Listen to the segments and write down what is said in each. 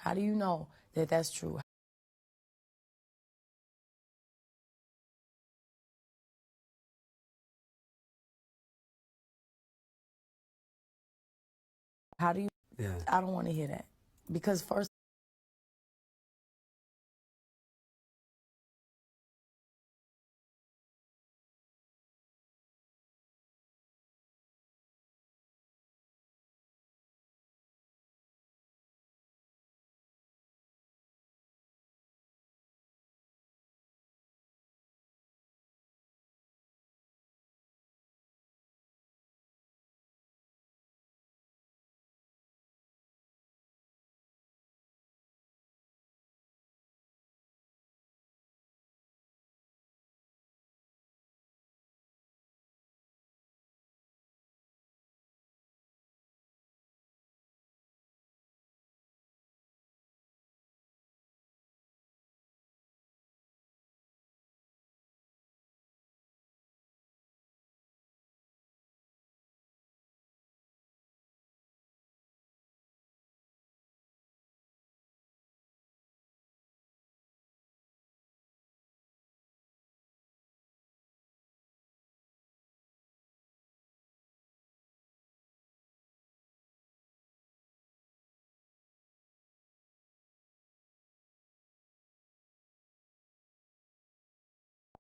How do you know that that's true? How do you? Yeah. I don't want to hear that. Because first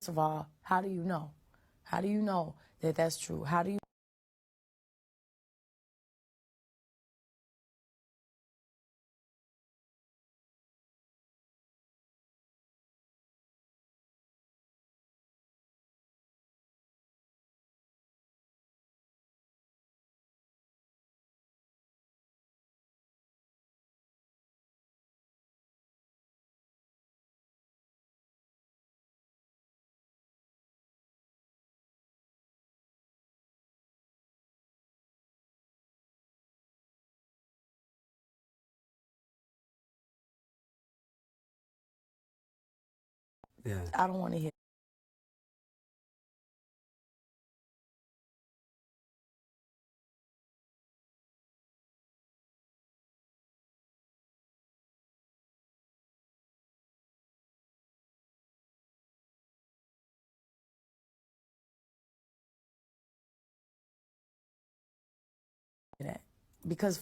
of all, how do you know? How do you know that that's true? How do you? Yeah. I don't want to hear. That because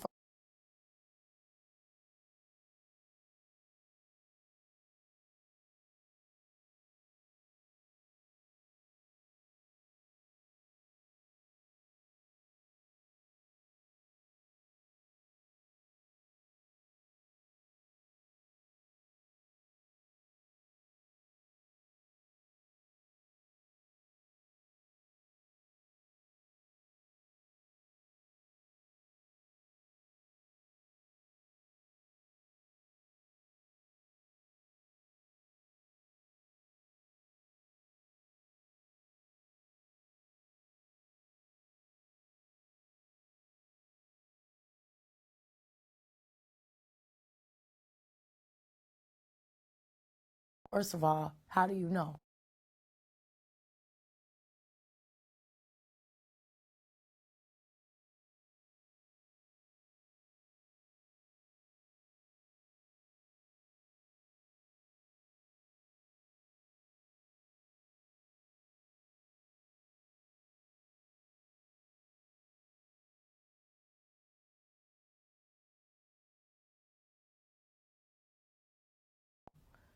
first of all, how do you know?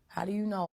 How do you know?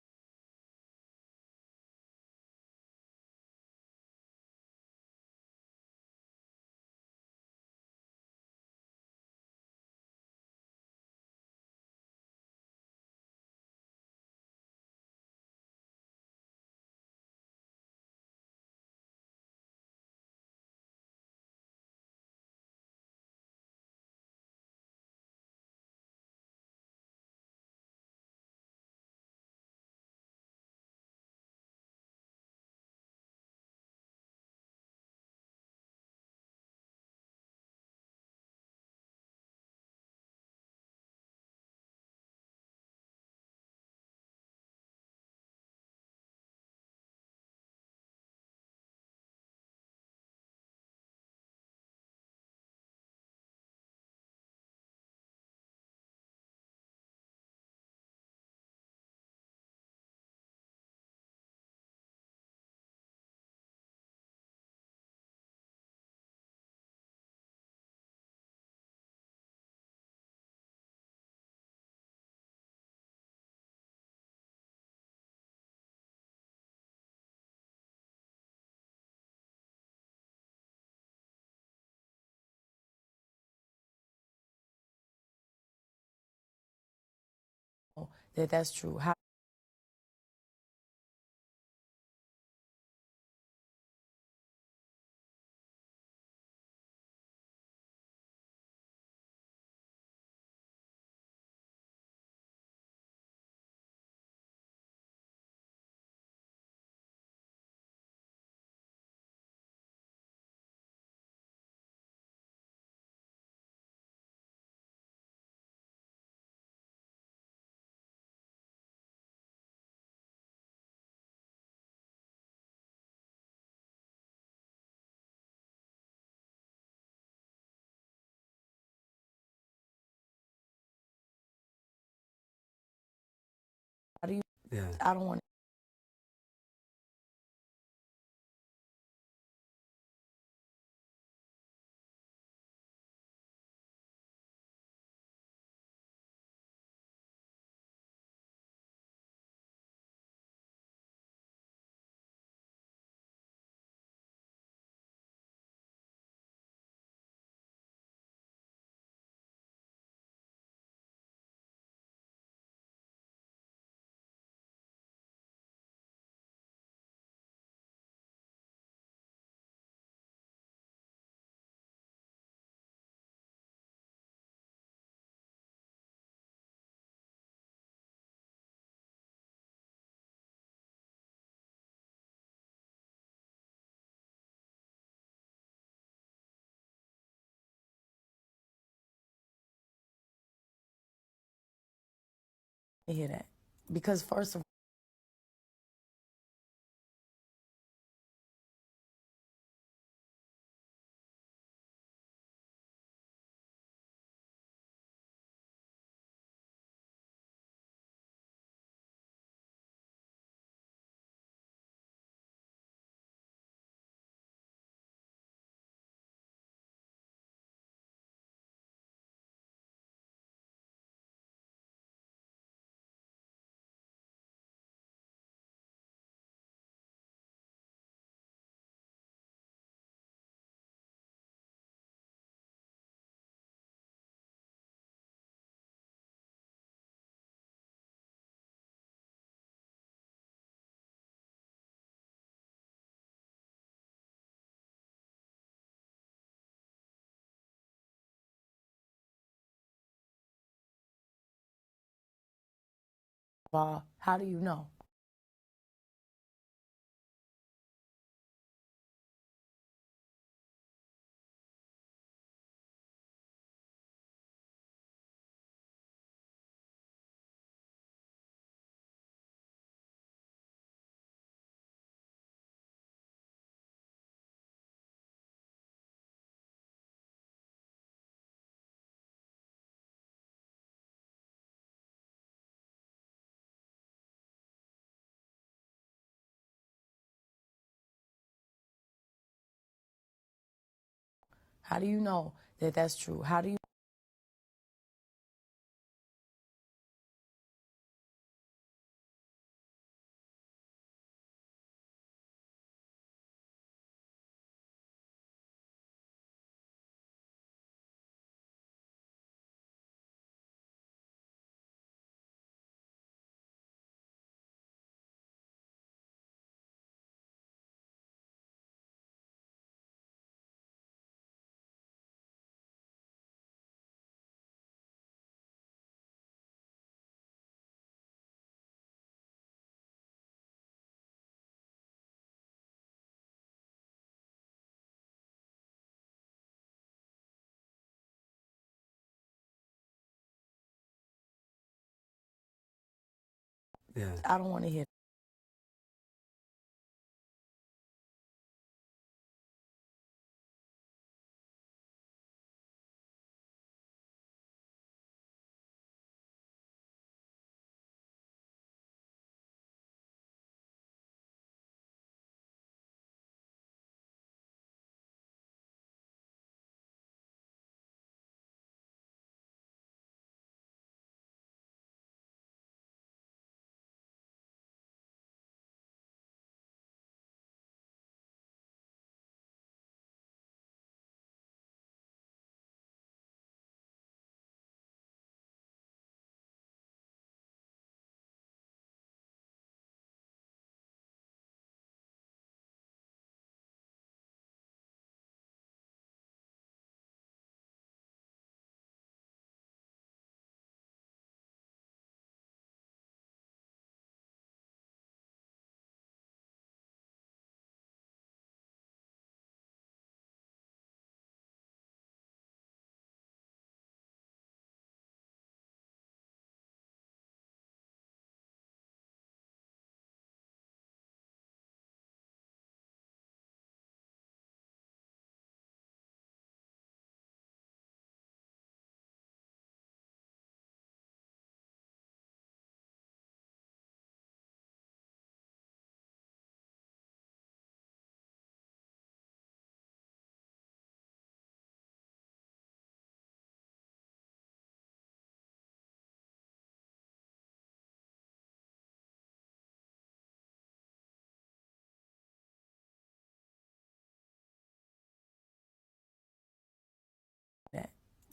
that that's true? How do you? Yeah. I don't want. To hear that because first of all, how do you know? How do you know that that's true? How do you? Yeah. I don't want to hear.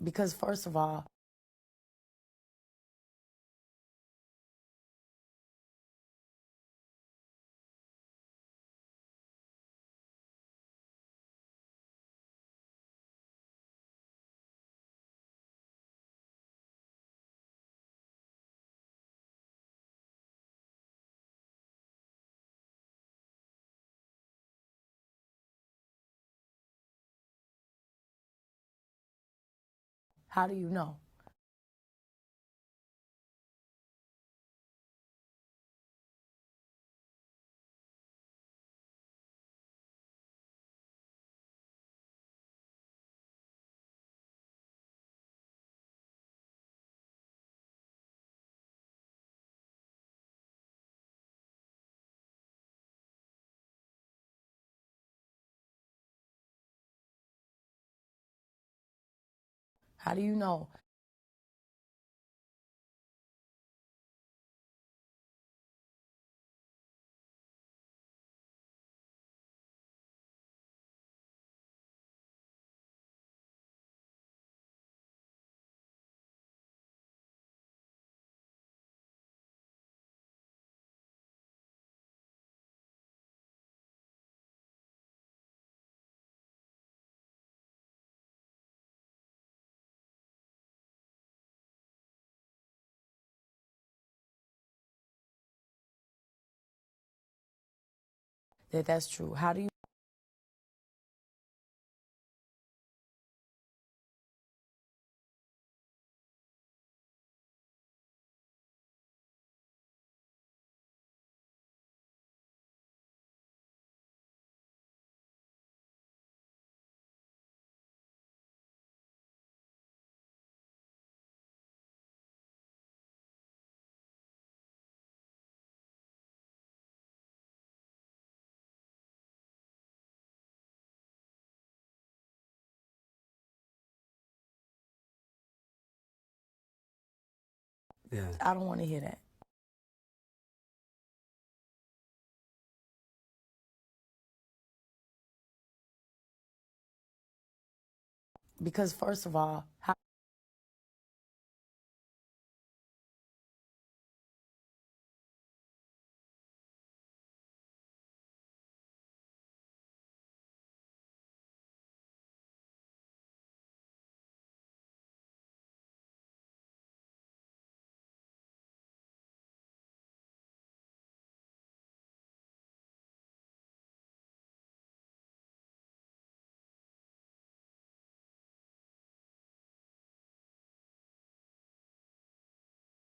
Because first of all, how do you know? How do you know? That that's true? How do you? Yeah. I don't want to hear that. Because first of all,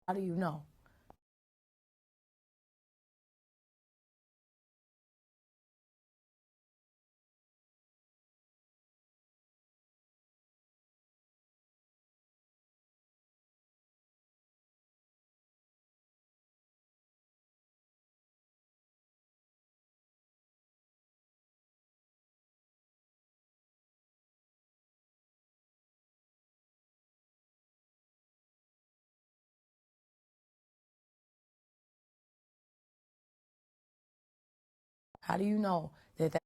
how do you know? How do you know that?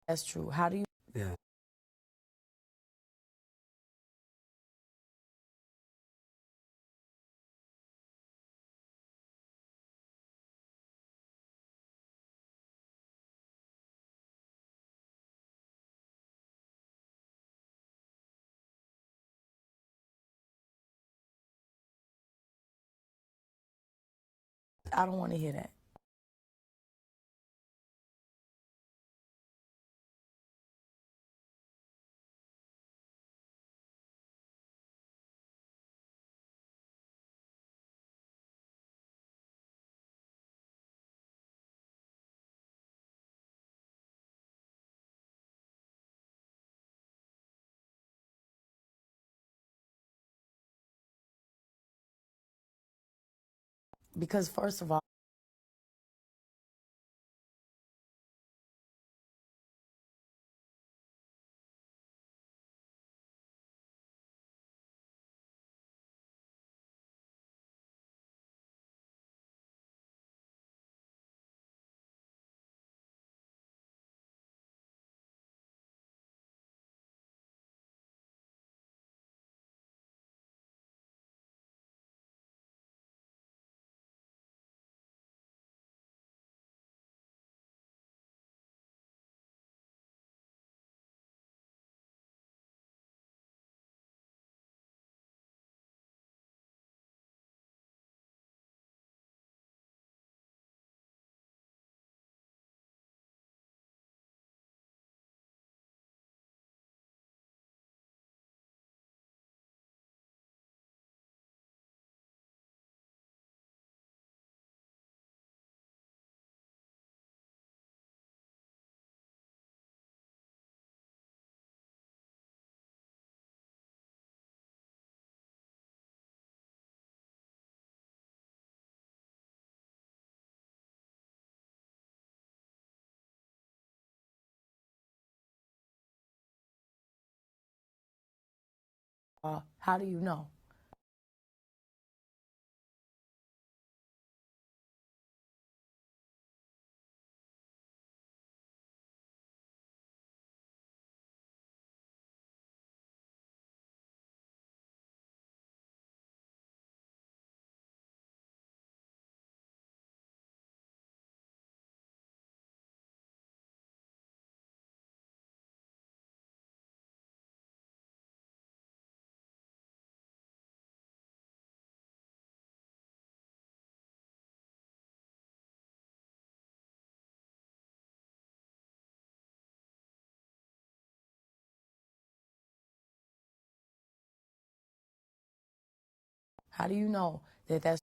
That's true? How do you? Yeah. I don't want to hear that. Because first of all, How do you know? How do you know that that's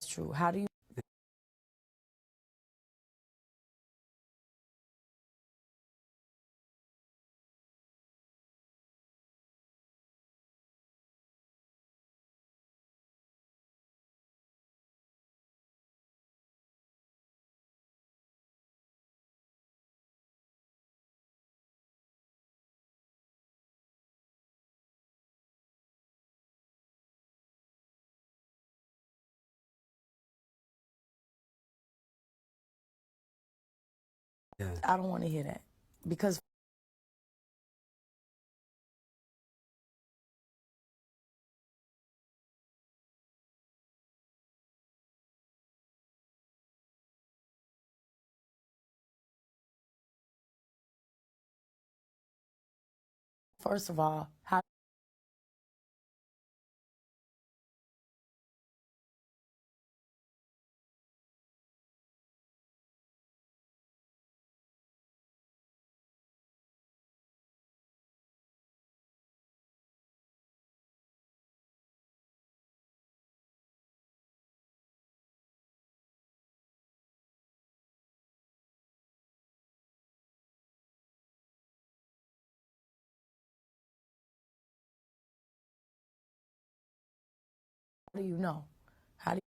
true? How do you Yeah. I don't want to hear that. Because first of all, how do you know? How do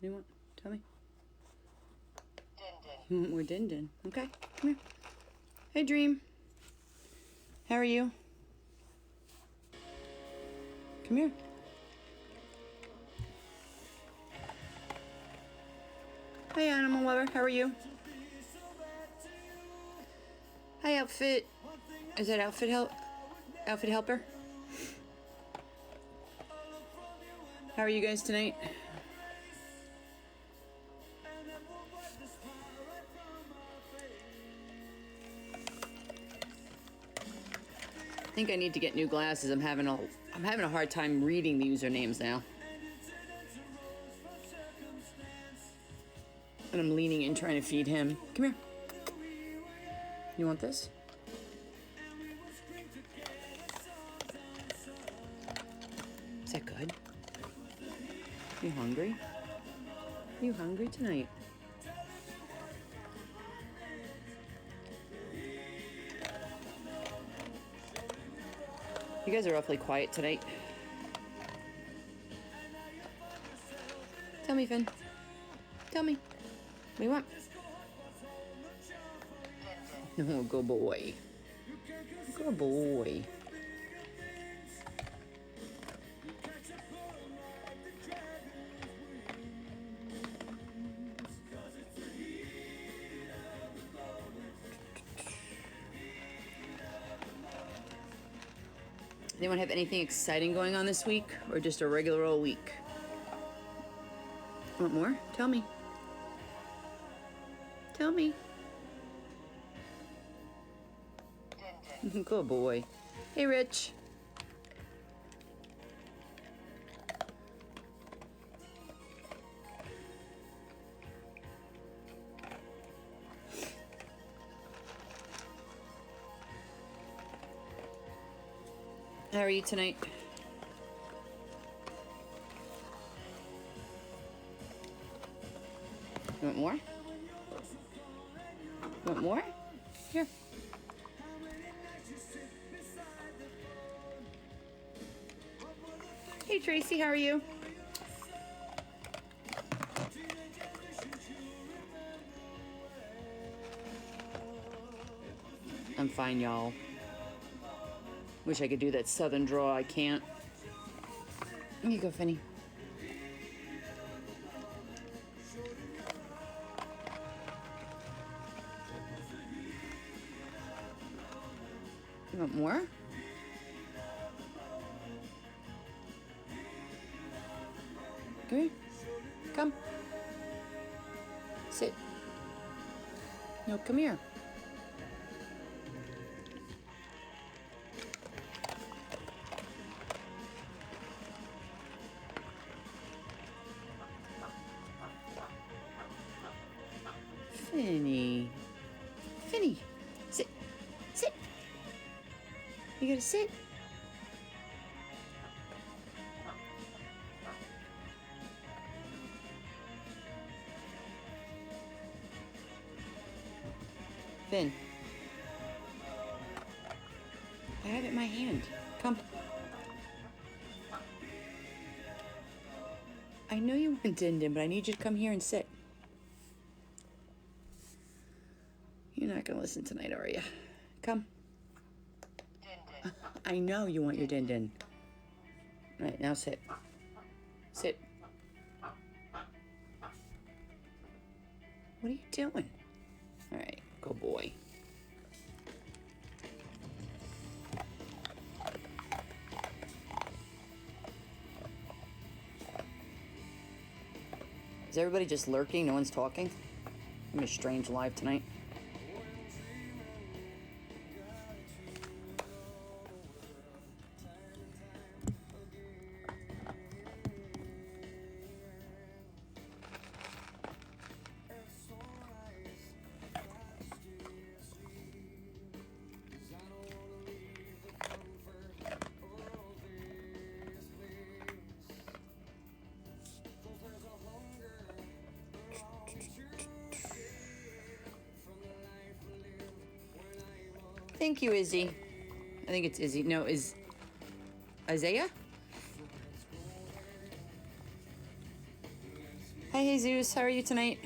Anyone? Tell me. Din din. We're Din Din. Okay, come here. Hey, Dream. How are you? Come here. Hey, Animal Lover. How are you? Hi, Outfit. Is that Outfit Outfit Helper? How are you guys tonight? I think I need to get new glasses. I'm having a hard time reading the usernames now. And I'm leaning in trying to feed him. Come here. You want this? Is that good? You hungry? You hungry tonight? You guys are awfully quiet tonight. Tell me, Finn. Tell me. What do you want? Oh, good boy. Good boy. Anyone have anything exciting going on this week, or just a regular old week? Want more? Tell me. Tell me. Good boy. Hey, Rich. How are you tonight? You want more? Want more? Here. Hey Tracy, how are you? I'm fine, y'all. Wish I could do that southern draw. I can't. Here you go, Finny. You want more? Come here. Come. Sit. No, come here. Finny. Finny. Sit. Sit. You gotta sit. Finn. I have it in my hand. Come. I know you want Din Din, but I need you to come here and sit. You're not gonna listen tonight, are you? Come. I know you want your Din Din. All right, now sit. Sit. What are you doing? All right, go boy. Is everybody just lurking? No one's talking? I'm a strange live tonight. Thank you, Izzy. I think it's Izzy. No, is Isaiah? Hi, Jesus. How are you tonight?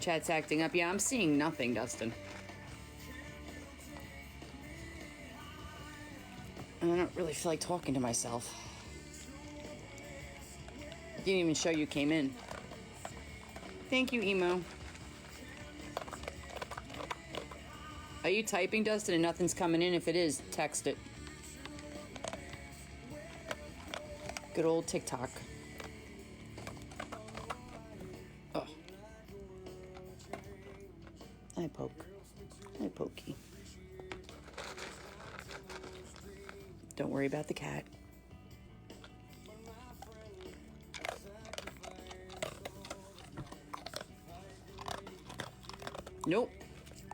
Chat's acting up. Yeah, I'm seeing nothing, Dustin. And I don't really feel like talking to myself. Didn't even show you came in. Thank you, Emo. Are you typing, Dustin, and nothing's coming in? If it is, text it. Good old TikTok. Oh. Hi, Poke. Hi, Pokey. Don't worry about the cat. Nope.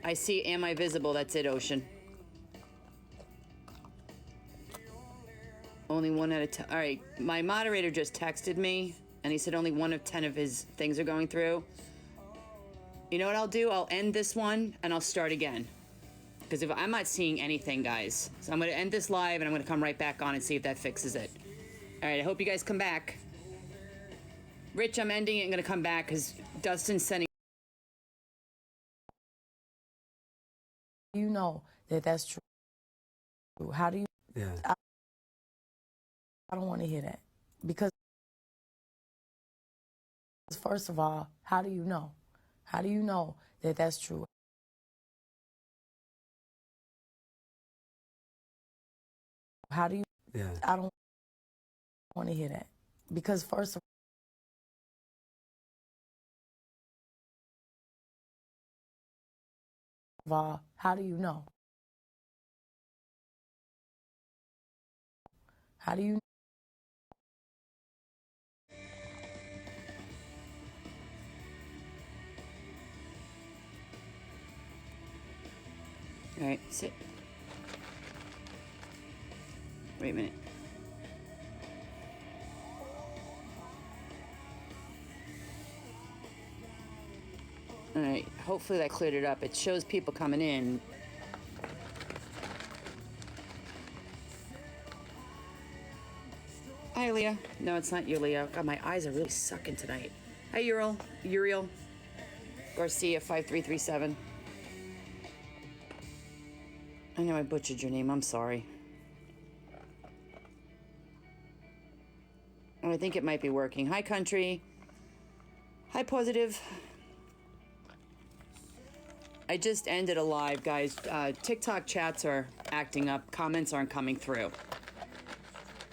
I see, am I visible? That's it, Ocean. Only 1 out of 10. All right, my moderator just texted me, and he said only 1 of 10 of his things are going through. You know what I'll do? I'll end this one, and I'll start again. Because if I'm not seeing anything, guys. So I'm going to end this live, and I'm going to come right back on and see if that fixes it. All right, I hope you guys come back. Rich, I'm ending it and going to come back, because Dustin's sending... You know that that's true. How do you? Yeah. I don't want to hear that, because first of all, how do you know? How do you know that that's true? How do you? Yeah. I don't want to hear that, because first of all, how do you know? How do you? All right, sit. Wait a minute. All right, hopefully that cleared it up. It shows people coming in. Hi, Leah. No, it's not you, Leah. God, my eyes are really sucking tonight. Hi, Uriel. Garcia, 5337. I know I butchered your name. I'm sorry. Oh, I think it might be working. Hi, country. Hi, positive. I just ended a live, guys. TikTok chats are acting up. Comments aren't coming through.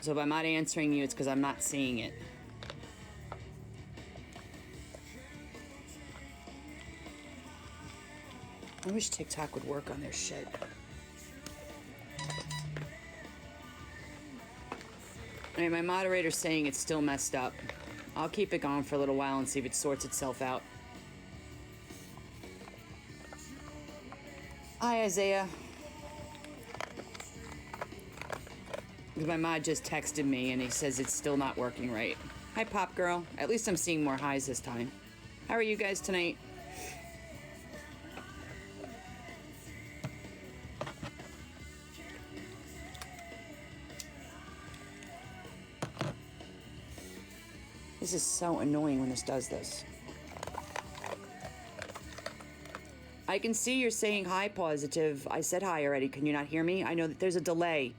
So if I'm not answering you, it's because I'm not seeing it. I wish TikTok would work on their shit. All right, my moderator's saying it's still messed up. I'll keep it going for a little while and see if it sorts itself out. Hi, Isaiah. Because my mod just texted me and he says it's still not working right. Hi, Pop Girl. At least I'm seeing more highs this time. How are you guys tonight? This is so annoying when this does this. I can see you're saying hi, positive. I said hi already. Can you not hear me? I know that there's a delay.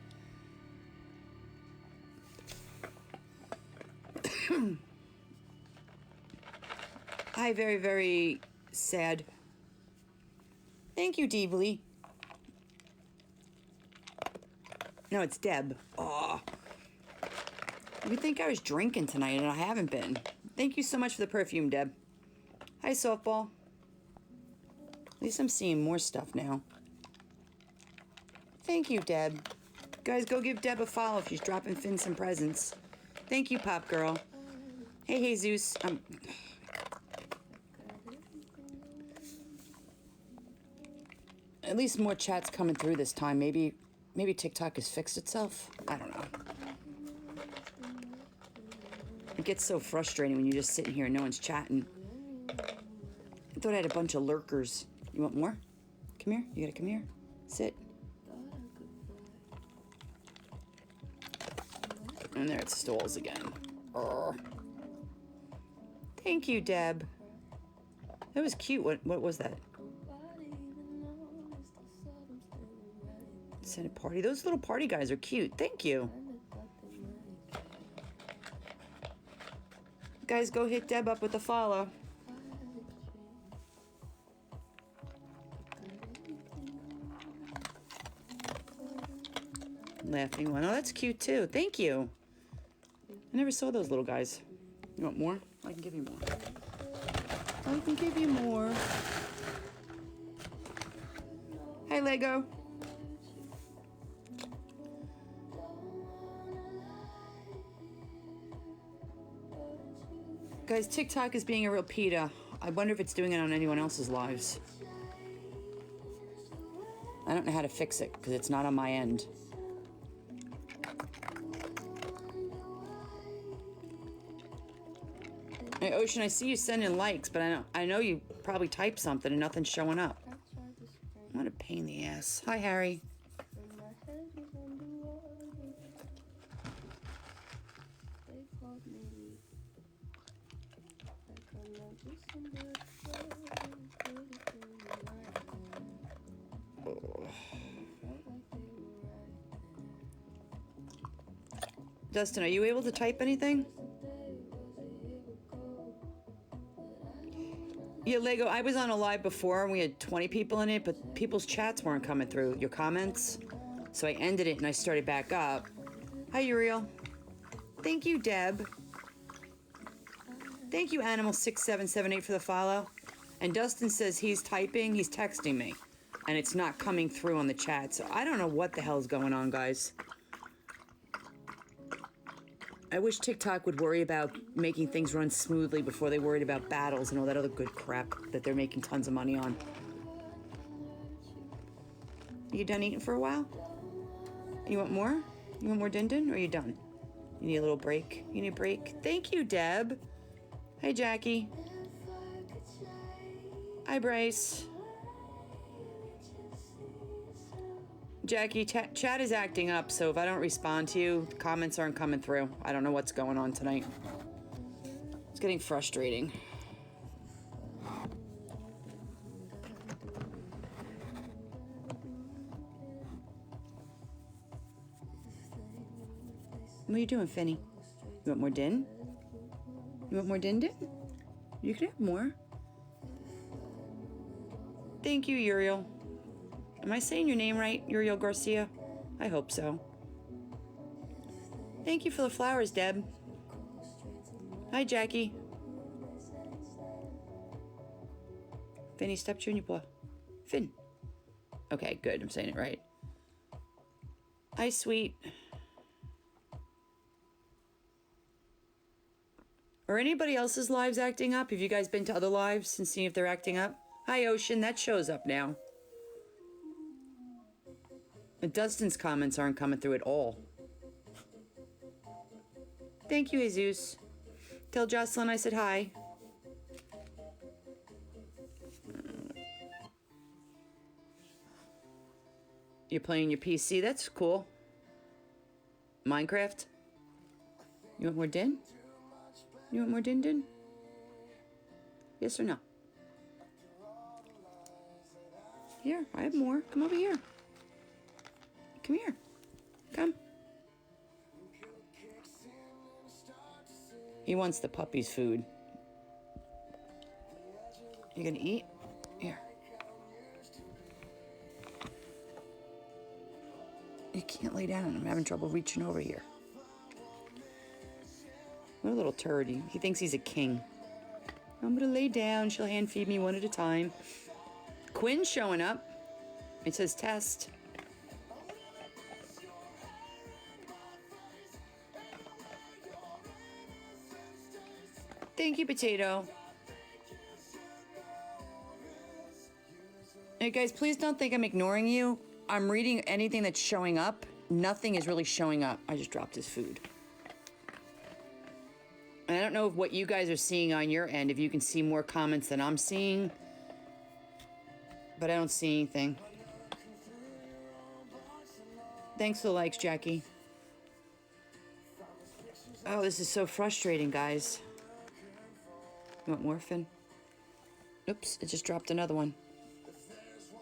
Hi, very, very sad. Thank you, Deebly. No, it's Deb. Oh. You'd think I was drinking tonight, and I haven't been. Thank you so much for the perfume, Deb. Hi, softball. At least I'm seeing more stuff now. Thank you, Deb. Guys, go give Deb a follow if she's dropping Finn some presents. Thank you, Pop Girl. Hey, Jesus. At least more chats coming through this time. Maybe TikTok has fixed itself. I don't know. It gets so frustrating when you're just sitting here and no one's chatting. I thought I had a bunch of lurkers. You want more? Come here. You gotta come here. Sit. And there it stalls again. Urgh. Thank you, Deb. That was cute. What was that? Senate party. Those little party guys are cute. Thank you. Guys, go hit Deb up with a follow. Laughing one. Oh, that's cute too. Thank you. I never saw those little guys. You want more? I can give you more. I can give you more. Hi, Lego. Guys, TikTok is being a real PETA. I wonder if it's doing it on anyone else's lives. I don't know how to fix it because it's not on my end. Hey, Ocean, I see you sending likes, but I know you probably typed something and nothing's showing up. What a pain in the ass. Hi, Harry. Dustin, are you able to type anything? Yeah, Lego, I was on a live before and we had 20 people in it, but people's chats weren't coming through, your comments. So I ended it and I started back up. Hi, Uriel. Thank you, Deb. Thank you, Animal6778, for the follow. And Dustin says he's typing, he's texting me, and it's not coming through on the chat. So I don't know what the hell's going on, guys. I wish TikTok would worry about making things run smoothly before they worried about battles and all that other good crap that they're making tons of money on. You done eating for a while? You want more? You want more din din, or are you done? You need a little break? You need a break? Thank you, Deb. Hey, Jackie. Hi, Bryce. Jackie, chat is acting up, so if I don't respond to you, the comments aren't coming through. I don't know what's going on tonight. It's getting frustrating. What are you doing, Finny? You want more din? You want more din? You can have more. Thank you, Uriel. Am I saying your name right, Uriel Garcia? I hope so. Thank you for the flowers, Deb. Hi, Jackie. Finny, stop chewing your paw. Finn. Okay, good. I'm saying it right. Hi, sweet. Are anybody else's lives acting up? Have you guys been to other lives and seen if they're acting up? Hi, Ocean. That shows up now. And Dustin's comments aren't coming through at all. Thank you, Jesus. Tell Jocelyn I said hi. You're playing your PC? That's cool. Minecraft? You want more din? You want more din? Yes or no? Here, I have more. Come over here. Come here. Come. He wants the puppy's food. You gonna eat? Here. You can't lay down. I'm having trouble reaching over here. What a little turd. He thinks he's a king. I'm gonna lay down. She'll hand feed me one at a time. Quinn's showing up. It says test. Thank you, Potato. Hey guys, please don't think I'm ignoring you. I'm reading anything that's showing up. Nothing is really showing up. I just dropped his food. And I don't know what you guys are seeing on your end, if you can see more comments than I'm seeing. But I don't see anything. Thanks for the likes, Jackie. Oh, this is so frustrating, guys. You want more, Finn? Oops, it just dropped another one.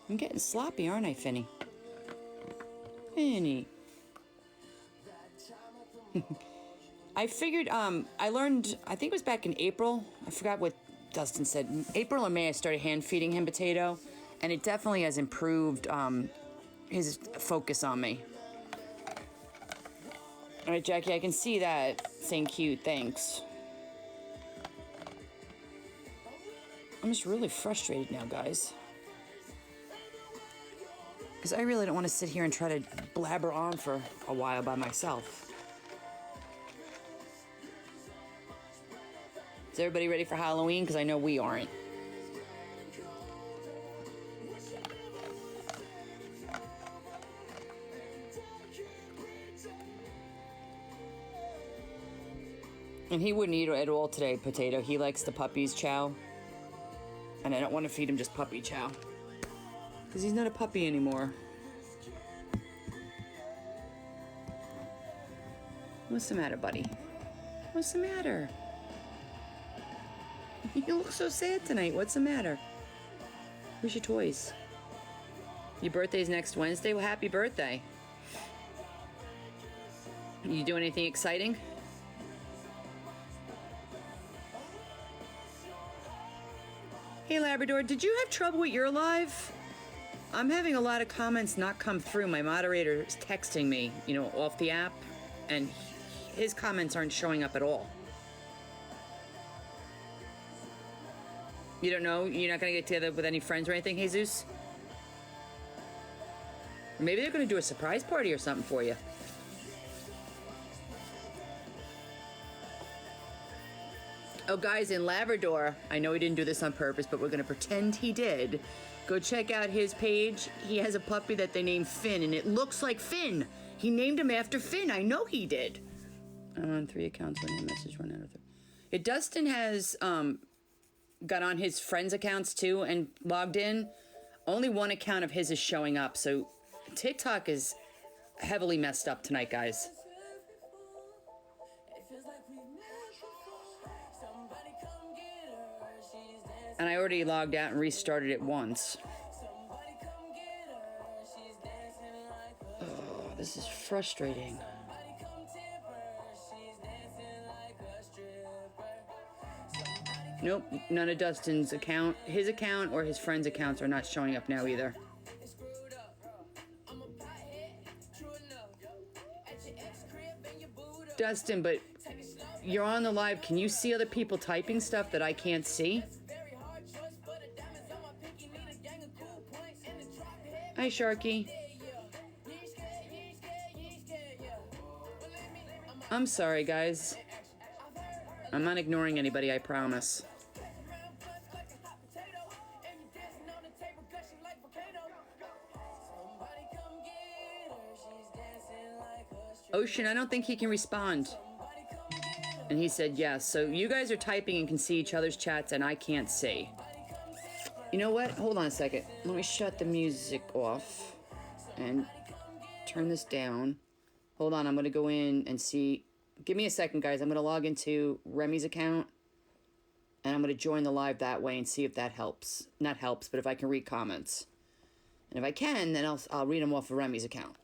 I'm getting sloppy, aren't I, Finny? Finny. I figured, I learned, I think it was back in April. I forgot what Dustin said. In April or May, I started hand feeding him potato. And it definitely has improved his focus on me. All right, Jackie, I can see that. Saying cute, thanks. I'm just really frustrated now, guys. Because I really don't want to sit here and try to blabber on for a while by myself. Is everybody ready for Halloween? Because I know we aren't. And he wouldn't eat at all today, Potato. He likes the puppy's chow. And I don't want to feed him just puppy chow. Because he's not a puppy anymore. What's the matter, buddy? What's the matter? You look so sad tonight. What's the matter? Where's your toys? Your birthday's next Wednesday? Well, happy birthday. You doing anything exciting? Hey, Labrador, did you have trouble with your live? I'm having a lot of comments not come through. My moderator is texting me, off the app, and his comments aren't showing up at all. You don't know? You're not going to get together with any friends or anything, Jesus? Or maybe they're going to do a surprise party or something for you. Oh, guys, in Labrador, I know he didn't do this on purpose, but we're going to pretend he did. Go check out his page. He has a puppy that they named Finn, and it looks like Finn. He named him after Finn. I know he did. I'm on 3 accounts when your message run out of 3. Dustin has got on his friends' accounts too and logged in, only one account of his is showing up. So TikTok is heavily messed up tonight, guys. And I already logged out and restarted it once. Oh, this is frustrating. Nope, none of Dustin's account, his account or his friend's accounts are not showing up now either. Dustin, but you're on the live. Can you see other people typing stuff that I can't see? Hi, Sharky. I'm sorry, guys. I'm not ignoring anybody, I promise. Ocean, I don't think he can respond. And he said yes. So you guys are typing and can see each other's chats and I can't see. You know what? Hold on a second. Let me shut the music off and turn this down. Hold on, I'm going to go in and see. Give me a second, guys. I'm going to log into Remy's account and I'm going to join the live that way and see if that helps. Not helps, but if I can read comments. And if I can, then I'll read them off of Remy's account.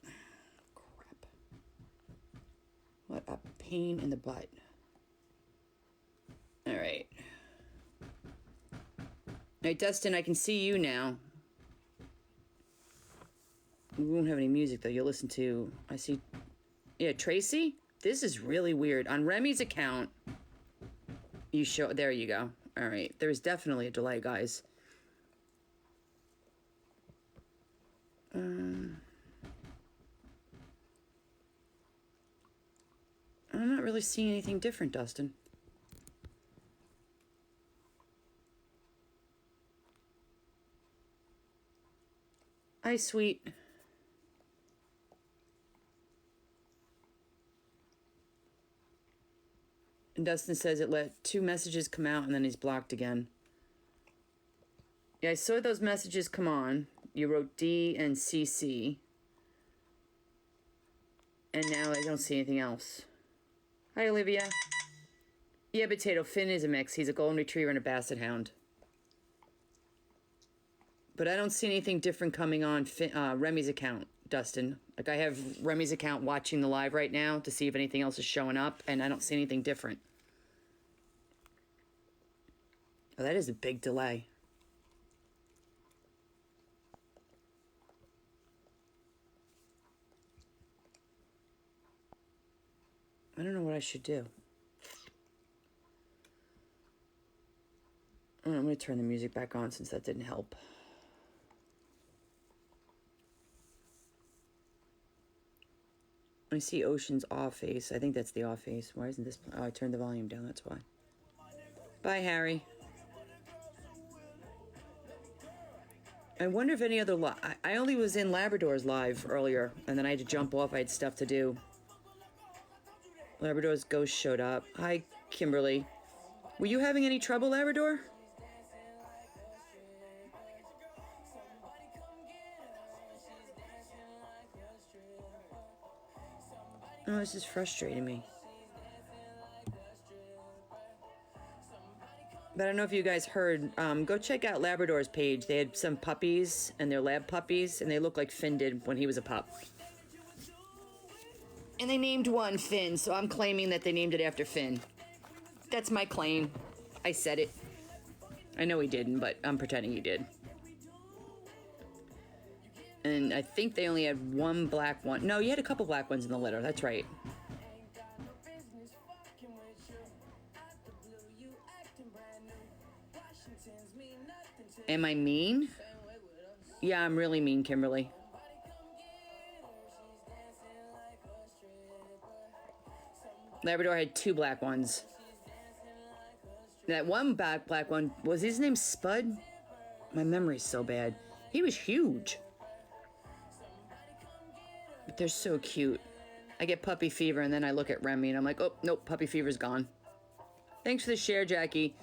Crap. What a pain in the butt. All right. All right, Dustin, I can see you now. We won't have any music, though. You'll listen to... I see... Yeah, Tracy? This is really weird. On Remy's account, you show... There you go. All right. There's definitely a delay, guys. I'm not really seeing anything different, Dustin. Hi, sweet. And Dustin says it let 2 messages come out and then he's blocked again. Yeah, I saw those messages come on. You wrote D and CC. And now I don't see anything else. Hi, Olivia. Yeah, Potato. Finn is a mix. He's a golden retriever and a basset hound. But I don't see anything different coming on Remy's account, Dustin. Like, I have Remy's account watching the live right now to see if anything else is showing up, and I don't see anything different. Oh, that is a big delay. I don't know what I should do. I'm going to turn the music back on since that didn't help. I see Ocean's off face. I think that's the off face. Why isn't this... Oh, I turned the volume down. That's why. Bye, Harry. I wonder if any other... I only was in Labrador's live earlier, and then I had to jump off. I had stuff to do. Labrador's ghost showed up. Hi, Kimberly. Were you having any trouble, Labrador? Oh, this is frustrating me. But I don't know if you guys heard. Go check out Labrador's page. They had some puppies, and they're lab puppies, and they look like Finn did when he was a pup. And they named one Finn, so I'm claiming that they named it after Finn. That's my claim. I said it. I know he didn't, but I'm pretending he did. And I think they only had one black one. No, you had a couple black ones in the litter. That's right. Am I mean? Yeah, I'm really mean, Kimberly. Labrador had 2 black ones. That one black one, was his name Spud? My memory's so bad. He was huge. But they're so cute. I get puppy fever and then I look at Remy and I'm like, oh, nope, puppy fever's gone. Thanks for the share, Jackie.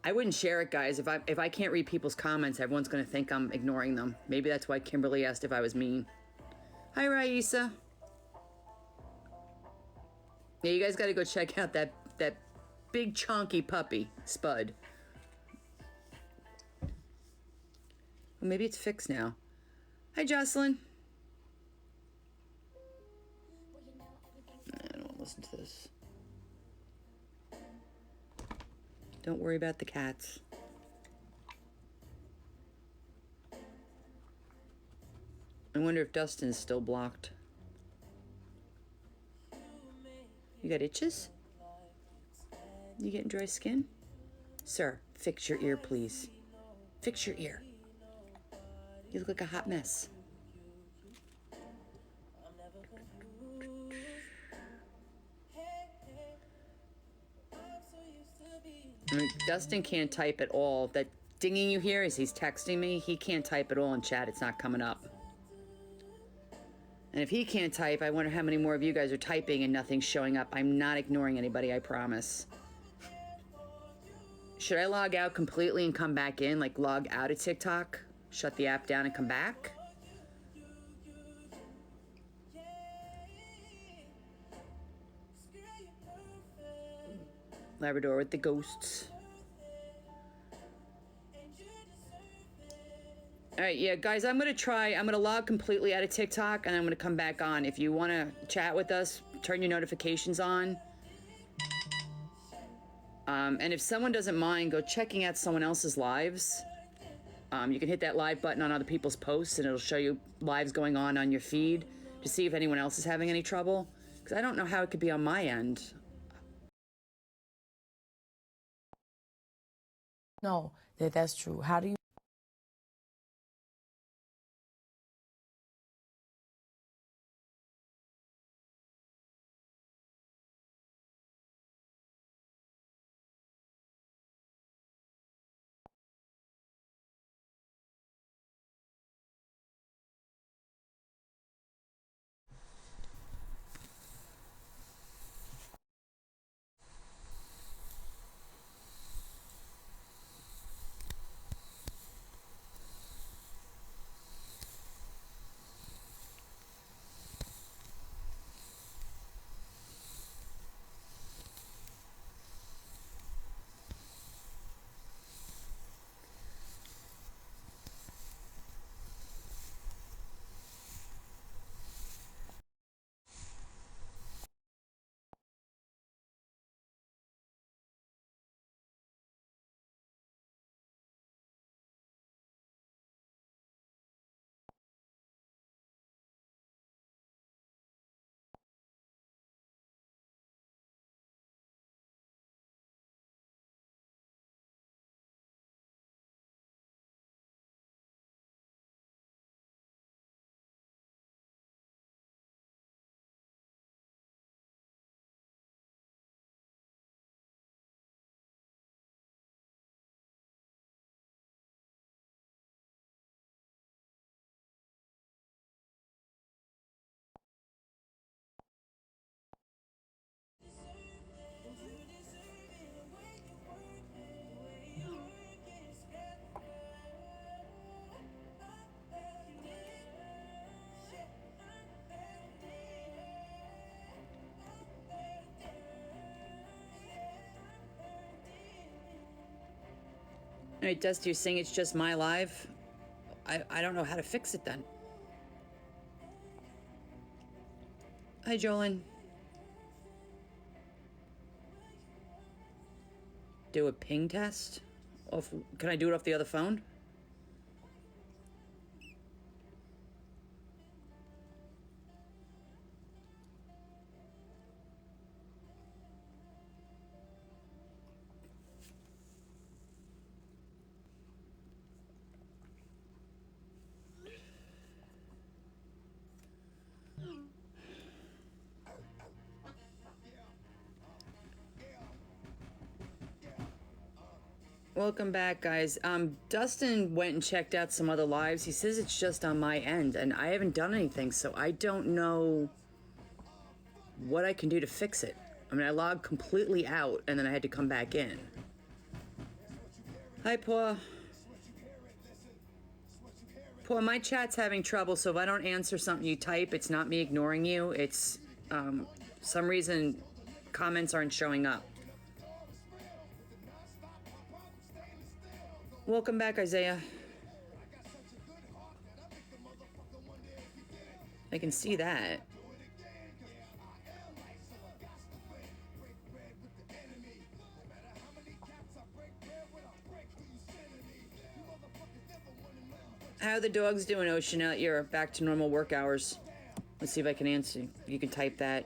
I wouldn't share it, guys. If I can't read people's comments, everyone's gonna think I'm ignoring them. Maybe that's why Kimberly asked if I was mean. Hi, Raisa. Yeah, you guys gotta go check out that big chonky puppy, Spud. Well, maybe it's fixed now. Hi, Jocelyn. I don't want to listen to this. Don't worry about the cats. I wonder if Dustin's still blocked. You got itches? You getting dry skin? Sir, fix your ear, please. Fix your ear. You look like a hot mess. I mean, Dustin can't type at all. That dinging you hear is he's texting me. He can't type at all in chat. It's not coming up. And if he can't type, I wonder how many more of you guys are typing and nothing's showing up. I'm not ignoring anybody, I promise. Should I log out completely and come back in? Like log out of TikTok, shut the app down and come back? Labrador with the ghosts. All right, yeah, guys, I'm gonna log completely out of TikTok and I'm gonna come back on. If you wanna chat with us, turn your notifications on. And if someone doesn't mind, go checking out someone else's lives. You can hit that live button on other people's posts and it'll show you lives going on your feed to see if anyone else is having any trouble. Because I don't know how it could be on my end. No, that's true. How do you? All right, Dusty, you're saying it's just my live? I don't know how to fix it then. Hi, Jolyn. Do a ping test? Can I do it off the other phone? Welcome back, guys. Dustin went and checked out some other lives. He says it's just on my end, and I haven't done anything, so I don't know what I can do to fix it. I mean, I logged completely out, and then I had to come back in. Hi, Paul. Paul, my chat's having trouble, so if I don't answer something you type, it's not me ignoring you. It's, some reason comments aren't showing up. Welcome back, Isaiah. I can see that. How are the dogs doing, Ocean, out here? Back to normal work hours. Let's see if I can answer. You can type that.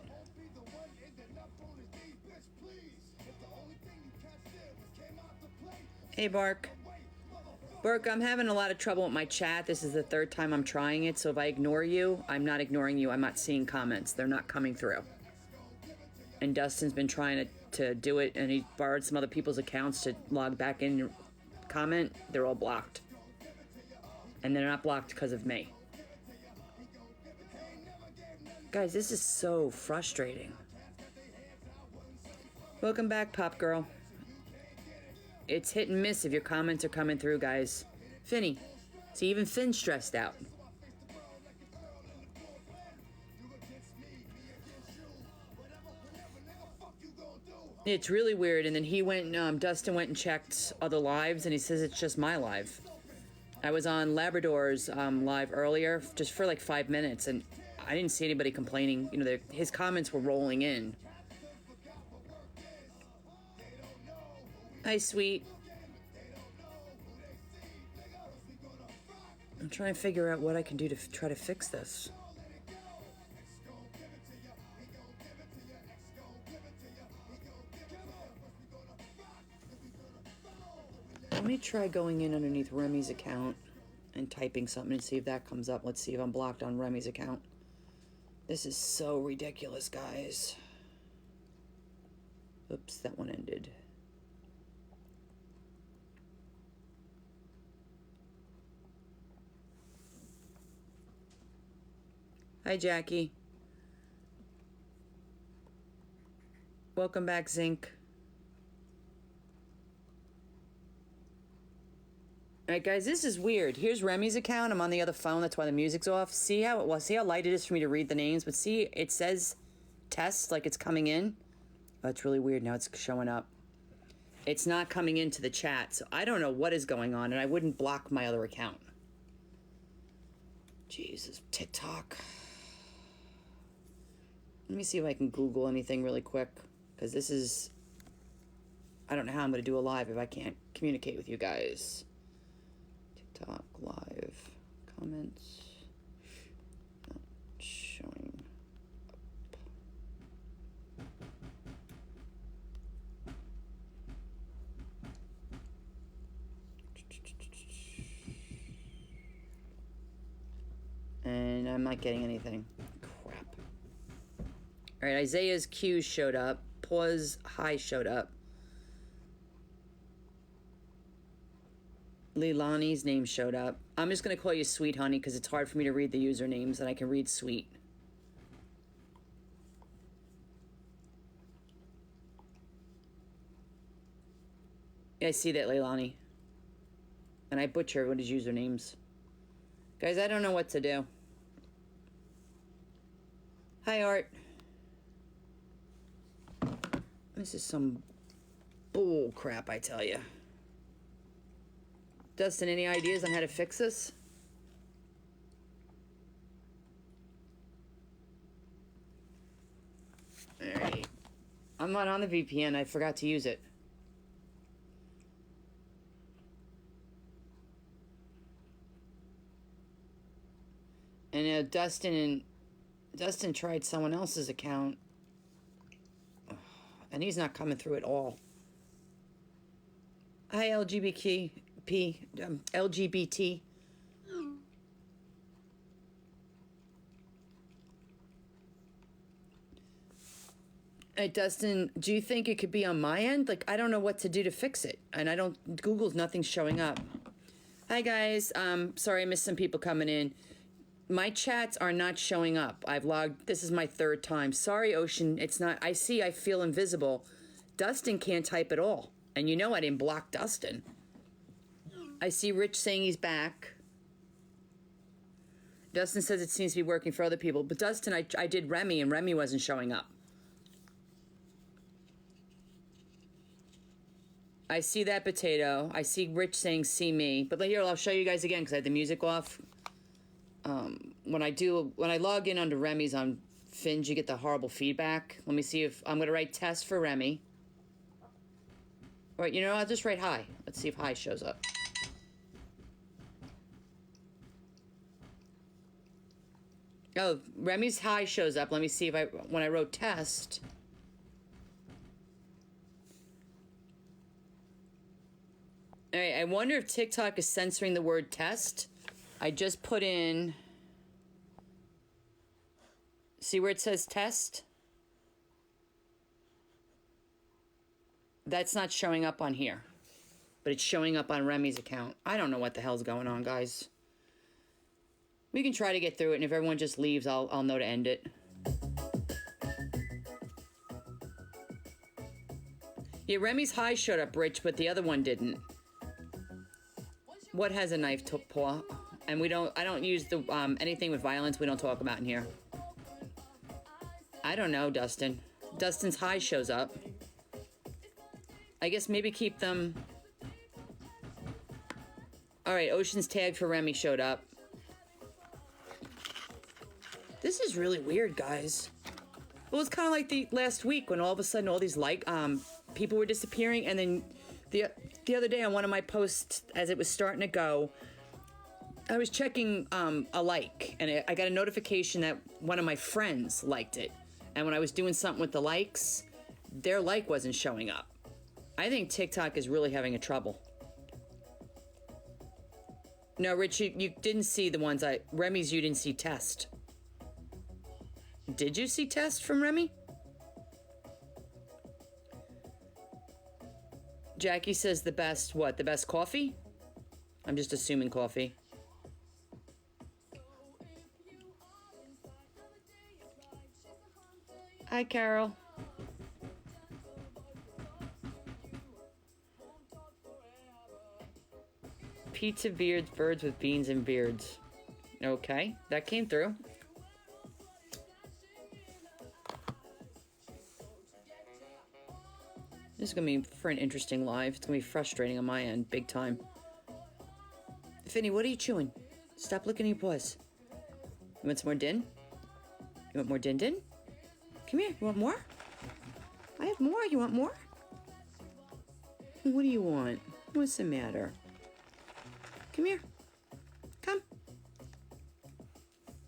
Hey, Bark. Bark, I'm having a lot of trouble with my chat. This is the third time I'm trying it, so if I ignore you, I'm not ignoring you. I'm not seeing comments. They're not coming through. And Dustin's been trying to do it, and he borrowed some other people's accounts to log back in and comment. They're all blocked. And they're not blocked because of me. Guys, this is so frustrating. Welcome back, Pop Girl. It's hit and miss if your comments are coming through, guys. Finny. See, even Finn's stressed out. It's really weird. And then he went, Dustin went and checked other lives, and he says it's just my live. I was on Labrador's live earlier, just for like 5 minutes, and I didn't see anybody complaining. You know, his comments were rolling in. Hi, sweet. I'm trying to figure out what I can do to try to fix this. Let me try going in underneath Remy's account and typing something and see if that comes up. Let's see if I'm blocked on Remy's account. This is so ridiculous, guys. Oops, that one ended. Hi, Jackie. Welcome back, Zinc. All right, guys, this is weird. Here's Remy's account. I'm on the other phone. That's why the music's off. See how it was? See how light it is for me to read the names? But see, it says test, like it's coming in. Oh, it's really weird. Now it's showing up. It's not coming into the chat, so I don't know what is going on, and I wouldn't block my other account. Jesus, TikTok. Let me see if I can Google anything really quick, because this is... I don't know how I'm going to do a live if I can't communicate with you guys. TikTok live comments not showing up. And I'm not getting anything. Crap. All right, Isaiah's Q showed up. Pause Hi showed up. Leilani's name showed up. I'm just going to call you Sweet Honey because it's hard for me to read the usernames, and I can read Sweet. Yeah, I see that, Leilani. And I butcher everybody's usernames. Guys, I don't know what to do. Hi, Art. This is some bull crap, I tell you. Dustin, any ideas on how to fix this? Alright. I'm not on the VPN. I forgot to use it. And Dustin tried someone else's account. And he's not coming through at all. Hi, LGBT. Hey, Dustin, do you think it could be on my end? Like, I don't know what to do to fix it. And Google's nothing's showing up. Hi, guys. Sorry I missed some people coming in. My chats are not showing up. I've logged, this is my third time. Sorry, Ocean, it's not, I feel invisible. Dustin can't type at all. And you know I didn't block Dustin. I see Rich saying he's back. Dustin says it seems to be working for other people. But Dustin, I did Remy, and Remy wasn't showing up. I see that potato. I see Rich saying, see me. But here, I'll show you guys again because I had the music off. When I log in under Remy's on Finge, you get the horrible feedback. Let me see if, I'm going to write test for Remy. All right, you know, I'll just write hi. Let's see if hi shows up. Oh, Remy's hi shows up. Let me see if when I wrote test. All right, I wonder if TikTok is censoring the word test. I just put in, see where it says test? That's not showing up on here, but it's showing up on Remy's account. I don't know what the hell's going on, guys. We can try to get through it, and if everyone just leaves, I'll know to end it. Yeah, Remy's high showed up, Rich, but the other one didn't. What has a knife to paw? And I don't use the anything with violence we don't talk about in here. I don't know, Dustin. Dustin's high shows up. I guess maybe keep them. All right, Ocean's tag for Remy showed up. This is really weird, guys. Well, it's kind of like the last week when all of a sudden all these people were disappearing, and then the other day on one of my posts, as it was starting to go, I was checking a like, and I got a notification that one of my friends liked it. And when I was doing something with the likes, their like wasn't showing up. I think TikTok is really having a trouble. No, Rich, you didn't see the ones Remy's you didn't see test. Did you see test from Remy? Jackie says the best, what? The best coffee? I'm just assuming coffee. Hi, Carol. Pizza beards, birds with beans and beards. Okay, that came through. This is going to be for an interesting live. It's going to be frustrating on my end, big time. Finny, what are you chewing? Stop looking at your paws. You want some more din? You want more din din? Come here, you want more? I have more, you want more? What do you want? What's the matter? Come here. Come. Oh,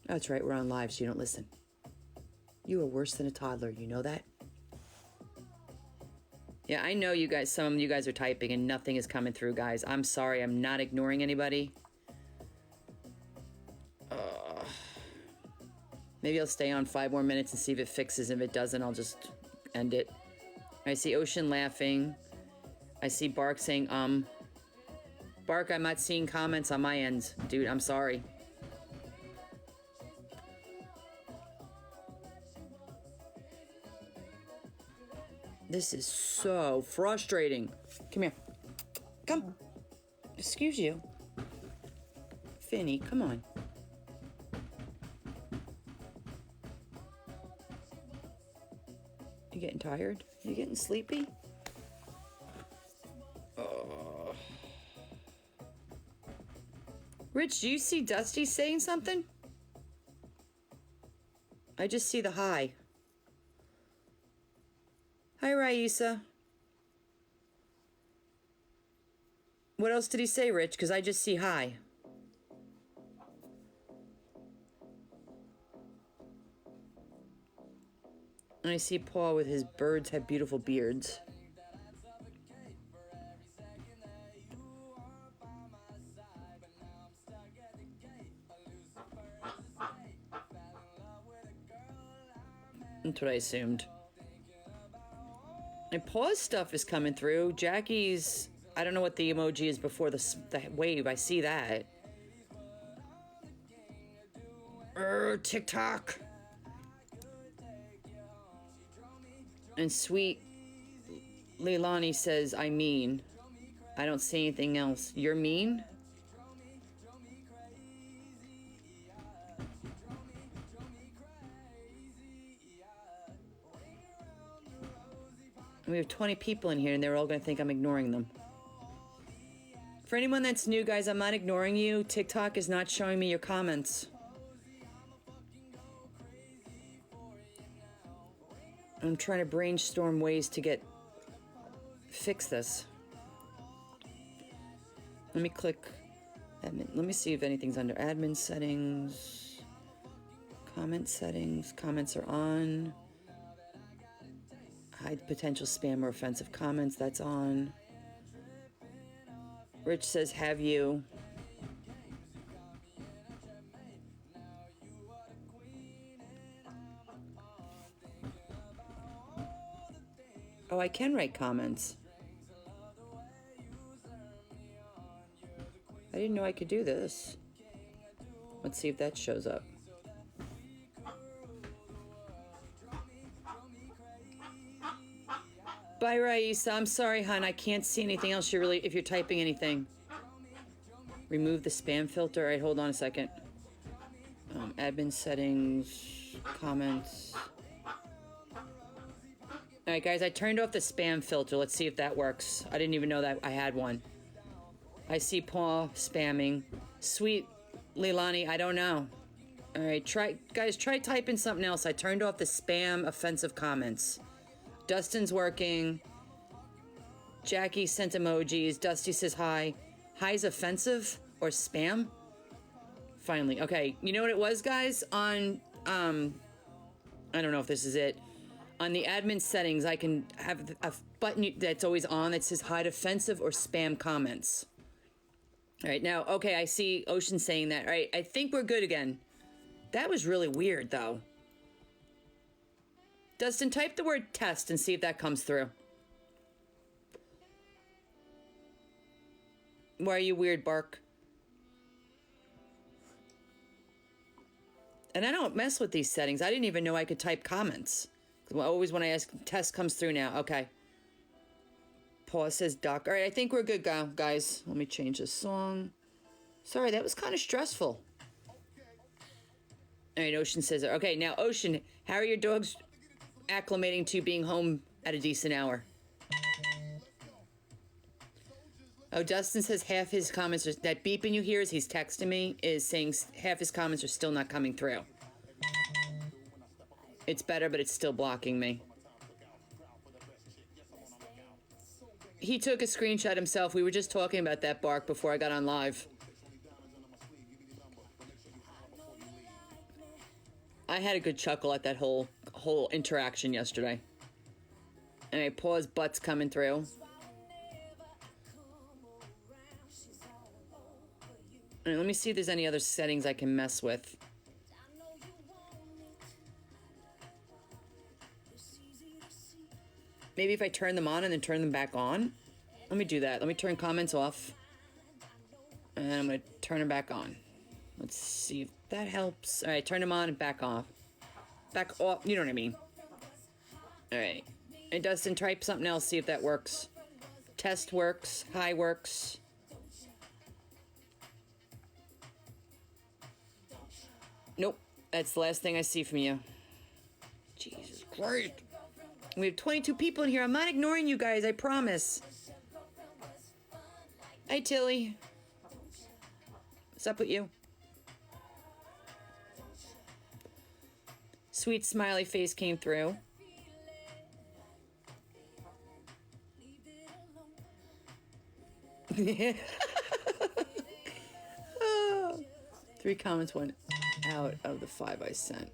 that's right, we're on live, so you don't listen. You are worse than a toddler, you know that? Yeah, I know you guys, some of you guys are typing and nothing is coming through, guys. I'm sorry, I'm not ignoring anybody. Maybe I'll stay on 5 more minutes and see if it fixes. If it doesn't, I'll just end it. I see Ocean laughing. I see Bark saying, Bark, I'm not seeing comments on my end. Dude, I'm sorry. This is so frustrating. Come here. Come. Excuse you. Finny, come on. You getting tired? You getting sleepy? Rich, do you see Dusty saying something? I just see the hi. Hi, Raisa. What else did he say, Rich? Because I just see hi. And I see Paul with his birds have beautiful beards. That's what I assumed. And Paul's stuff is coming through. Jackie's, I don't know what the emoji is before the wave. I see that. TikTok. And sweet Leilani says, I mean. I don't see anything else. You're mean? We have 20 people in here and they're all going to think I'm ignoring them. For anyone that's new, guys, I'm not ignoring you. TikTok is not showing me your comments. I'm trying to brainstorm ways to fix this. Let me click admin. Let me see if anything's under admin settings. Comment settings. Comments are on. Hide potential spam or offensive comments. That's on. Rich says, have you? Oh, I can write comments. I didn't know I could do this. Let's see if that shows up. Bye, Raisa. I'm sorry, hon. I can't see anything else. If you're typing anything. Remove the spam filter. All right, hold on a second. Admin settings, comments. All right, guys, I turned off the spam filter. Let's see if that works. I didn't even know that I had one. I see Paul spamming. Sweet Leilani, I don't know. All right, try typing something else. I turned off the spam offensive comments. Dustin's working. Jackie sent emojis. Dusty says hi. Hi's offensive or spam? Finally. Okay, you know what it was, guys? On, I don't know if this is it. On the admin settings, I can have a button that's always on that says hide offensive or spam comments. All right, now, okay, I see Ocean saying that. All right, I think we're good again. That was really weird, though. Dustin, type the word test and see if that comes through. Why are you weird, Bark? And I don't mess with these settings. I didn't even know I could type comments. Always when I ask, test comes through now. Okay. Paul says duck. All right, I think we're good, guys. Let me change this song. Sorry, that was kind of stressful. All right, Ocean says, okay, now, Ocean, how are your dogs acclimating to being home at a decent hour? Oh, Dustin says half his comments are, that beeping you hear as he's texting me is saying half his comments are still not coming through. It's better, but it's still blocking me. He took a screenshot himself. We were just talking about that, Bark, before I got on live. I had a good chuckle at that whole interaction yesterday. And I pause butts coming through. All right, let me see if there's any other settings I can mess with. Maybe if I turn them on and then turn them back on. Let me do that. Let me turn comments off. And I'm going to turn them back on. Let's see if that helps. All right, turn them on and back off. Back off. You know what I mean. All right. And Dustin, type something else. See if that works. Test works. Hi works. Nope. That's the last thing I see from you. Jesus Christ. We have 22 people in here. I'm not ignoring you guys, I promise. Hi, Tilly. What's up with you? Sweet smiley face came through. Oh. 3 comments went out of the 5 I sent.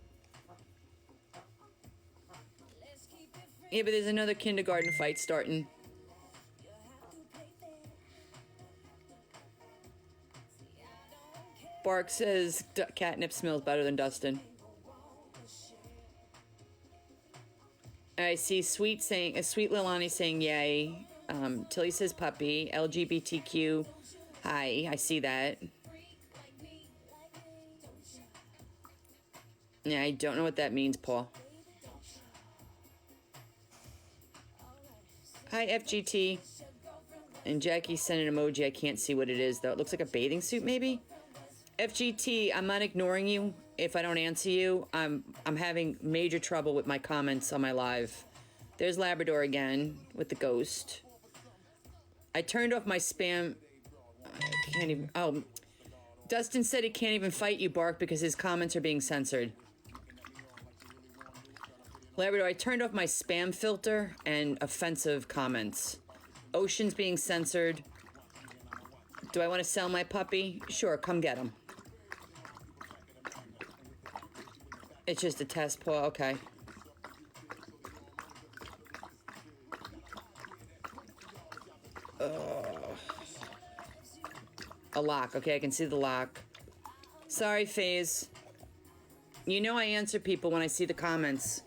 Yeah, but there's another kindergarten fight starting. Bark says catnip smells better than Dustin. I see Sweet Leilani saying yay. Tilly says puppy. LGBTQ. Hi, I see that. Yeah, I don't know what that means, Paul. Hi, FGT. And Jackie sent an emoji. I can't see what it is, though. It looks like a bathing suit, maybe? FGT, I'm not ignoring you. If I don't answer you, I'm having major trouble with my comments on my live. There's Labrador again with the ghost. I turned off my spam. I can't even... Oh, Dustin said he can't even fight you, Bark, because his comments are being censored. Labrador, I turned off my spam filter and offensive comments. Ocean's being censored. Do I want to sell my puppy? Sure, come get him. It's just a test paw, okay. A lock, okay, I can see the lock. Sorry, FaZe. You know I answer people when I see the comments.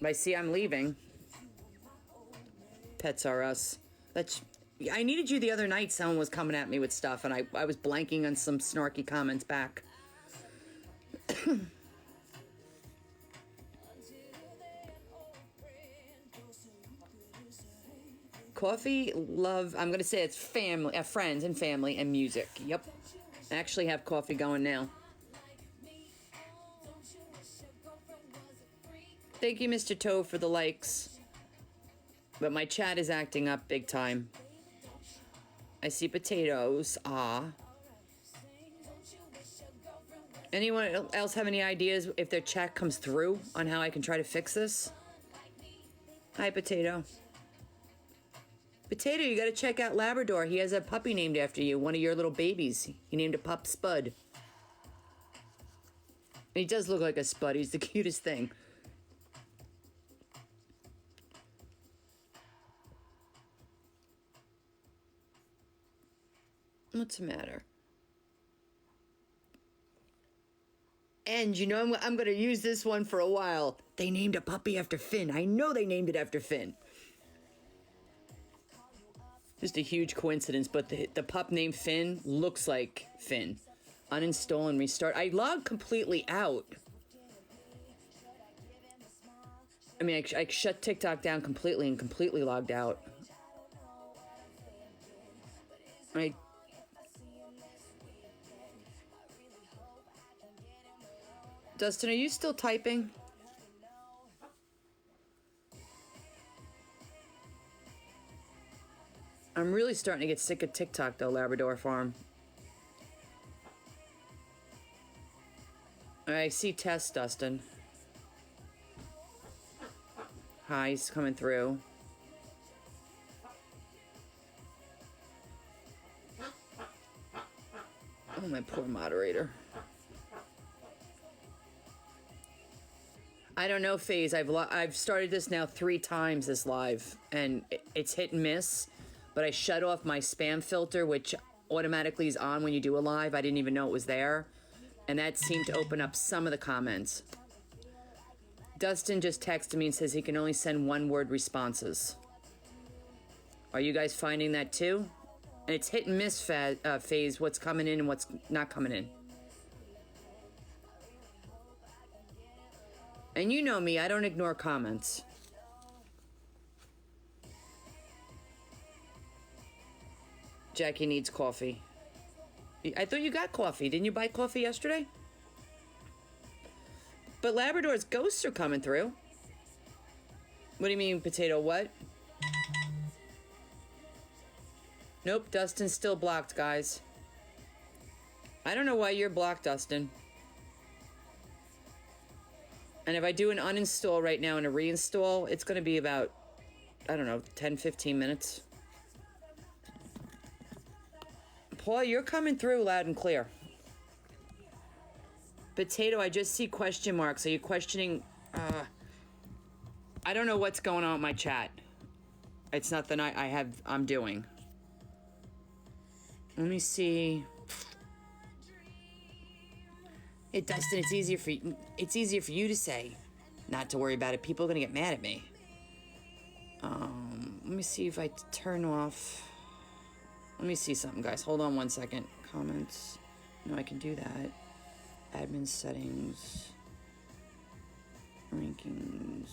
But I see I'm leaving. Pets R Us. I needed you the other night. Someone was coming at me with stuff, and I was blanking on some snarky comments back. Coffee, love, I'm going to say it's family, friends and family and music. Yep. I actually have coffee going now. Thank you, Mr. Toe, for the likes. But my chat is acting up big time. I see potatoes. Ah. Anyone else have any ideas if their chat comes through on how I can try to fix this? Hi, Potato. Potato, you gotta check out Labrador. He has a puppy named after you, one of your little babies. He named a pup Spud. He does look like a Spud. He's the cutest thing. What's the matter? And you know, I'm going to use this one for a while. They named a puppy after Finn. I know they named it after Finn. Just a huge coincidence, but the pup named Finn looks like Finn. Uninstall and restart. I logged completely out. I mean, I shut TikTok down completely and completely logged out. Dustin, are you still typing? I'm really starting to get sick of TikTok, though, Labrador Farm. I see Tess, Dustin. Hi, he's coming through. Oh, my poor moderator. I don't know, FaZe. I've started this now 3 times, this live, and it's hit and miss. But I shut off my spam filter, which automatically is on when you do a live. I didn't even know it was there. And that seemed to open up some of the comments. Dustin just texted me and says he can only send 1-word responses. Are you guys finding that too? And it's hit and miss, FaZe, what's coming in and what's not coming in. And you know me, I don't ignore comments. Jackie needs coffee. I thought you got coffee. Didn't you buy coffee yesterday? But Labrador's ghosts are coming through. What do you mean, Potato? What? Nope, Dustin's still blocked, guys. I don't know why you're blocked, Dustin. And if I do an uninstall right now and a reinstall, it's going to be about, I don't know, 10, 15 minutes. Paul, you're coming through loud and clear. Potato, I just see question marks. Are you questioning? I don't know what's going on with my chat. It's nothing I'm doing. Let me see. Hey, Dustin, it's easier for you to say, not to worry about it. People are gonna get mad at me. Let me see if I turn off. Let me see something, guys. Hold on 1 second. Comments. No, I can do that. Admin settings. Rankings.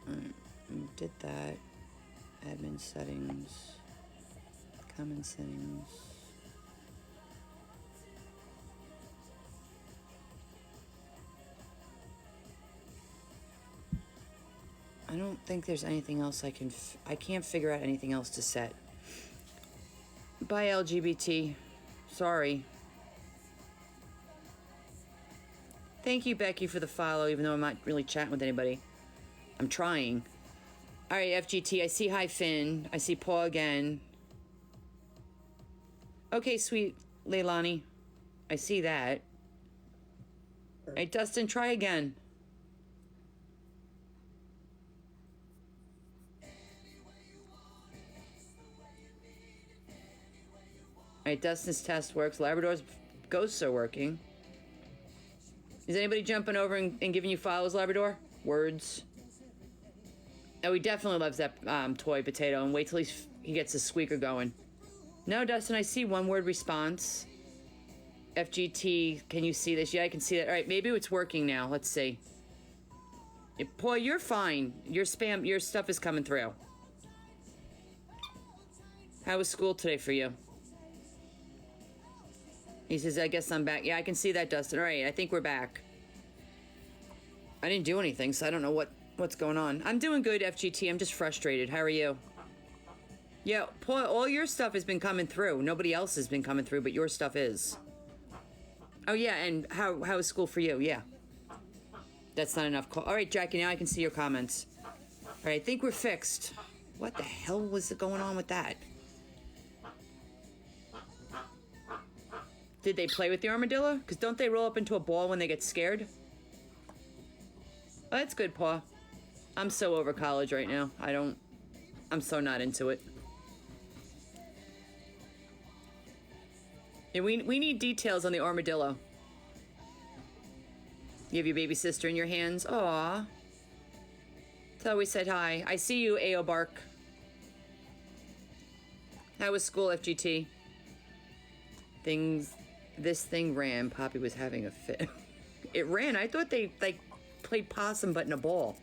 Alright, did that. Admin settings. Common settings. I don't think there's anything else I can't figure out anything else to set. Bye, LGBT. Sorry. Thank you, Becky, for the follow, even though I'm not really chatting with anybody. I'm trying. All right, FGT, I see Hi Finn. I see Paul again. Okay, sweet Leilani. I see that. All right, Dustin, try again. All right, Dustin's test works. Labrador's ghosts are working. Is anybody jumping over and giving you follows, Labrador? Words. Oh, he definitely loves that toy potato. And wait till he gets the squeaker going. No, Dustin, I see one word response. FGT, can you see this? Yeah, I can see that. All right, maybe it's working now. Let's see. Paul, you're fine. Your stuff is coming through. How was school today for you? He says, I guess I'm back. Yeah, I can see that, Dustin. All right, I think we're back. I didn't do anything, so I don't know what's going on. I'm doing good, FGT. I'm just frustrated. How are you? Yeah, Paul, all your stuff has been coming through. Nobody else has been coming through, but your stuff is. Oh, yeah, and how is school for you? Yeah. That's not enough. All right, Jackie, now I can see your comments. All right, I think we're fixed. What the hell was going on with that? Did they play with the armadillo? Because don't they roll up into a ball when they get scared? Oh, that's good, Paul. I'm so over college right now. I'm so not into it. Yeah, we need details on the armadillo. You have your baby sister in your hands? Aww. That's how we said hi. I see you, AO Bark. How was school, FGT? This thing ran. Poppy was having a fit. It ran. I thought they, like, played possum but in a ball.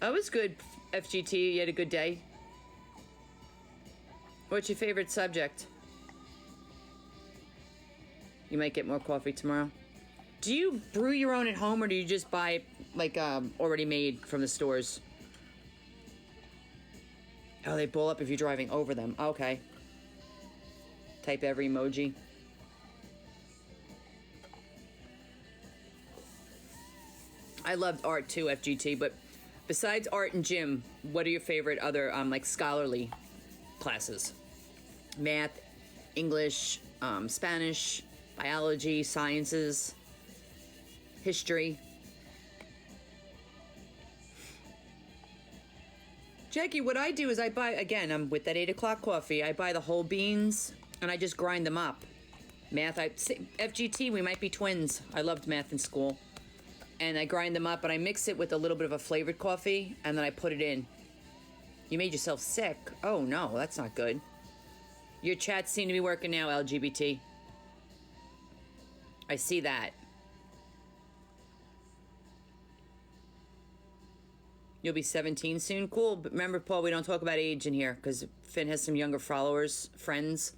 That was good, FGT. You had a good day. What's your favorite subject? You might get more coffee tomorrow. Do you brew your own at home, or do you just buy, like, already made from the stores? Oh, they blow up if you're driving over them. Okay. Type every emoji. I loved art too, FGT, but besides art and gym, what are your favorite other, like, scholarly classes? Math, English, Spanish, biology, sciences, history. Jackie, what I do is I buy, again, I'm with that 8 o'clock coffee, I buy the whole beans and I just grind them up. Math, FGT, we might be twins. I loved math in school. And I grind them up and I mix it with a little bit of a flavored coffee and then I put it in. You made yourself sick. Oh no, that's not good. Your chats seem to be working now, LGBT. I see that. You'll be 17 soon? Cool, but remember, Paul, we don't talk about age in here because Finn has some younger followers, friends,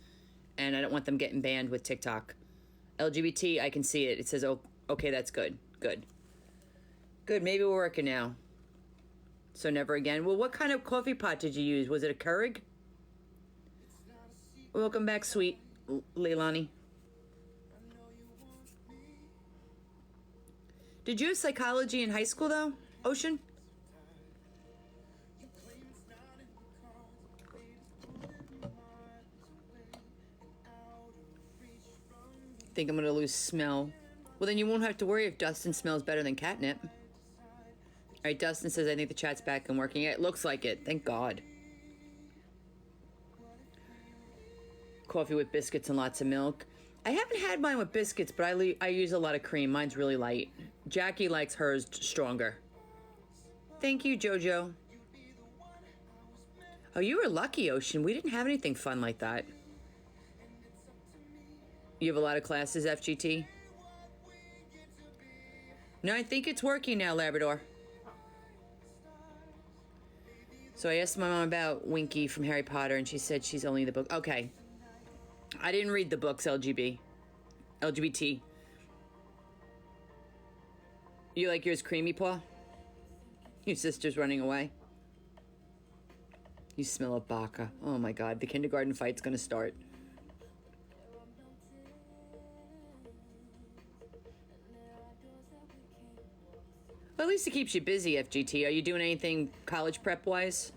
and I don't want them getting banned with TikTok. LGBT, I can see it. It says, oh, okay, that's good. Good. Good, maybe we're working now. So never again. Well, what kind of coffee pot did you use? Was it a Keurig? Welcome back, sweet Leilani. Did you have psychology in high school, though, Ocean? Think I'm gonna lose smell. Well, then you won't have to worry if Dustin smells better than catnip. All right, Dustin says, I think the chat's back and working. Yeah, it looks like it. Thank God. Coffee with biscuits and lots of milk. I haven't had mine with biscuits, but I use a lot of cream. Mine's really light. Jackie likes hers stronger. Thank you, Jojo. Oh, you were lucky, Ocean. We didn't have anything fun like that. You have a lot of classes, FGT? No, I think it's working now, Labrador. So I asked my mom about Winky from Harry Potter, and she said she's only in the book. Okay. I didn't read the books, LGBT. You like yours creamy, Paul? Your sister's running away. You smell of baka. Oh my God, the kindergarten fight's gonna start. Well, at least it keeps you busy, FGT. Are you doing anything college prep-wise?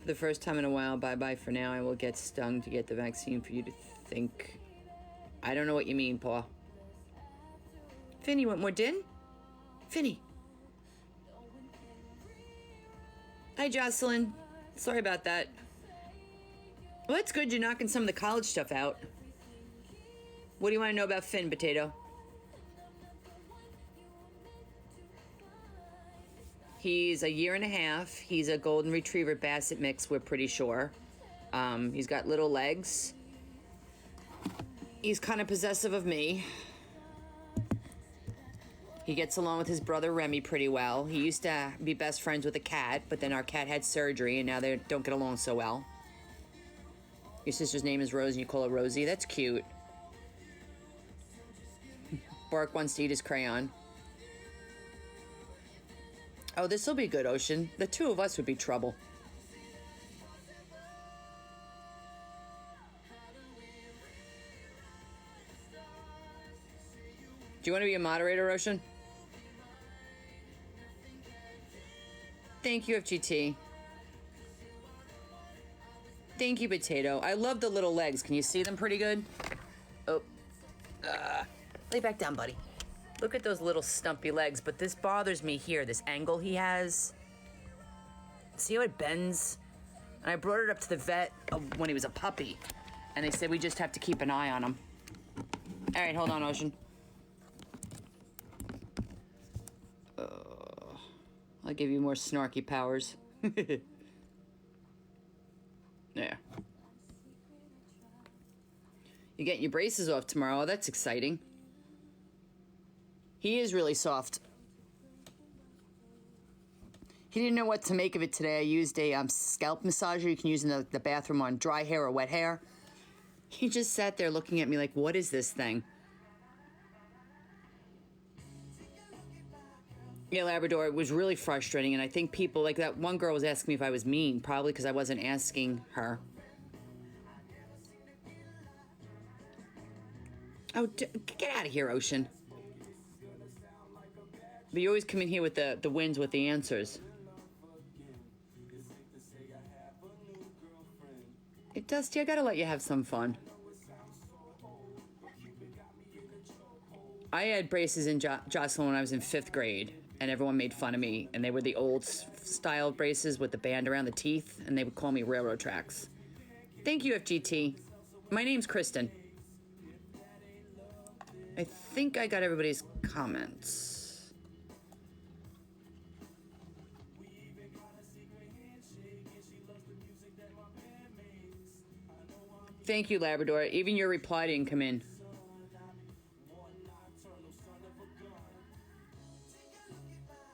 For the first time in a while, bye-bye for now. I will get stung to get the vaccine for you to think. I don't know what you mean, Paul. Finny, want more din? Finny. Hi, Jocelyn. Sorry about that. Well, that's good you're knocking some of the college stuff out. What do you want to know about Finn, Potato? He's a year and a half. He's a golden retriever basset mix, we're pretty sure. He's got little legs. He's kind of possessive of me. He gets along with his brother Remy pretty well. He used to be best friends with a cat, but then our cat had surgery and now they don't get along so well. Your sister's name is Rose and you call her Rosie. That's cute. Bark wants to eat his crayon. Oh, this will be good, Ocean. The two of us would be trouble. Do you want to be a moderator, Ocean? Thank you, FGT. Thank you, Potato. I love the little legs. Can you see them pretty good? Oh. Lay back down, buddy. Look at those little stumpy legs, but this bothers me here, this angle he has. See how it bends? And I brought it up to the vet when he was a puppy, and they said we just have to keep an eye on him. All right, hold on, Ocean. I'll give you more snarky powers. There. You're getting your braces off tomorrow. Oh, that's exciting. He is really soft. He didn't know what to make of it today. I used a scalp massager you can use in the bathroom on dry hair or wet hair. He just sat there looking at me like, what is this thing? Yeah, Labrador, it was really frustrating, and I think people, like that one girl was asking me if I was mean, probably because I wasn't asking her. Oh, get out of here, Ocean. But you always come in here with the wins with the answers. Hey, Dusty, I gotta let you have some fun. I had braces in Jocelyn when I was in 5th grade, and everyone made fun of me, and they were the old style braces with the band around the teeth, and they would call me railroad tracks. Thank you, FGT. My name's Kristen. I think I got everybody's comments. Thank you, Labrador. Even your reply didn't come in.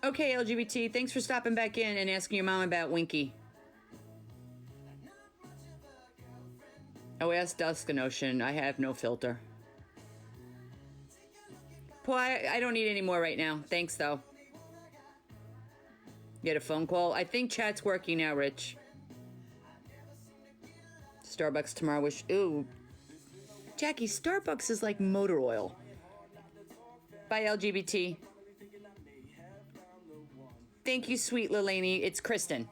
Okay, LGBT, thanks for stopping back in and asking your mom about Winky. Oh, ask Dusk and Ocean. I have no filter. Paul, I don't need any more right now. Thanks, though. You get a phone call? I think chat's working now, Rich. Starbucks tomorrow. Ooh. Jackie, Starbucks is like motor oil. Bye, LGBT. Thank you, sweet Lilani. It's Kristen.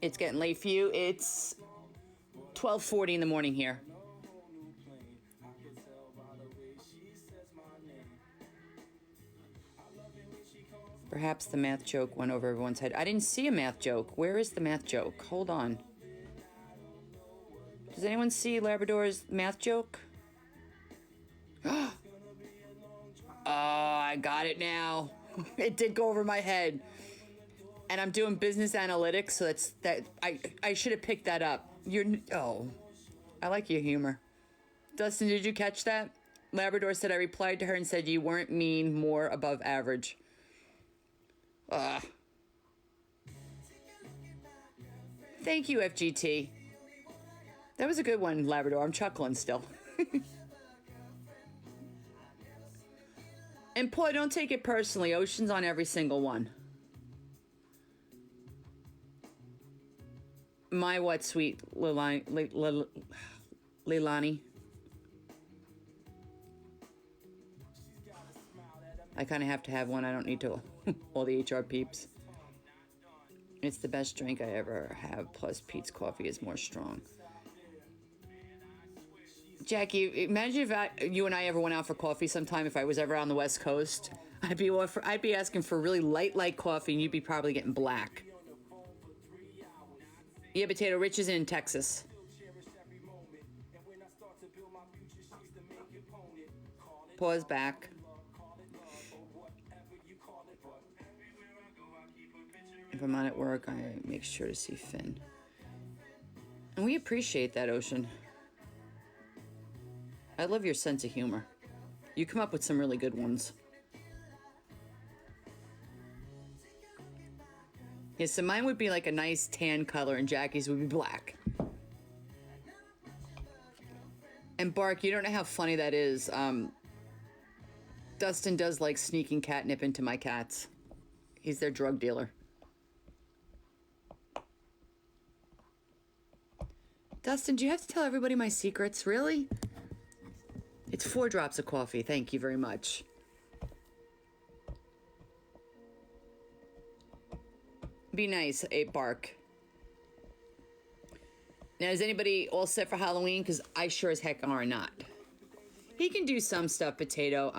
It's getting late for you. It's 12:40 in the morning here. Perhaps the math joke went over everyone's head. I didn't see a math joke. Where is the math joke? Hold on. Does anyone see Labrador's math joke? Oh, I got it now. It did go over my head. and I'm doing business analytics, so I should have picked that up. I like your humor. Dustin, did you catch that? Labrador said I replied to her and said you weren't mean, more above average. Thank you, FGT. That was a good one, Labrador. I'm chuckling still. And Paul, don't take it personally. Ocean's on every single one. My what, sweet Leilani. I kind of have to have one. I don't need to. All the HR peeps. It's the best drink I ever have. Plus, Pete's coffee is more strong. Jackie, imagine if you and I ever went out for coffee sometime. If I was ever on the West Coast, I'd be asking for really light coffee, and you'd be probably getting black. Yeah, Potato Rich is in Texas. Pause back. If I'm not at work, I make sure to see Finn. And we appreciate that, Ocean. I love your sense of humor. You come up with some really good ones. Yeah, so mine would be like a nice tan color and Jackie's would be black. And Bark, you don't know how funny that is. Dustin does like sneaking catnip into my cats. He's their drug dealer. Dustin, do you have to tell everybody my secrets? Really? It's 4 drops of coffee. Thank you very much. Be nice, Bark. Now, is anybody all set for Halloween? Because I sure as heck are not. He can do some stuff, Potato.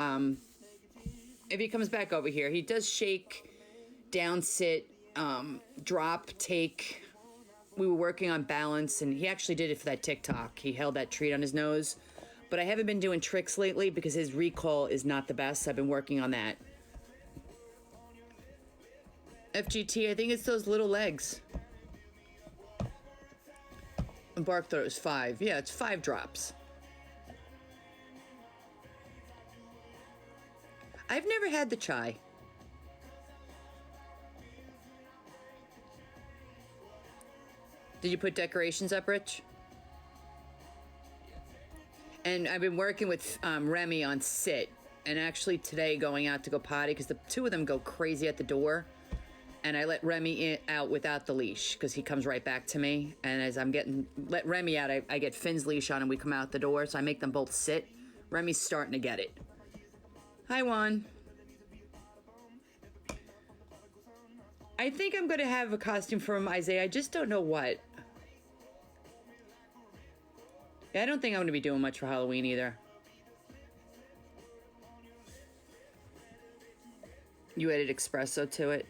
If he comes back over here, he does shake, down, sit, drop, take. We were working on balance, and he actually did it for that TikTok. He held that treat on his nose. But I haven't been doing tricks lately because his recall is not the best. I've been working on that. FGT, I think it's those little legs. And Bark thought it was 5. Yeah, it's 5 drops. I've never had the chai. Did you put decorations up, Rich? And I've been working with Remy on sit. And actually today going out to go potty because the 2 of them go crazy at the door. And I let Remy out without the leash because he comes right back to me. And as I'm let Remy out, I get Finn's leash on and we come out the door. So I make them both sit. Remy's starting to get it. Hi, Juan. I think I'm going to have a costume from Isaiah. I just don't know what. Yeah, I don't think I'm going to be doing much for Halloween either. You added espresso to it.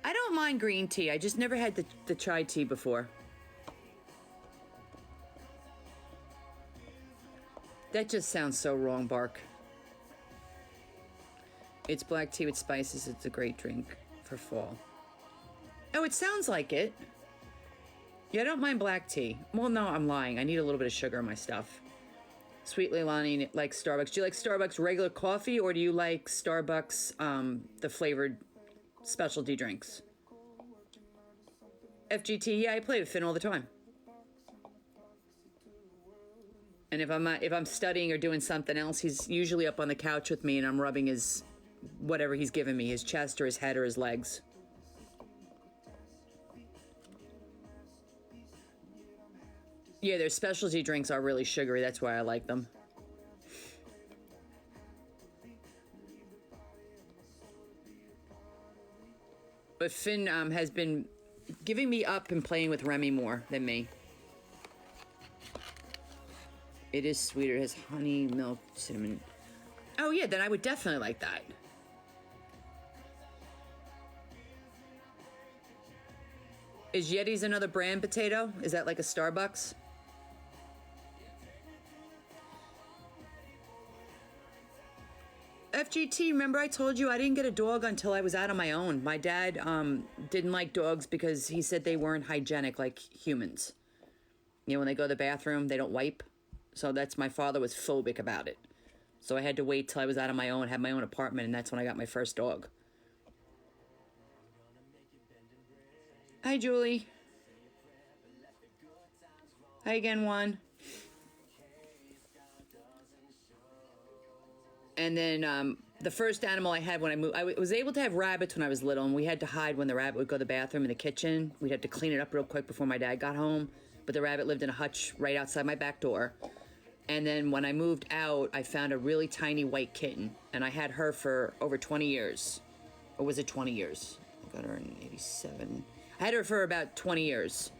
I don't mind green tea. I just never had the chai tea before. That just sounds so wrong, Bark. It's black tea with spices. It's a great drink for fall. Oh, it sounds like it. Yeah, I don't mind black tea. Well, no, I'm lying. I need a little bit of sugar in my stuff. Sweet Leilani likes Starbucks. Do you like Starbucks regular coffee or do you like Starbucks, the flavored specialty drinks? FGT, yeah, I play with Finn all the time. And if I'm studying or doing something else, he's usually up on the couch with me and I'm rubbing his, whatever he's giving me, his chest or his head or his legs. Yeah, their specialty drinks are really sugary. That's why I like them. But Finn has been giving me up and playing with Remy more than me. It is sweeter. It has honey, milk, cinnamon. Oh, yeah, then I would definitely like that. Is Yeti's another brand, Potato? Is that like a Starbucks? FGT, remember I told you I didn't get a dog until I was out on my own. My dad didn't like dogs because he said they weren't hygienic like humans. You know, when they go to the bathroom, they don't wipe. So my father was phobic about it. So I had to wait till I was out on my own, had my own apartment, and that's when I got my first dog. Hi, Julie. Hi again, Juan. And then the first animal I had when I moved, I was able to have rabbits when I was little, and we had to hide when the rabbit would go to the bathroom in the kitchen. We'd have to clean it up real quick before my dad got home. But the rabbit lived in a hutch right outside my back door. And then when I moved out, I found a really tiny white kitten, and I had her for over 20 years. Or was it 20 years? I got her in 87. I had her for about 20 years.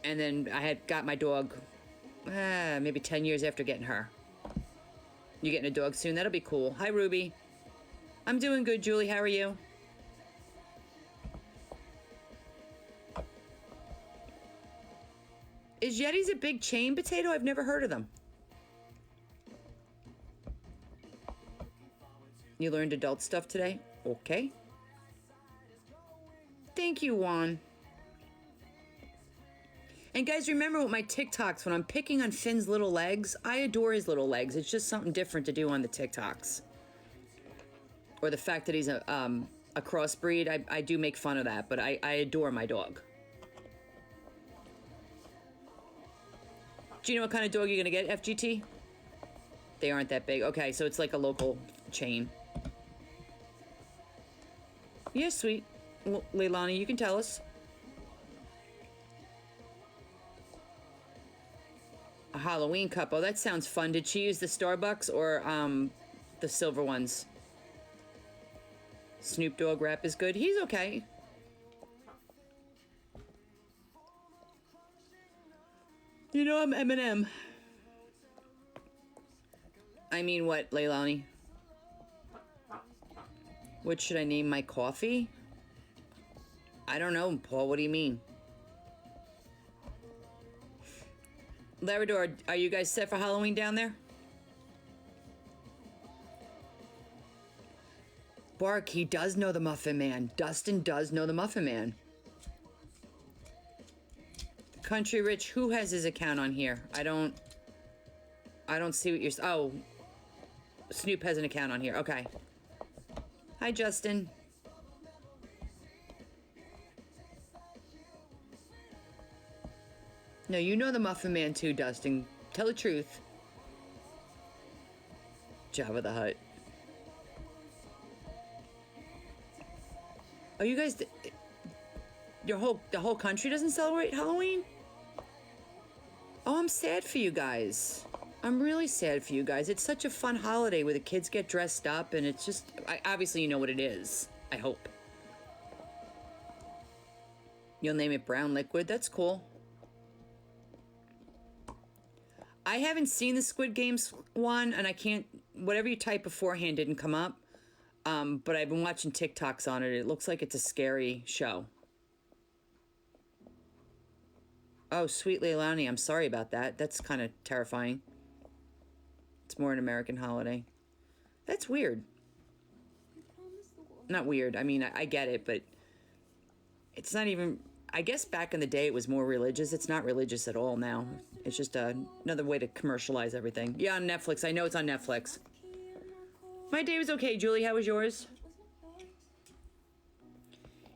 And then I had got my dog maybe 10 years after getting her. You getting a dog soon? That'll be cool. Hi, Ruby. I'm doing good, Julie. How are you? Is Yeti's a big chain potato? I've never heard of them. You learned adult stuff today? Okay. Thank you, Juan. And guys, remember with my TikToks, when I'm picking on Finn's little legs, I adore his little legs. It's just something different to do on the TikToks. Or the fact that he's a crossbreed, I do make fun of that, but I adore my dog. Do you know what kind of dog you're going to get, FGT? They aren't that big. Okay, so it's like a local chain. Yeah, sweet. Well, Leilani, you can tell us. A Halloween cup. Oh, that sounds fun. Did she use the Starbucks or the silver ones? Snoop Dogg rap is good. He's okay. You know I'm Eminem. I mean what, Leilani? What should I name my coffee? I don't know, Paul. What do you mean? Labrador, are you guys set for Halloween down there? Bark, he does know the Muffin Man. Dustin does know the Muffin Man. Country Rich, who has his account on here? I don't see what you're... Oh, Snoop has an account on here. Okay. Hi, Justin. No, you know the Muffin Man too, Dustin. Tell the truth. Jabba the Hutt. Oh, you guys... the whole country doesn't celebrate Halloween? Oh, I'm sad for you guys. I'm really sad for you guys. It's such a fun holiday where the kids get dressed up, and it's just... obviously, you know what it is. I hope. You'll name it Brown Liquid. That's cool. I haven't seen the Squid Games one, and I can't... Whatever you type beforehand didn't come up. But I've been watching TikToks on it. It looks like it's a scary show. Oh, sweet Leilani, I'm sorry about that. That's kind of terrifying. It's more an American holiday. That's weird. Not weird. I mean, I get it, but it's not even... I guess back in the day it was more religious. It's not religious at all now. It's just another way to commercialize everything. Yeah, on Netflix. I know it's on Netflix. My day was okay, Julie. How was yours?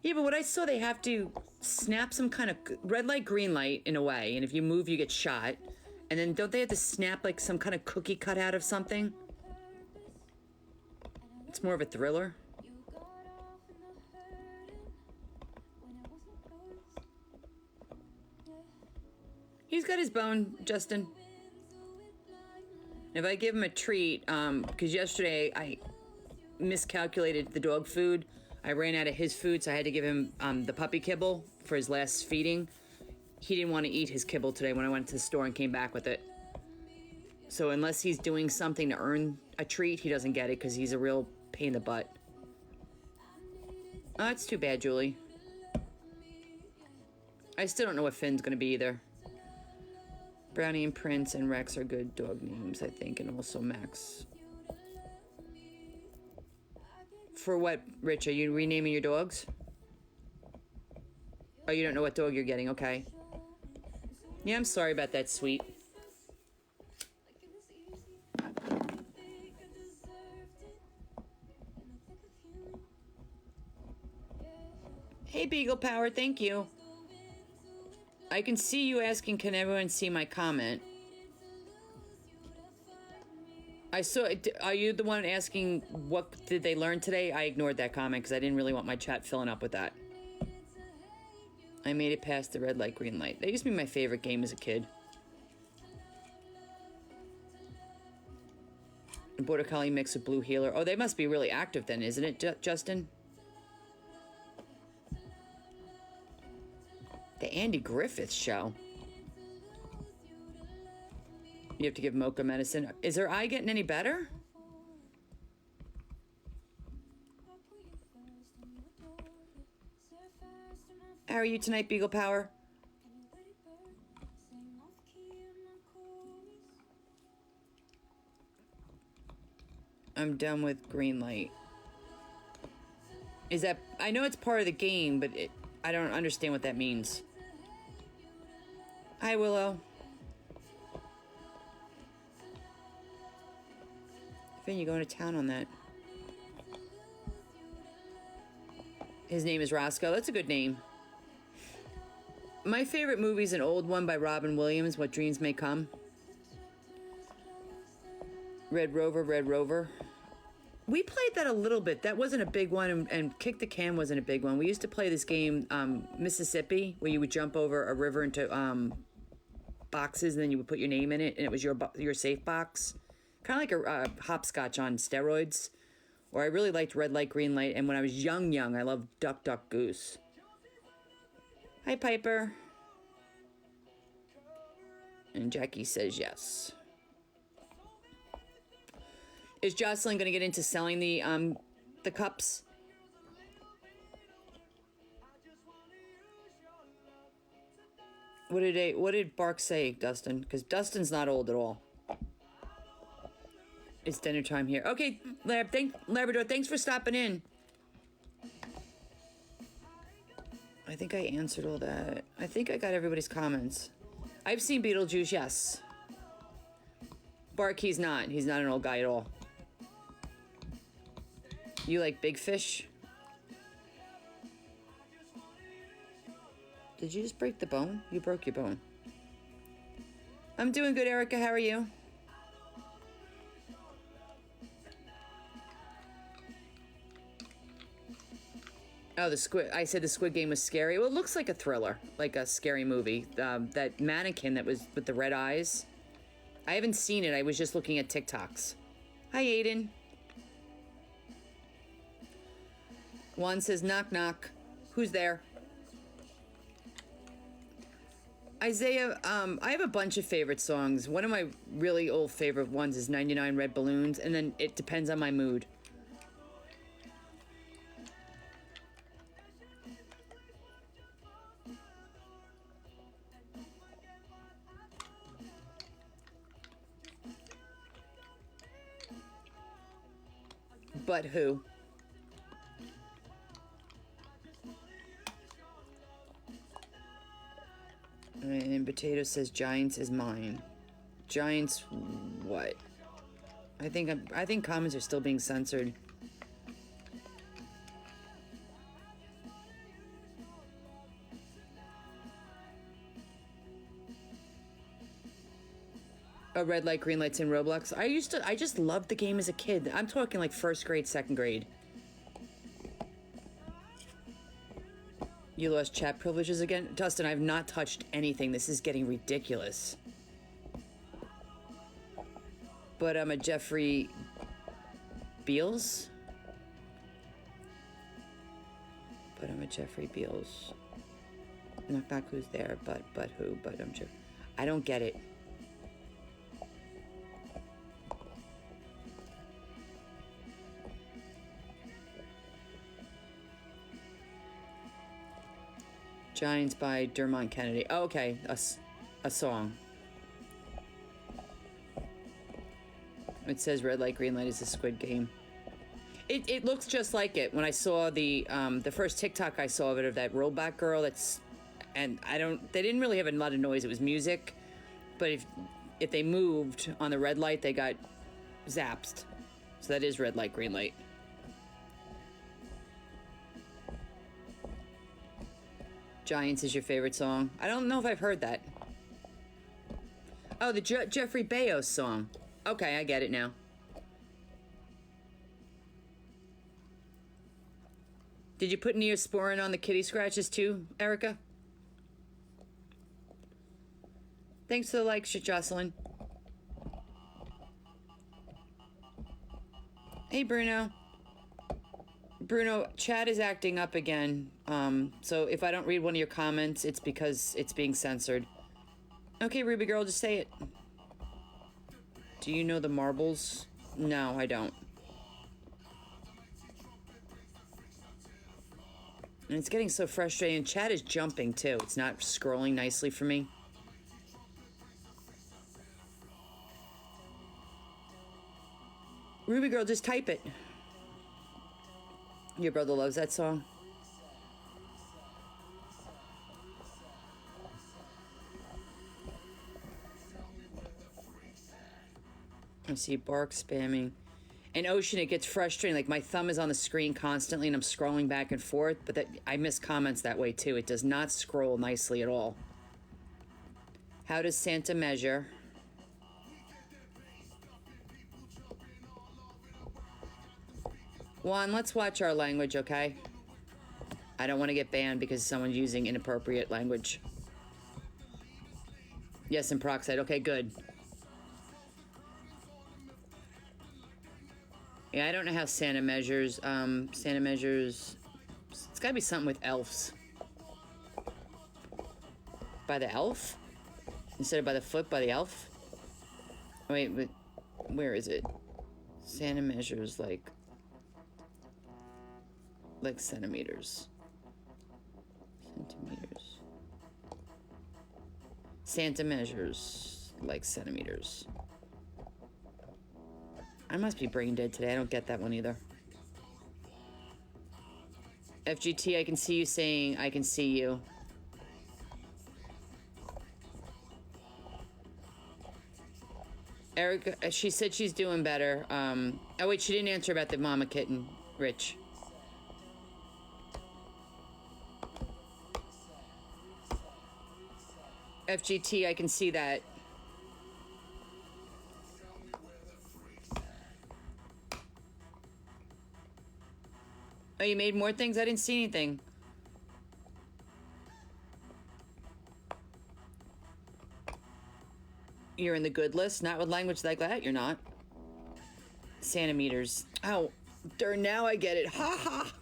Yeah, but what I saw, they have to snap some kind of red light, green light in a way, and if you move, you get shot. And then don't they have to snap like some kind of cookie cut out of something? It's more of a thriller. He's got his bone, Justin. If I give him a treat, because yesterday I miscalculated the dog food. I ran out of his food, so I had to give him the puppy kibble for his last feeding. He didn't want to eat his kibble today when I went to the store and came back with it. So unless he's doing something to earn a treat, he doesn't get it because he's a real pain in the butt. Oh, that's too bad, Julie. I still don't know what Finn's going to be either. Brownie and Prince and Rex are good dog names, I think, and also Max. For what, Rich? Are you renaming your dogs? Oh, you don't know what dog you're getting. Okay. Yeah, I'm sorry about that, sweet. Hey, Beagle Power, thank you. I can see you asking, can everyone see my comment? I saw, are you the one asking what did they learn today? I ignored that comment because I didn't really want my chat filling up with that. I made it past the red light, green light. That used to be my favorite game as a kid. Border Collie mix with Blue Heeler. Oh, they must be really active then, isn't it, Justin? The Andy Griffith Show. You have to give Mocha medicine. Is her eye getting any better? How are you tonight, Beagle Power? I'm done with green light. Is that... I know it's part of the game, but I don't understand what that means. Hi, Willow. Finn, you going to town on that. His name is Roscoe. That's a good name. My favorite movie is an old one by Robin Williams, What Dreams May Come. Red Rover, Red Rover. We played that a little bit. That wasn't a big one, and Kick the Can wasn't a big one. We used to play this game, Mississippi, where you would jump over a river into boxes, and then you would put your name in it, and it was your safe box. Kind of like a hopscotch on steroids. Or I really liked Red Light, Green Light, and when I was young, I loved Duck, Duck, Goose. Hi, Piper. And Jackie says yes. Is Jocelyn going to get into selling the cups? What did Bark say, Dustin? Because Dustin's not old at all. It's dinner time here. Okay, Labrador, thanks for stopping in. I think I answered all that. I think I got everybody's comments. I've seen Beetlejuice, yes. Bark, he's not. He's not an old guy at all. You like Big Fish? Did you just break the bone? You broke your bone. I'm doing good, Erica. How are you? Oh, the Squid... I said the Squid Game was scary. Well, it looks like a thriller. Like a scary movie. That mannequin that was with the red eyes. I haven't seen it. I was just looking at TikToks. Hi, Aiden. Juan says, knock, knock. Who's there? Isaiah, I have a bunch of favorite songs. One of my really old favorite ones is 99 Red Balloons, and then it depends on my mood. But who? And Potato says Giants is mine. Giants what? I think comments are still being censored. A red light, green lights in Roblox. I just loved the game as a kid. I'm talking like first grade, second grade. You lost chat privileges again? Dustin, I've not touched anything. This is getting ridiculous. But I'm a Jeffrey Beals. But I'm a Jeffrey Beals. Knock knock, who's there? But who? But I'm Jeff. I don't get it. Giants by Dermot Kennedy. Oh, okay, a song. It says red light, green light is a Squid Game. It looks just like it. When I saw the first TikTok I saw of it, of that rollback girl, they didn't really have a lot of noise. It was music, but if they moved on the red light, they got zapped. So that is red light, green light. Giants is your favorite song? I don't know if I've heard that. Oh, the Jeffrey Bezos song. Okay, I get it now. Did you put Neosporin on the kitty scratches too, Erica? Thanks for the like, Jocelyn. Hey, Bruno. Bruno, chat is acting up again. So if I don't read one of your comments, it's because it's being censored. Okay, Ruby girl, just say it. Do you know the marbles? No, I don't. And it's getting so frustrating. Chat is jumping too. It's not scrolling nicely for me. Ruby girl, just type it. Your brother loves that song. I see Bark spamming. In Ocean, it gets frustrating. Like, my thumb is on the screen constantly, and I'm scrolling back and forth. But I miss comments that way, too. It does not scroll nicely at all. How does Santa measure? Juan, let's watch our language, okay? I don't want to get banned because someone's using inappropriate language. Yes, in Proxide. Okay, good. Yeah, I don't know how Santa measures. Santa measures... It's gotta be something with elves. By the elf? Instead of by the foot, by the elf? Wait, but where is it? Santa measures like centimeters. Centimeters. Santa measures like centimeters. I must be brain dead today. I don't get that one either. FGT, I can see you saying, I can see you. Erica, she said she's doing better. Oh wait, she didn't answer about the mama kitten, Rich. FGT, I can see that. Oh, you made more things? I didn't see anything. You're in the good list? Not with language like that, you're not. Centimeters. Oh, darn, now I get it. Ha ha!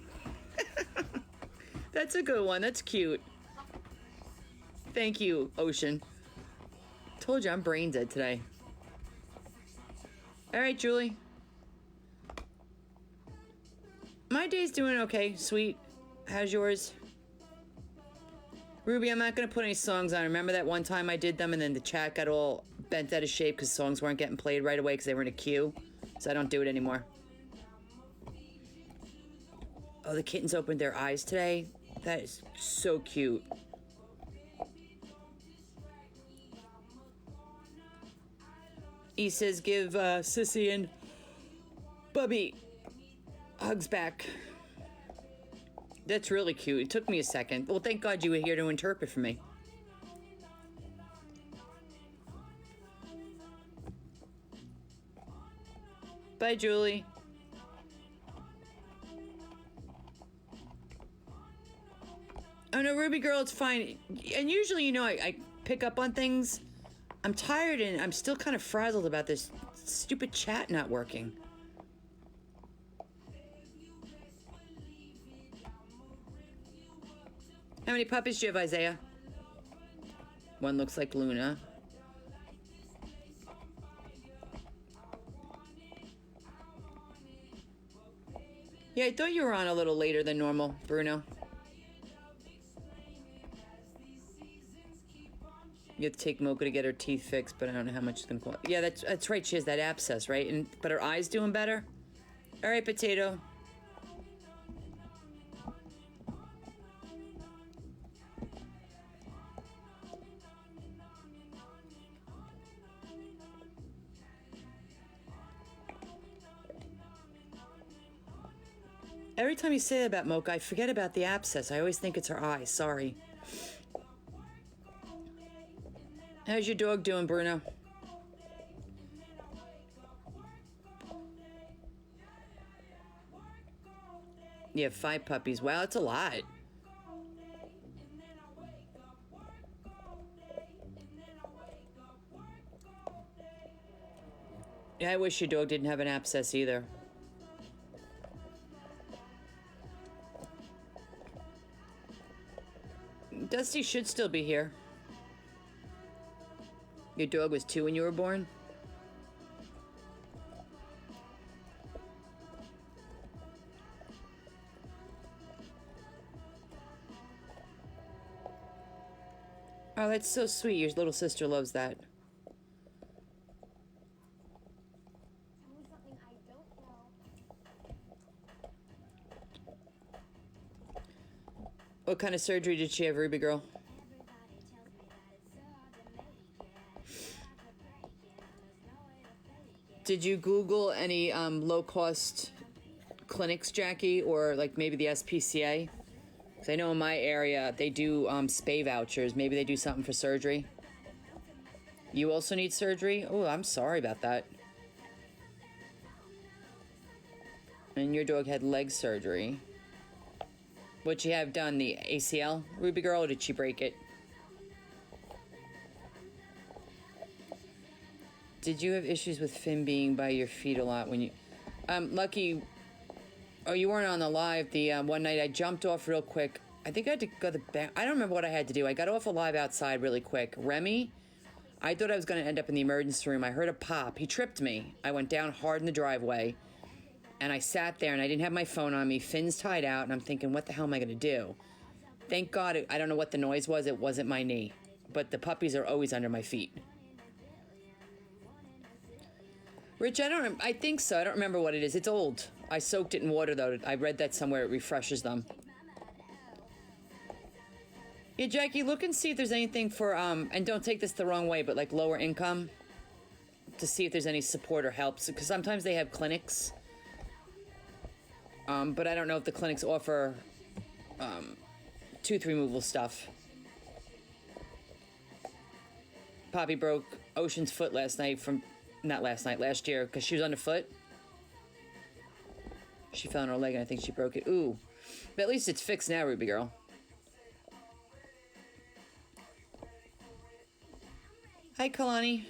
That's a good one. That's cute. Thank you, Ocean. Told you I'm brain dead today. All right, Julie. My day's doing okay, sweet. How's yours? Ruby, I'm not going to put any songs on. Remember that one time I did them and then the chat got all bent out of shape because songs weren't getting played right away because they were in a queue? So I don't do it anymore. Oh, the kittens opened their eyes today. That is so cute. He says give Sissy and Bubby hugs back. That's really cute. It took me a second. Well, thank God you were here to interpret for me. Bye, Julie. Oh no, Ruby girl, it's fine. And usually, you know, I pick up on things. I'm tired and I'm still kind of frazzled about this stupid chat not working. How many puppies do you have, Isaiah? One looks like Luna. Yeah, I thought you were on a little later than normal, Bruno. You have to take Mocha to get her teeth fixed, but I don't know how much it's gonna cost. Yeah, that's right. She has that abscess, right? But her eye's doing better. All right, Potato. Every time you say that about Mocha, I forget about the abscess. I always think it's her eye. Sorry. How's your dog doing, Bruno? You have 5 puppies. Wow, that's a lot. Yeah, I wish your dog didn't have an abscess either. Dusty should still be here. Your dog was 2 when you were born? Oh, that's so sweet. Your little sister loves that. What kind of surgery did she have, Ruby girl? Did you Google any low-cost clinics, Jackie, or like maybe the SPCA? Because I know in my area they do SPAY vouchers. Maybe they do something for surgery. You also need surgery? Oh, I'm sorry about that. And your dog had leg surgery. What'd she have done? The ACL, Ruby girl, or did she break it? Did you have issues with Finn being by your feet a lot when you... Lucky... Oh, you weren't on the live. The one night I jumped off real quick. I think I had to go to the back. I don't remember what I had to do. I got off a live outside really quick. Remy, I thought I was going to end up in the emergency room. I heard a pop. He tripped me. I went down hard in the driveway. And I sat there and I didn't have my phone on me. Finn's tied out and I'm thinking, what the hell am I going to do? Thank God, I don't know what the noise was. It wasn't my knee. But the puppies are always under my feet. Rich, I think so. I don't remember what it is. It's old. I soaked it in water, though. I read that somewhere. It refreshes them. Yeah, Jackie, look and see if there's anything for, and don't take this the wrong way, but like lower income, to see if there's any support or help. Because sometimes they have clinics. But I don't know if the clinics offer tooth removal stuff. Poppy broke Ocean's foot last night last year, because she was underfoot. She fell on her leg and I think she broke it. Ooh. But at least it's fixed now, Ruby girl. Hi, Kalani.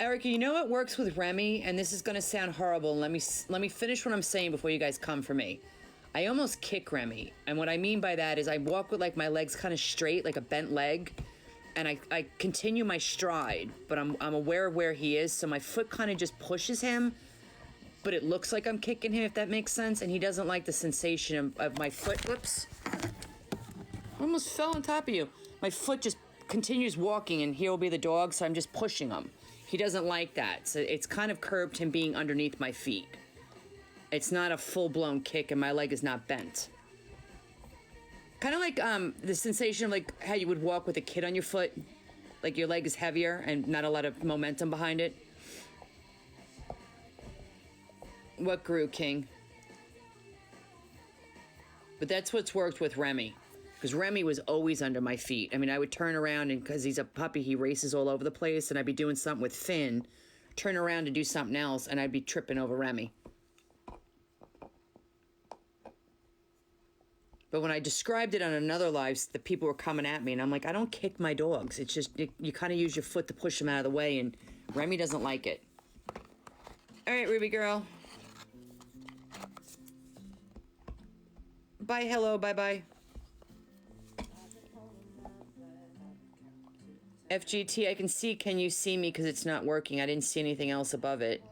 Erica, you know what works with Remy, and this is going to sound horrible. Let me finish what I'm saying before you guys come for me. I almost kick Remy, and what I mean by that is I walk with like my legs kind of straight, like a bent leg, and I continue my stride, but I'm aware of where he is, so my foot kind of just pushes him, but it looks like I'm kicking him, if that makes sense, and he doesn't like the sensation of my foot. Whoops. I almost fell on top of you. My foot just continues walking, and here will be the dog, so I'm just pushing him. He doesn't like that, so it's kind of curbed him being underneath my feet. It's not a full-blown kick, and my leg is not bent. Kind of like the sensation of like how you would walk with a kid on your foot. Like your leg is heavier and not a lot of momentum behind it. What grew, King? But that's what's worked with Remy. Because Remy was always under my feet. I mean, I would turn around, and because he's a puppy, he races all over the place, and I'd be doing something with Finn, turn around and do something else, and I'd be tripping over Remy. But when I described it on another live, the people were coming at me, and I'm like, I don't kick my dogs. It's just, you kind of use your foot to push them out of the way, and Remy doesn't like it. All right, Ruby girl. Bye, hello, bye-bye. FGT, I can see, can you see me? Because it's not working. I didn't see anything else above it.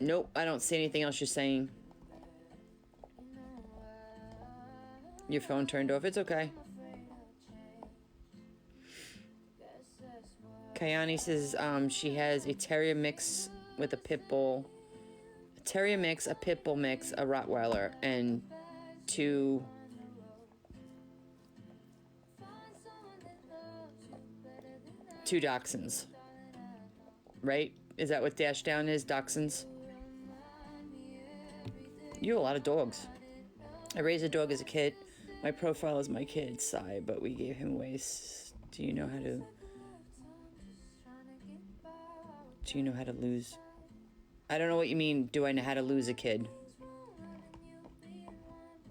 Nope, I don't see anything else you're saying. Your phone turned off. It's okay. Kayani says she has a terrier mix with a pit bull. A Terrier mix, a Pit Bull mix, a Rottweiler, and two Dachshunds. Right? Is that what Dash Down is? Dachshunds? You have a lot of dogs. I raised a dog as a kid. My profile is my kid, Sai, but we gave him away. Do you know how to... Do you know how to lose? I don't know what you mean, do I know how to lose a kid?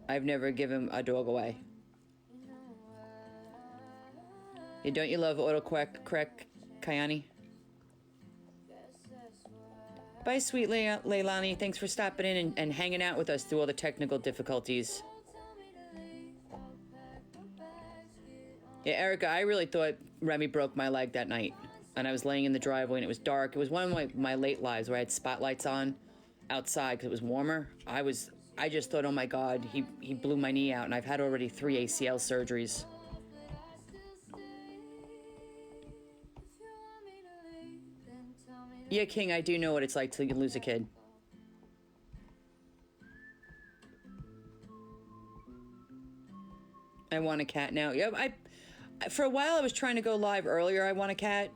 I've never given a dog away. Yeah, don't you love autocorrect, Kayani? Bye, sweet Leilani. Thanks for stopping in and hanging out with us through all the technical difficulties. Yeah, Erica, I really thought Remy broke my leg that night. And I was laying in the driveway and it was dark. It was one of my late lives where I had spotlights on outside because it was warmer. I just thought, oh my God, he blew my knee out, and I've had already 3 ACL surgeries. Yeah, King, I do know what it's like to lose a kid. I want a cat now. Yep, for a while I was trying to go live earlier. I want a cat,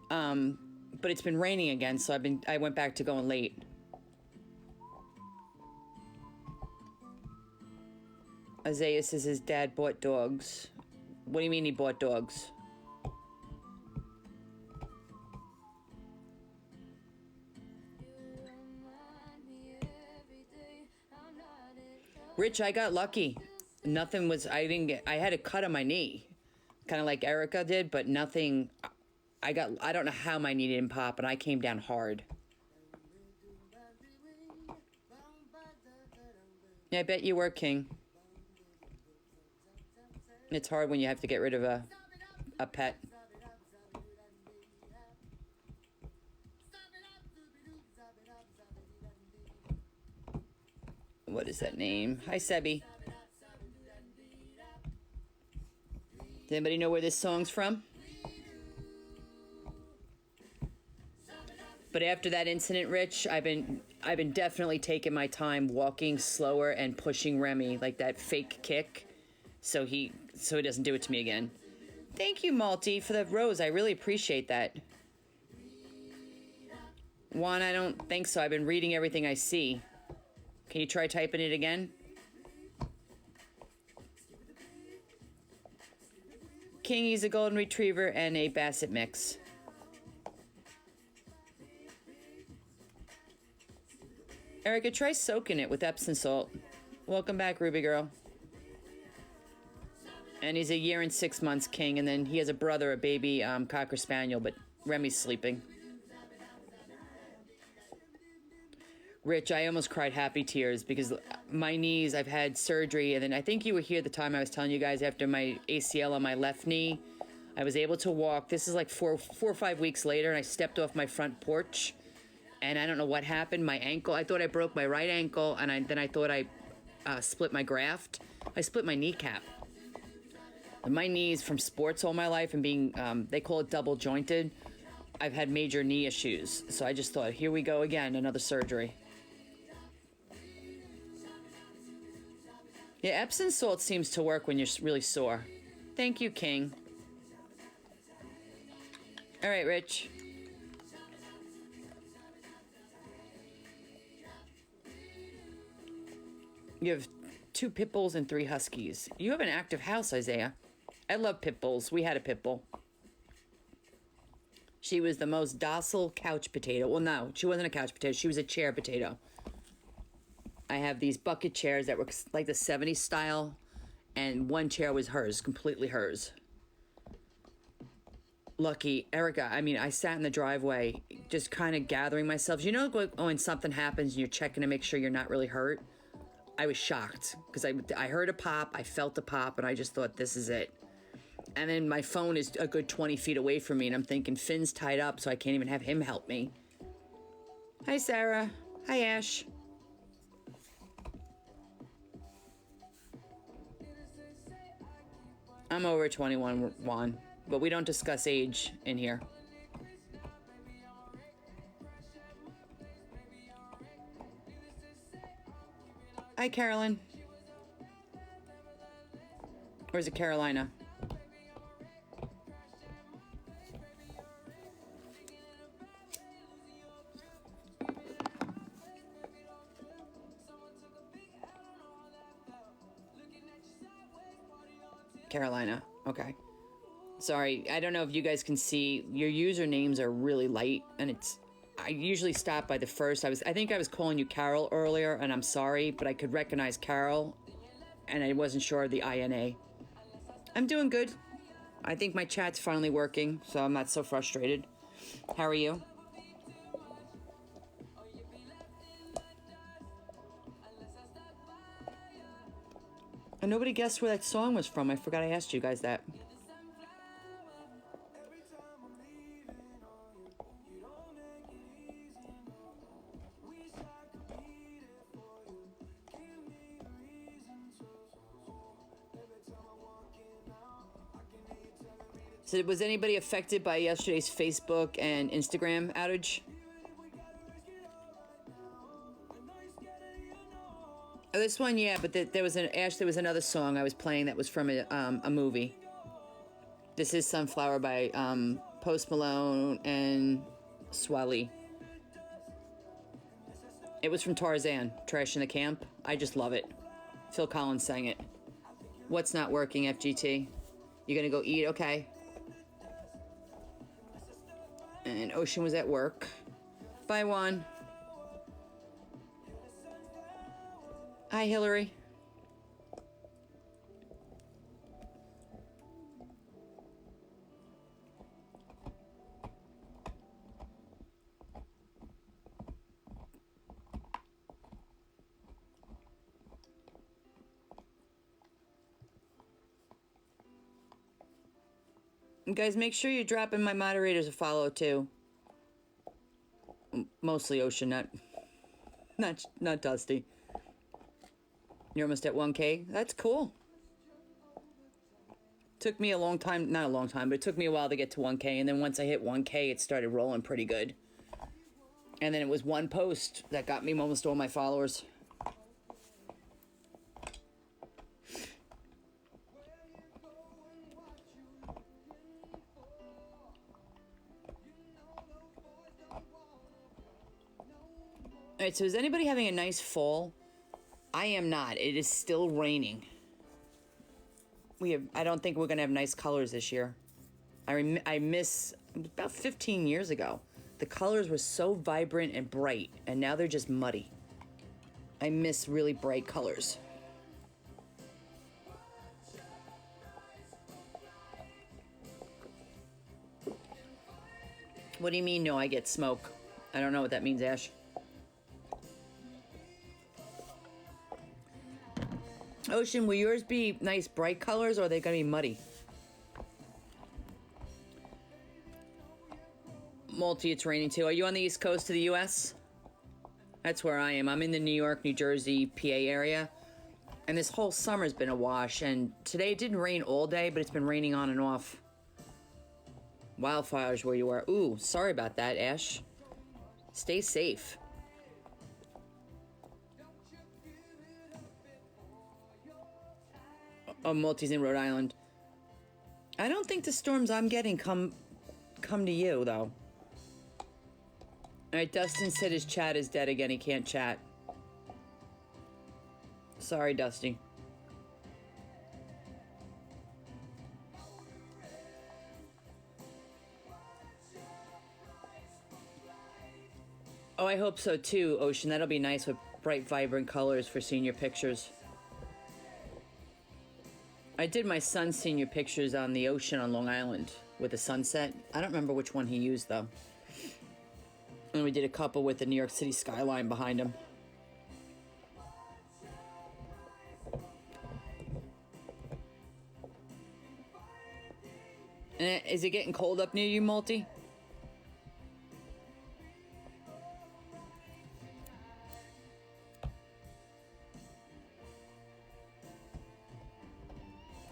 but it's been raining again, so I went back to going late. Isaiah says his dad bought dogs. What do you mean he bought dogs? Rich, I got lucky. Nothing was, I had a cut on my knee. Kind of like Erica did, but nothing, I don't know how my knee didn't pop, and I came down hard. Yeah, I bet you were, King. It's hard when you have to get rid of a pet. What is that name? Hi, Sebi. Does anybody know where this song's from? But after that incident, Rich, I've been definitely taking my time, walking slower and pushing Remy, like that fake kick, so he doesn't do it to me again. Thank you, Malty, for the rose. I really appreciate that. Juan, I don't think so. I've been reading everything I see. Can you try typing it again? King, he's a golden retriever and a basset mix. Erica, try soaking it with Epsom salt. Welcome back, Ruby girl. And he's a year and 6 months, King, and then he has a brother, a baby Cocker Spaniel, but Remy's sleeping. Rich, I almost cried happy tears because my knees, I've had surgery, and then I think you were here the time I was telling you guys after my ACL on my left knee, I was able to walk. This is like four or 5 weeks later, and I stepped off my front porch, and I don't know what happened. My ankle, I thought I broke my right ankle, and then I thought I split my graft. I split my kneecap. And my knees from sports all my life and being, they call it double jointed. I've had major knee issues. So I just thought, here we go again, another surgery. Yeah, Epsom salt seems to work when you're really sore. Thank you, King. All right, Rich. You have 2 pit bulls and 3 huskies. You have an active house, Isaiah. I love pit bulls. We had a pit bull. She was the most docile couch potato. Well, no, she wasn't a couch potato. She was a chair potato. I have these bucket chairs that were like the 70s style, and one chair was hers, completely hers. Lucky. Erica, I mean, I sat in the driveway just kind of gathering myself. You know when something happens and you're checking to make sure you're not really hurt? I was shocked because I heard a pop, I felt a pop, and I just thought, this is it. And then my phone is a good 20 feet away from me, and I'm thinking, Finn's tied up, so I can't even have him help me. Hi, Sarah. Hi, Ash. I'm over 21, Juan, but we don't discuss age in here. Hi, Carolyn. Or is it Carolina? Carolina. Okay. Sorry, I don't know if you guys can see. Your usernames are really light, and I usually stop by the first. I think I was calling you Carol earlier, and I'm sorry, but I could recognize Carol, and I wasn't sure of the INA. I'm doing good. I think my chat's finally working, so I'm not so frustrated. How are you? And nobody guessed where that song was from. I forgot I asked you guys that. So was anybody affected by yesterday's Facebook and Instagram outage? Oh, this one, yeah, but there was another song I was playing that was from a movie. This is Sunflower by Post Malone and Swally. It was from Tarzan, Trash in the Camp. I just love it. Phil Collins sang it. What's not working, FGT? You're gonna go eat? Okay. And Ocean was at work. Bye, Juan. Hi, Hillary. You guys, make sure you're dropping my moderators a follow too. Mostly Ocean, not Dusty. You're almost at 1K. That's cool. Took me a long time, not a long time, but it took me a while to get to 1K. And then once I hit 1K, it started rolling pretty good. And then it was one post that got me almost all my followers. All right, so is anybody having a nice fall? I am not. It is still raining. I don't think we're going to have nice colors this year. I miss about 15 years ago. The colors were so vibrant and bright, and now they're just muddy. I miss really bright colors. What do you mean, no, I get smoke? I don't know what that means, Ash. Ocean, will yours be nice bright colors, or are they going to be muddy? Multi, it's raining too. Are you on the East Coast of the U.S.? That's where I am. I'm in the New York, New Jersey, PA area. And this whole summer's been a wash. And today it didn't rain all day, but it's been raining on and off. Wildfires where you are. Ooh, sorry about that, Ash. Stay safe. Oh, Multi's in Rhode Island. I don't think the storms I'm getting come to you, though. All right, Dustin said his chat is dead again. He can't chat. Sorry, Dusty. Oh, I hope so too, Ocean. That'll be nice with bright, vibrant colors for senior pictures. I did my son's senior pictures on the ocean on Long Island with a sunset. I don't remember which one he used, though. And we did a couple with the New York City skyline behind him. And is it getting cold up near you, Multi?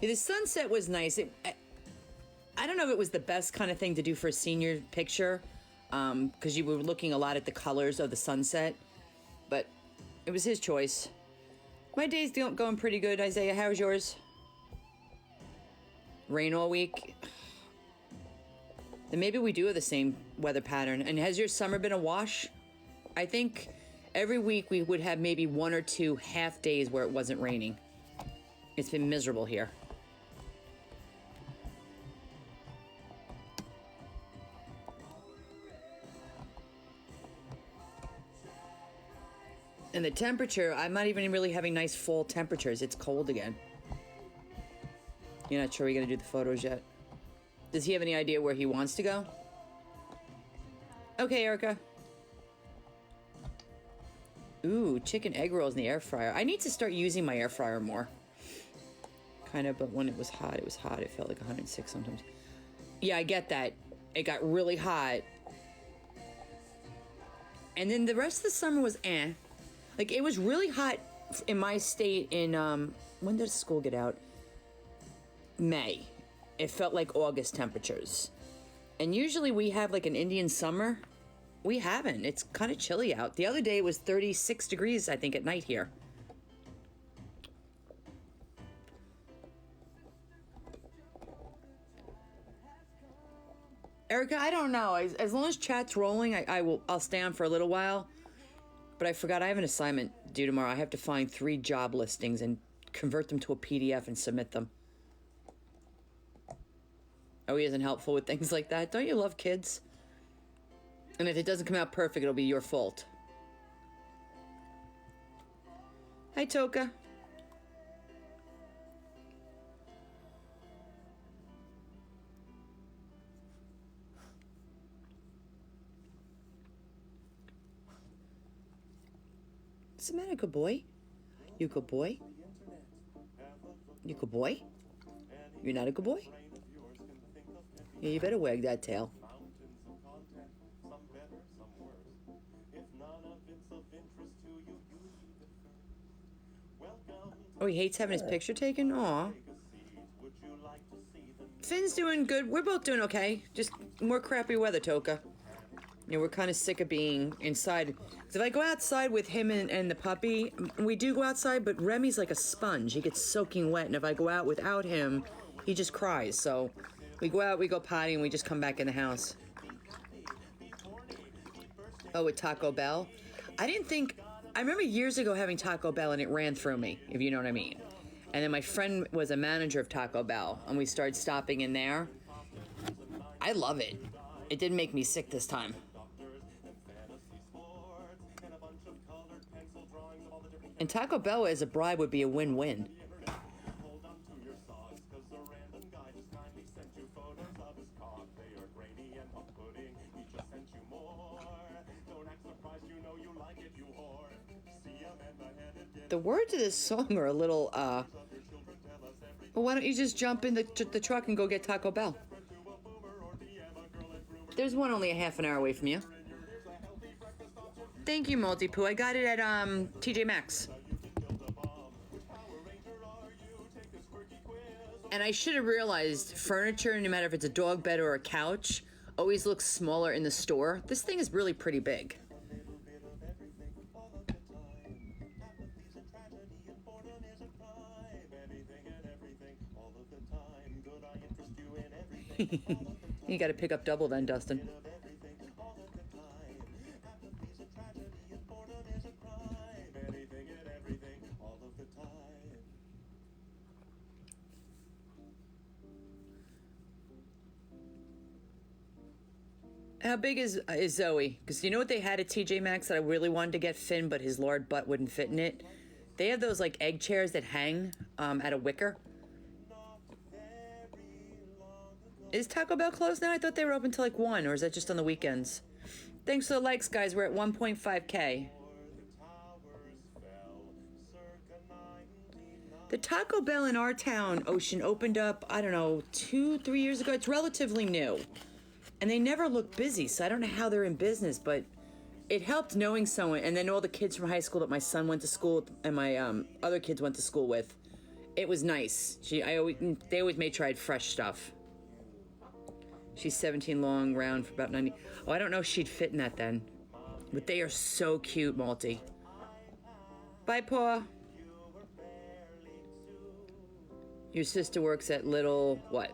Yeah, the sunset was nice. I don't know if it was the best kind of thing to do for a senior picture, because you were looking a lot at the colors of the sunset, but it was his choice. My day's going pretty good, Isaiah. How's yours? Rain all week? Then maybe we do have the same weather pattern. And has your summer been a wash? I think every week we would have maybe 1 or 2 half days where it wasn't raining. It's been miserable here. And the temperature, I'm not even really having nice fall temperatures. It's cold again. You're not sure we're going to do the photos yet? Does he have any idea where he wants to go? Okay, Erica. Ooh, chicken egg rolls in the air fryer. I need to start using my air fryer more. Kind of, but when it was hot, it was hot. It felt like 106 sometimes. Yeah, I get that. It got really hot. And then the rest of the summer was eh. Like, it was really hot in my state in, when did school get out? May. It felt like August temperatures. And usually we have like an Indian summer. We haven't. It's kind of chilly out. The other day it was 36 degrees, I think, at night here. Erica, I don't know. As long as chat's rolling, I'll stay on for a little while. But I forgot I have an assignment due tomorrow. I have to find 3 job listings and convert them to a PDF and submit them. Oh, he isn't helpful with things like that. Don't you love kids? And if it doesn't come out perfect, it'll be your fault. Hi, Toka. What's the matter, good boy? You good boy? You good boy? You're not a good boy? Yeah, you better wag that tail. Oh, he hates having his picture taken? Aw. Finn's doing good. We're both doing okay. Just more crappy weather, Toka. You know, we're kind of sick of being inside. Because if I go outside with him and the puppy, we do go outside, but Remy's like a sponge. He gets soaking wet, and if I go out without him, he just cries. So we go out, we go potty, and we just come back in the house. Oh, with Taco Bell? I remember years ago having Taco Bell, and it ran through me, if you know what I mean. And then my friend was a manager of Taco Bell, and we started stopping in there. I love it. It didn't make me sick this time. And Taco Bell as a bribe would be a win-win. The words of this song are a little, well, why don't you just jump in the truck and go get Taco Bell? There's one only a half an hour away from you. Thank you, Multi-Poo. I got it at, TJ Maxx. And I should have realized furniture, no matter if it's a dog bed or a couch, always looks smaller in the store. This thing is really pretty big. You gotta pick up double then, Dustin. How big is Zoe? Because you know what they had at TJ Maxx that I really wanted to get Finn, but his large butt wouldn't fit in it? They have those like egg chairs that hang at a wicker. Is Taco Bell closed now? I thought they were open till like 1, or is that just on the weekends? Thanks for the likes, guys. We're at 1.5K. The Taco Bell in our town, Ocean, opened up, I don't know, 2-3 years ago. It's relatively new. And they never look busy, so I don't know how they're in business, but it helped knowing someone. And then all the kids from high school that my son went to school with and my other kids went to school with. It was nice. They always made sure I had fresh stuff. She's 17 long, round for about 90. Oh, I don't know if she'd fit in that then. But they are so cute, Malty. Bye, Paw. Your sister works at Little what?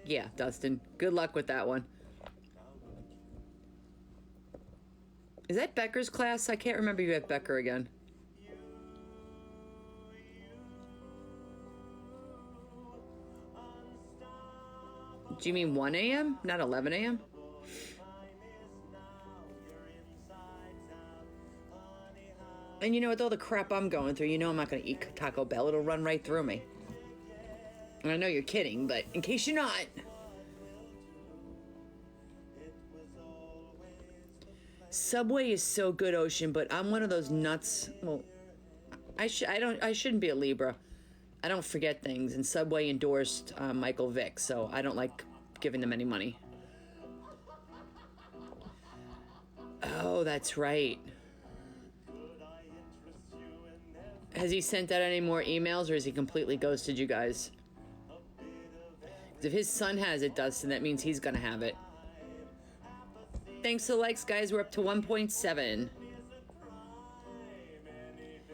Yeah, Dustin. Good luck with that one. Is that Becker's class? I can't remember you at Becker again. Do you mean 1 a.m., not 11 a.m.? And you know, with all the crap I'm going through, you know I'm not going to eat Taco Bell. It'll run right through me. And I know you're kidding, but in case you're not. Subway is so good, Ocean, but I'm one of those nuts. Well, I shouldn't be a Libra. I don't forget things, and Subway endorsed Michael Vick, so I don't like giving them any money. Oh, that's right. Has he sent out any more emails, or has he completely ghosted you guys? If his son has it, Dustin, that means he's gonna have it. Thanks to the likes, guys. We're up to 1.7.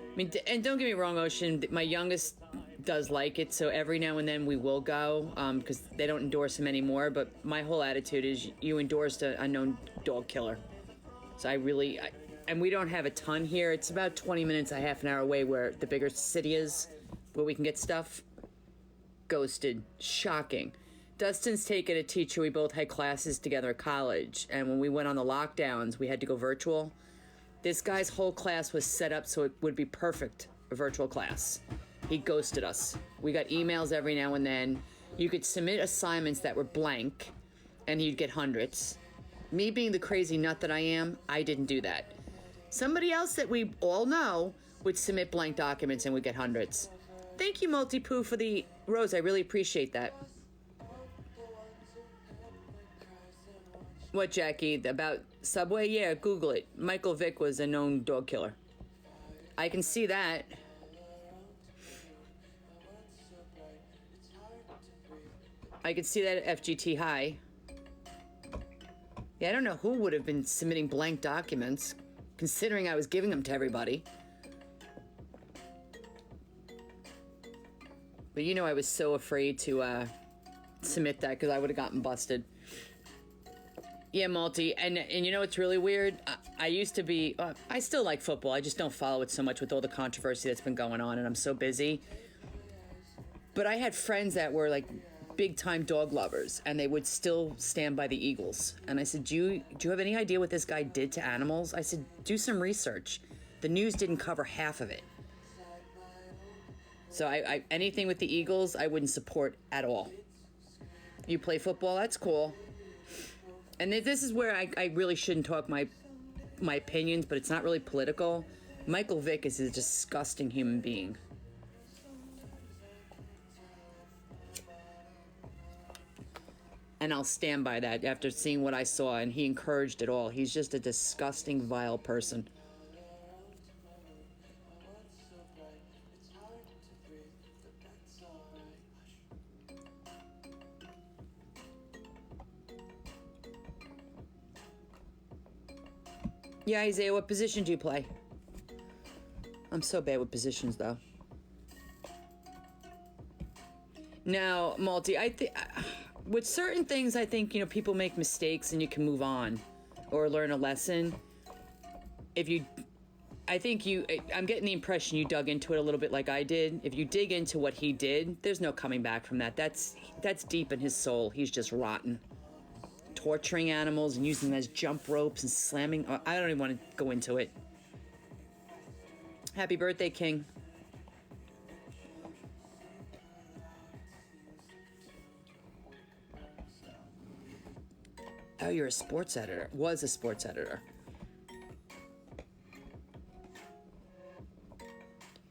I mean, and don't get me wrong, Ocean. My youngest does like it, so every now and then we will go, because they don't endorse him anymore. But my whole attitude is, you endorsed a known dog killer. So and we don't have a ton here. It's about 20 minutes, a half an hour away where the bigger city is, where we can get stuff. Ghosted. Shocking. Dustin's taken a teacher. We both had classes together at college. And when we went on the lockdowns, we had to go virtual. This guy's whole class was set up so it would be perfect, a virtual class. He ghosted us. We got emails every now and then. You could submit assignments that were blank, and he'd get hundreds. Me being the crazy nut that I am, I didn't do that. Somebody else that we all know would submit blank documents and would get hundreds. Thank you, Multi-Poo, for the rose. I really appreciate that. What, Jackie? About Subway? Yeah, Google it. Michael Vick was a known dog killer. I can see that. I could see that at FGT High. Yeah, I don't know who would have been submitting blank documents, considering I was giving them to everybody. But you know, I was so afraid to submit that because I would have gotten busted. Yeah, Multi, and you know what's really weird? I used to be, I still like football. I just don't follow it so much with all the controversy that's been going on, and I'm so busy. But I had friends that were like big-time dog lovers, and they would still stand by the Eagles. And I said, do you have any idea what this guy did to animals? I said, do some research. The news didn't cover half of it. So I anything with the Eagles, I wouldn't support at all. You play football, that's cool. And this is where I really shouldn't talk my opinions, but it's not really political. Michael Vick is a disgusting human being. And I'll stand by that after seeing what I saw, and he encouraged it all. He's just a disgusting, vile person. Yeah, Isaiah, what position do you play? I'm so bad with positions, though. Now, Multi, with certain things, I think, you know, people make mistakes and you can move on or learn a lesson. I'm getting the impression you dug into it a little bit like I did. If you dig into what he did, there's no coming back from that. That's deep in his soul. He's just rotten. Torturing animals and using them as jump ropes and slamming. I don't even want to go into it. Happy birthday, King. Oh, you're a sports editor. Was a sports editor.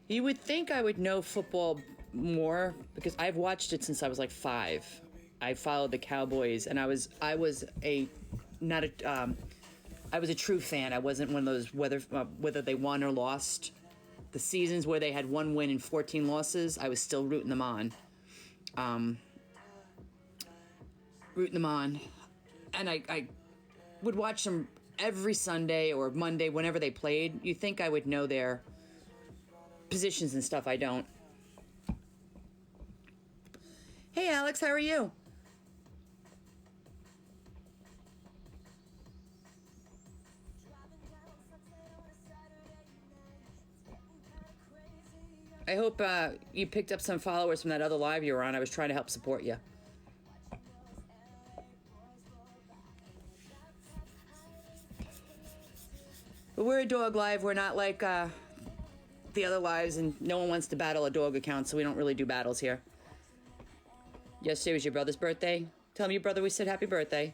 You would think I would know football more because I've watched it since I was like 5. I followed the Cowboys, and I was a true fan. I wasn't one of those whether they won or lost. The seasons where they had 1 win and 14 losses, I was still rooting them on. And I would watch them every Sunday or Monday whenever they played. You think I would know their positions and stuff, I don't. Hey, Alex, how are you? I hope you picked up some followers from that other live you were on. I was trying to help support you. But we're a dog live. We're not like the other lives, and no one wants to battle a dog account, so we don't really do battles here. Yesterday was your brother's birthday. Tell me your brother we said happy birthday.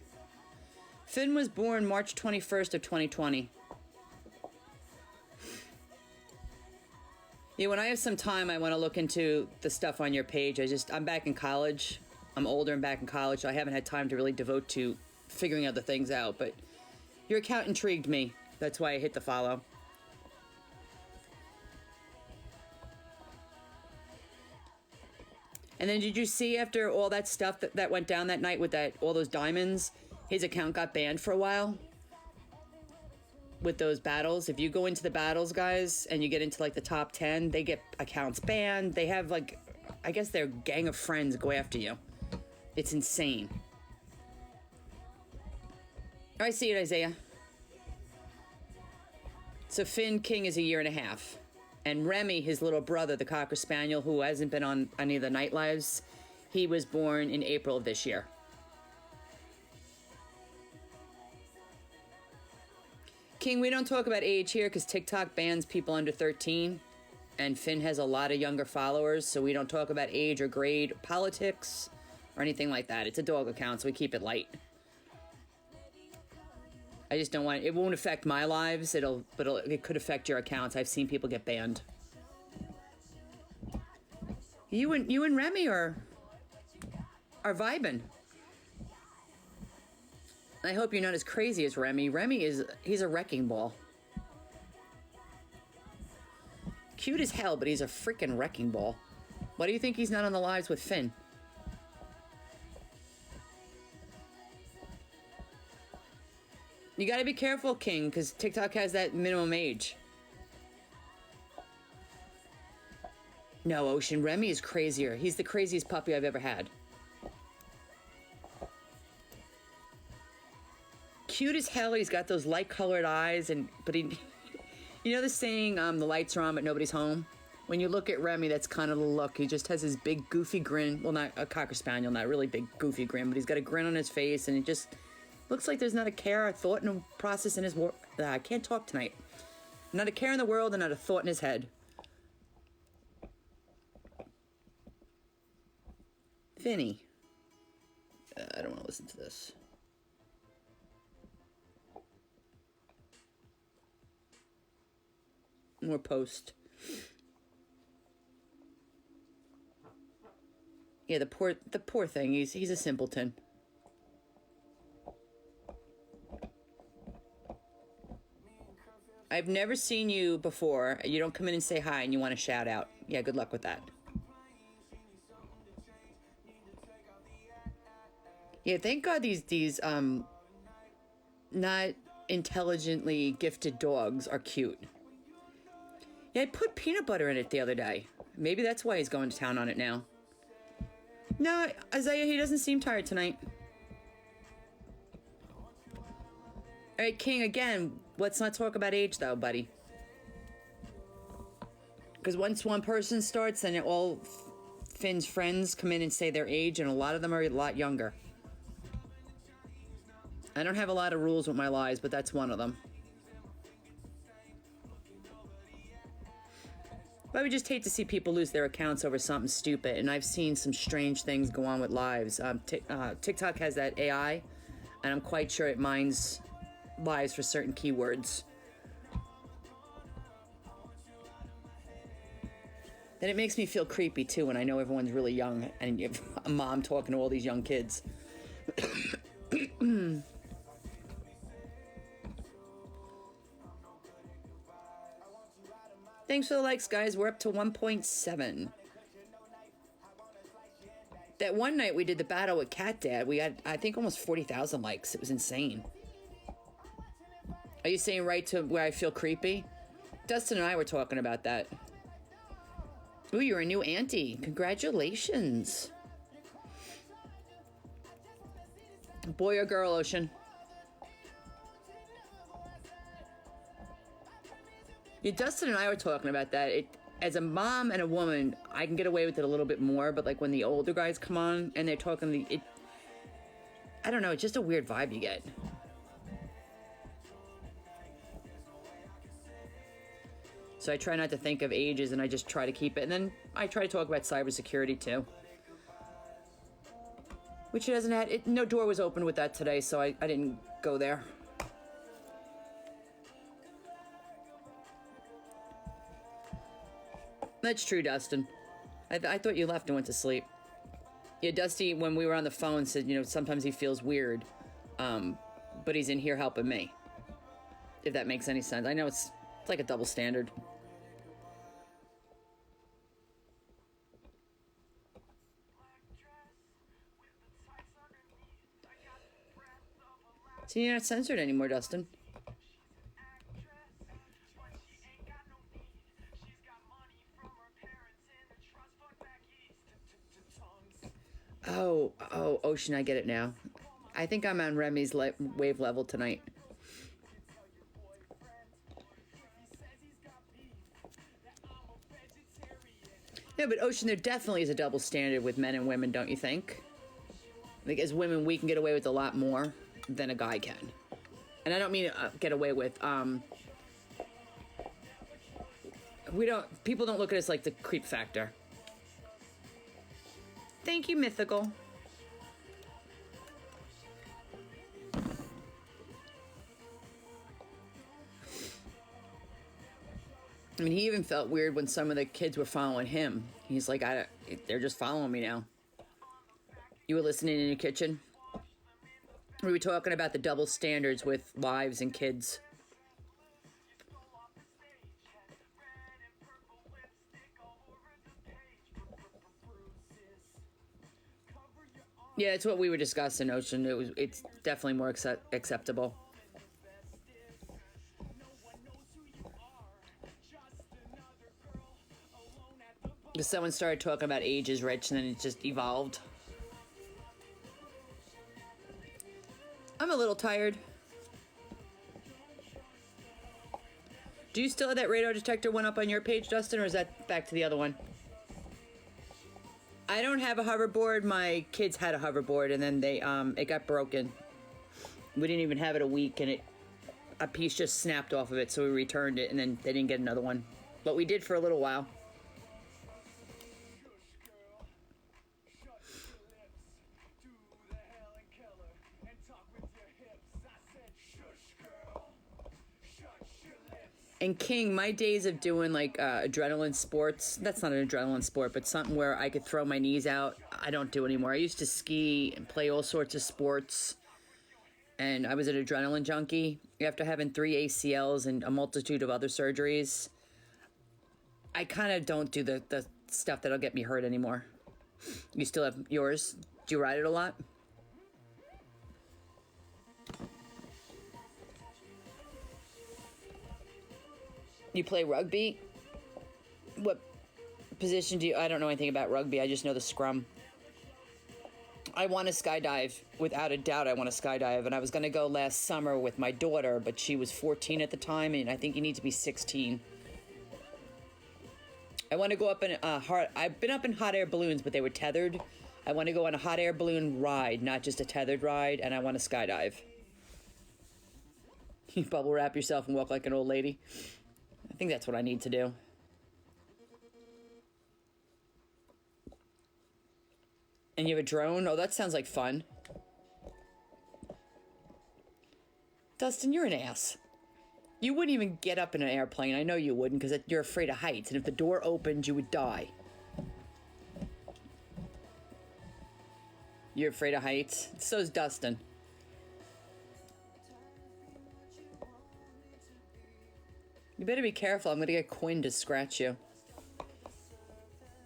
Finn was born March 21st of 2020. Yeah, when I have some time, I want to look into the stuff on your page. I'm back in college. I'm older and back in college, so I haven't had time to really devote to figuring other things out, but your account intrigued me. That's why I hit the follow. And then did you see after all that stuff that went down that night with all those diamonds, his account got banned for a while? With those battles, if you go into the battles, guys, and you get into like the top 10, they get accounts banned. They have like, I guess their gang of friends go after you. It's insane. I see it, Isaiah. So Finn King is 1.5 years. And Remy, his little brother, the Cocker Spaniel, who hasn't been on any of the night lives, he was born in April of this year. King, we don't talk about age here because TikTok bans people under 13. And Finn has a lot of younger followers, so we don't talk about age or grade, politics, or anything like that. It's a dog account, so we keep it light. I just don't want it won't affect my lives. It could affect your accounts. I've seen people get banned. You and Remy are vibing. I hope you're not as crazy as Remy. He's a wrecking ball. Cute as hell, but he's a freaking wrecking ball. Why do you think he's not on the lives with Finn? You gotta be careful, King, because TikTok has that minimum age. No, Ocean, Remy is crazier. He's the craziest puppy I've ever had. Cute as hell. He's got those light-colored eyes, but he, you know the saying, the lights are on but nobody's home? When you look at Remy, that's kind of the look. He just has his big goofy grin. Well, not a Cocker Spaniel, not really big goofy grin, but he's got a grin on his face, and it just looks like there's not a care or thought in a process in his world. I can't talk tonight. Not a care in the world and not a thought in his head. Vinny. I don't want to listen to this. More post. Yeah, the poor thing. He's a simpleton. I've never seen you before. You don't come in and say hi and you want to shout out. Yeah, good luck with that. Yeah, thank God these not intelligently gifted dogs are cute. Yeah, I put peanut butter in it the other day. Maybe that's why he's going to town on it now. No, Isaiah, he doesn't seem tired tonight. All right, King, again, let's not talk about age, though, buddy. Because once one person starts, then all Finn's friends come in and say their age, and a lot of them are a lot younger. I don't have a lot of rules with my lies, but that's one of them. But I would just hate to see people lose their accounts over something stupid, and I've seen some strange things go on with lives. TikTok has that AI, and I'm quite sure it mines lives for certain keywords. Then it makes me feel creepy, too, when I know everyone's really young, and you have a mom talking to all these young kids. Thanks for the likes, guys. We're up to 1.7. That one night we did the battle with Cat Dad, we had, I think, almost 40,000 likes. It was insane. Are you saying right to where I feel creepy? Dustin and I were talking about that. Ooh, you're a new auntie. Congratulations. Boy or girl, Ocean? Yeah, Dustin and I were talking about that. As a mom and a woman, I can get away with it a little bit more, but like when the older guys come on and they're talking, I don't know, it's just a weird vibe you get. So I try not to think of ages, and I just try to keep it. And then I try to talk about cybersecurity too. Which it hasn't had, no door was open with that today, so I didn't go there. That's true, Dustin. I thought you left and went to sleep. Yeah, Dusty, when we were on the phone, said, you know, sometimes he feels weird, but he's in here helping me. If that makes any sense. I know it's like a double standard. See, you're not censored anymore, Dustin. Oh, Ocean, I get it now. I think I'm on Remy's wave level tonight. Yeah, but Ocean, there definitely is a double standard with men and women, don't you think? Like, as women, we can get away with a lot more than a guy can. And I don't mean get away with, people don't look at us like the creep factor. Thank you, Mythical. I mean, he even felt weird when some of the kids were following him. He's like, they're just following me now. You were listening in your kitchen? We were talking about the double standards with wives and kids. Yeah, it's what we were discussing, Ocean. It's definitely more acceptable. Because someone started talking about age is rich, and then it just evolved. I'm a little tired. Do you still have that radar detector one up on your page, Dustin, or is that back to the other one? I don't have a hoverboard. My kids had a hoverboard, and then it got broken. We didn't even have it a week, and a piece just snapped off of it, so we returned it, and then they didn't get another one. But we did for a little while. And King, my days of doing like adrenaline sports, that's not an adrenaline sport, but something where I could throw my knees out, I don't do anymore. I used to ski and play all sorts of sports, and I was an adrenaline junkie. After having 3 ACLs and a multitude of other surgeries, I kind of don't do the stuff that'll get me hurt anymore. You still have yours? Do you ride it a lot? You play rugby? What position do you... I don't know anything about rugby. I just know the scrum. I want to skydive. Without a doubt, I want to skydive. And I was going to go last summer with my daughter, but she was 14 at the time, and I think you need to be 16. I want to go up in I've been up in hot air balloons, but they were tethered. I want to go on a hot air balloon ride, not just a tethered ride, and I want to skydive. You bubble wrap yourself and walk like an old lady. I think that's what I need to do. And you have a drone? Oh, that sounds like fun. Dustin, you're an ass. You wouldn't even get up in an airplane. I know you wouldn't, because you're afraid of heights. And if the door opened, you would die. You're afraid of heights? So's Dustin. You better be careful. I'm going to get Quinn to scratch you.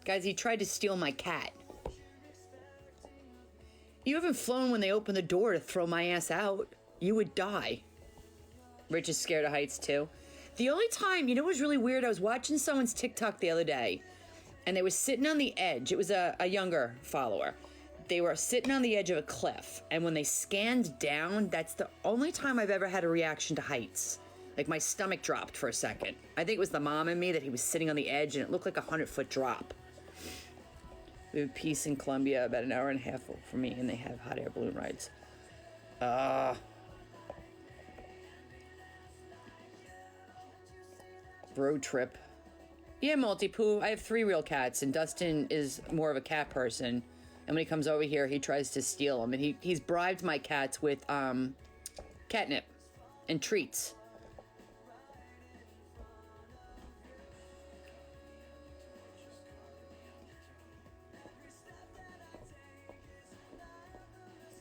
Guys, he tried to steal my cat. You haven't flown when they opened the door to throw my ass out. You would die. Rich is scared of heights, too. The only time, you know what was really weird? I was watching someone's TikTok the other day, and they were sitting on the edge. It was a younger follower. They were sitting on the edge of a cliff, and when they scanned down, that's the only time I've ever had a reaction to heights. Like, my stomach dropped for a second. I think it was the mom in me that he was sitting on the edge, and it looked like a 100-foot drop. We have Peace in Colombia, about an hour and a half from me, and they have hot air balloon rides. Road trip. Yeah, Multi-Poo. I have 3 real cats, and Dustin is more of a cat person. And when he comes over here, he tries to steal them. And he's bribed my cats with catnip and treats.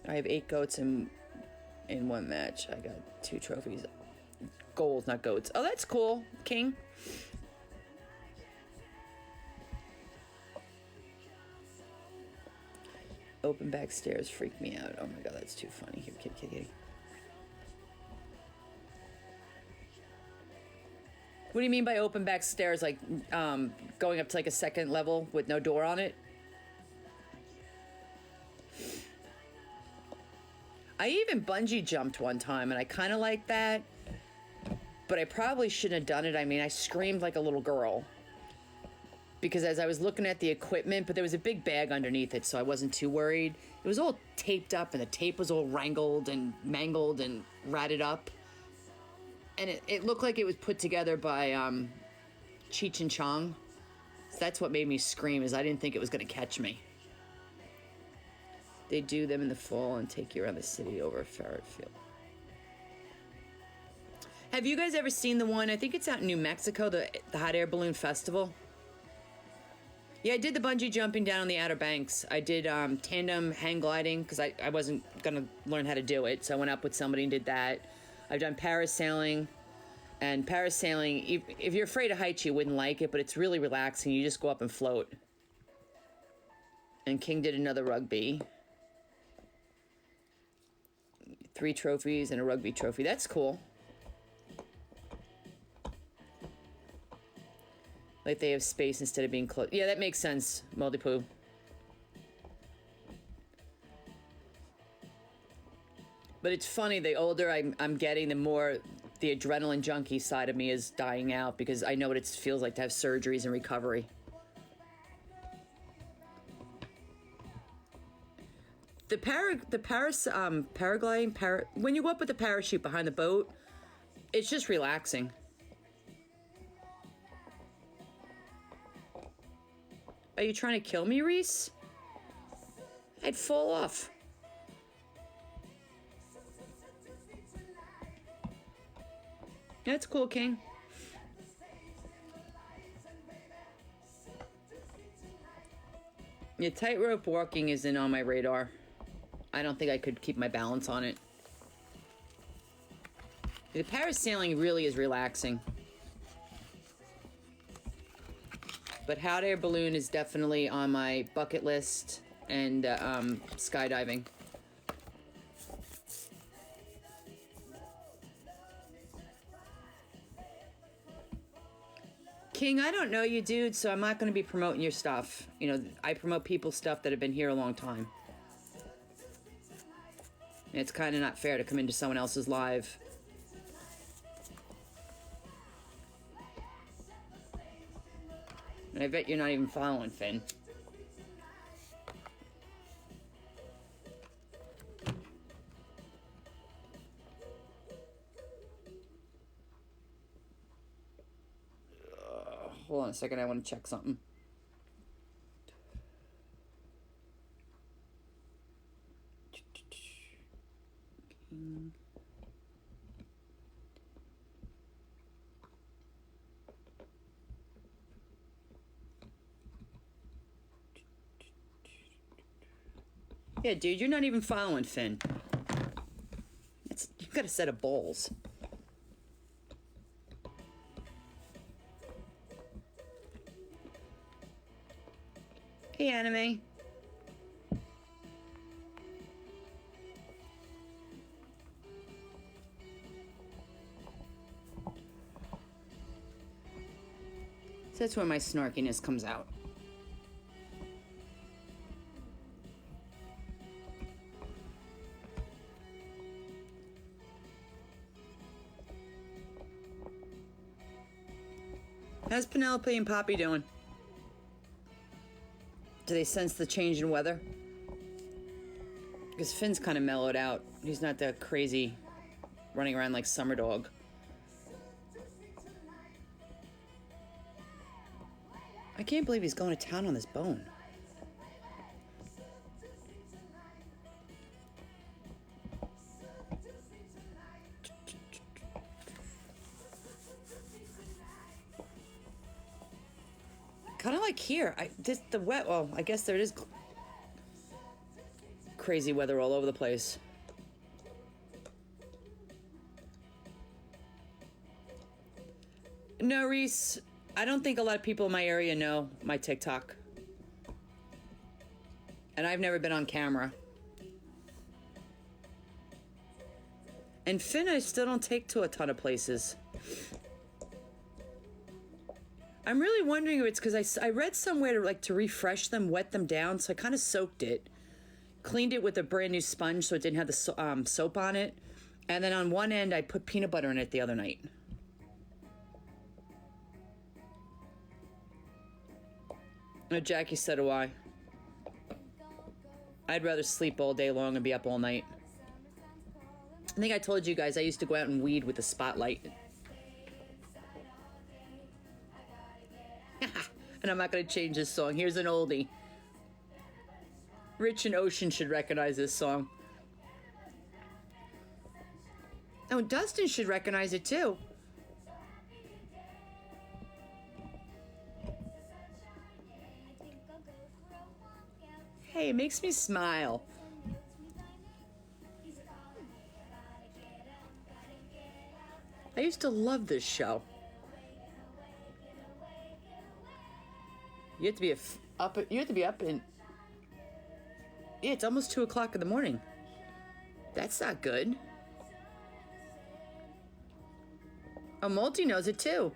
I have 8 goats in 1 match. I got 2 trophies. Goals, not goats. Oh, that's cool, King. Open back stairs freak me out. Oh my god, that's too funny. Here, kitty. What do you mean by open back stairs? Like, going up to like a 2nd level with no door on it? I even bungee jumped one time, and I kind of like that, but I probably shouldn't have done it. I mean, I screamed like a little girl because as I was looking at the equipment, but there was a big bag underneath it, so I wasn't too worried. It was all taped up, and the tape was all wrangled and mangled and ratted up, and it looked like it was put together by Cheech and Chong. So that's what made me scream, is I didn't think it was going to catch me. They do them in the fall and take you around the city over a ferret field. Have you guys ever seen the one? I think it's out in New Mexico, the Hot Air Balloon Festival. Yeah, I did the bungee jumping down on the Outer Banks. I did tandem hang gliding because I wasn't going to learn how to do it. So I went up with somebody and did that. I've done parasailing. And parasailing, if you're afraid of heights, you wouldn't like it, but it's really relaxing. You just go up and float. And King did another rugby. 3 trophies and a rugby trophy. That's cool. Like they have space instead of being close. Yeah, that makes sense, Multi-Poo. But it's funny, the older I'm getting, the more the adrenaline junkie side of me is dying out because I know what it feels like to have surgeries and recovery. The paragliding, when you go up with the parachute behind the boat, it's just relaxing. Are you trying to kill me, Reese? I'd fall off. That's cool, King. Yeah, tightrope walking isn't on my radar. I don't think I could keep my balance on it. The parasailing really is relaxing. But hot air balloon is definitely on my bucket list, and skydiving. King, I don't know you, dude, so I'm not going to be promoting your stuff. You know, I promote people's stuff that have been here a long time. And it's kind of not fair to come into someone else's live. And I bet you're not even following, Finn. Hold on a second, I want to check something. Yeah, dude, you're not even following, Finn. You've got a set of balls. Hey, Anime. So that's where my snarkiness comes out. How's Penelope and Poppy doing? Do they sense the change in weather? Because Finn's kind of mellowed out. He's not that crazy running around like summer dog. I can't believe he's going to town on this bone. Kind of like here. The wet. Well, I guess there is crazy weather all over the place. No, Reese. I don't think a lot of people in my area know my TikTok. And I've never been on camera. And Finn, I still don't take to a ton of places. I'm really wondering if it's because I read somewhere to refresh them, wet them down, so I kind of soaked it. Cleaned it with a brand new sponge so it didn't have the soap on it. And then on one end, I put peanut butter in it the other night. Jackie, so do I. I'd rather sleep all day long and be up all night. I think I told you guys I used to go out and weed with a spotlight. And I'm not going to change this song. Here's an oldie. Rich and Ocean should recognize this song. Oh, Dustin should recognize it too. Hey, it makes me smile. I used to love this show. You have to be up in. Yeah, it's almost 2 o'clock in the morning. That's not good. Oh, Multi knows it too.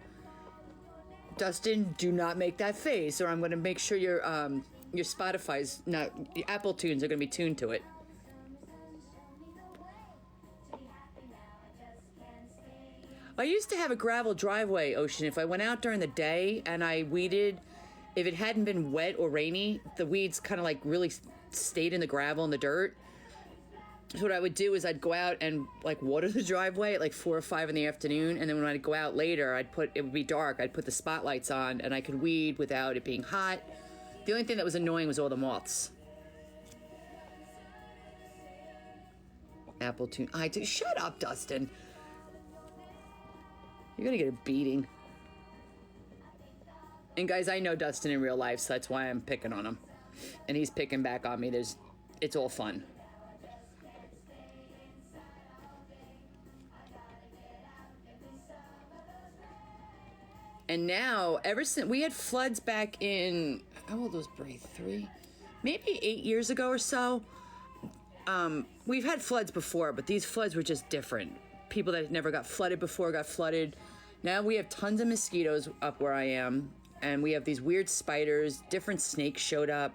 Dustin, do not make that face, or I'm going to make sure your Spotify's not. Your Apple tunes are going to be tuned to it. I used to have a gravel driveway, Ocean. If I went out during the day and I weeded, if it hadn't been wet or rainy, the weeds kind of like really stayed in the gravel and the dirt. So what I would do is I'd go out and like water the driveway at like 4 or 5 in the afternoon, and then when I'd go out later, it would be dark. I'd put the spotlights on, and I could weed without it being hot. The only thing that was annoying was all the moths. Apple tune. Shut up, Dustin. You're gonna get a beating. And guys, I know Dustin in real life, so that's why I'm picking on him. And he's picking back on me. It's all fun. And now, ever since we had floods back in, how old was Bray? 3? Maybe 8 years ago or so. We've had floods before, but these floods were just different. People that never got flooded before got flooded. Now we have tons of mosquitoes up where I am, and we have these weird spiders. Different snakes showed up.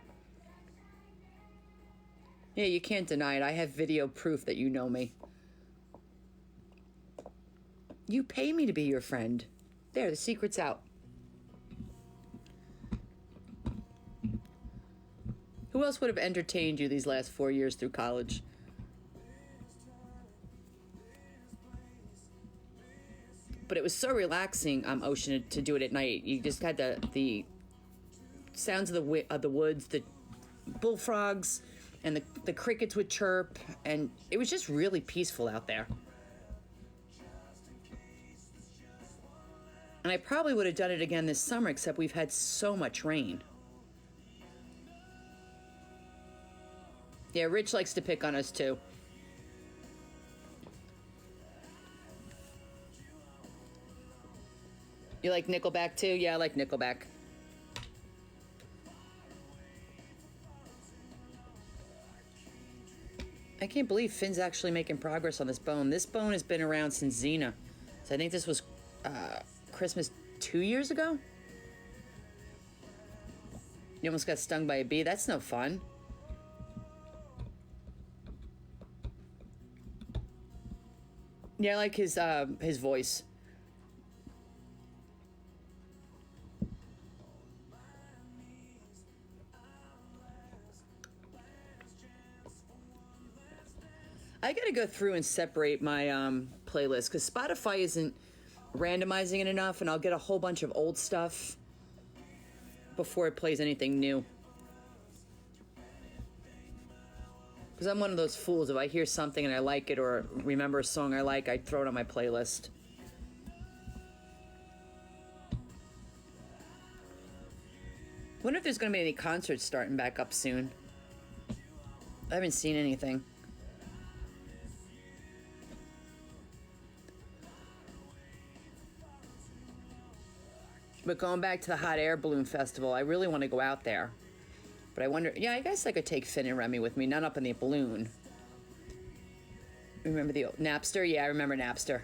Yeah, you can't deny it. I have video proof that you know me. You pay me to be your friend. There, the secret's out. Who else would have entertained you these last 4 years through college? But it was so relaxing, Ocean, to do it at night. You just had the sounds of the woods, the bullfrogs, and the crickets would chirp, and it was just really peaceful out there. And I probably would have done it again this summer, except we've had so much rain. Yeah, Rich likes to pick on us too. You like Nickelback too? Yeah, I like Nickelback. I can't believe Finn's actually making progress on this bone. This bone has been around since Xena. So I think this was Christmas 2 years ago? You almost got stung by a bee. That's no fun. Yeah, I like his voice. I gotta go through and separate my playlist because Spotify isn't randomizing it enough, and I'll get a whole bunch of old stuff before it plays anything new. Because I'm one of those fools. If I hear something and I like it or remember a song I like, I throw it on my playlist. Wonder if there's going to be any concerts starting back up soon. I haven't seen anything. But going back to the Hot Air Balloon Festival, I really want to go out there. But I wonder, yeah, I guess I could take Finn and Remy with me, not up in the balloon. Remember the old Napster? Yeah, I remember Napster.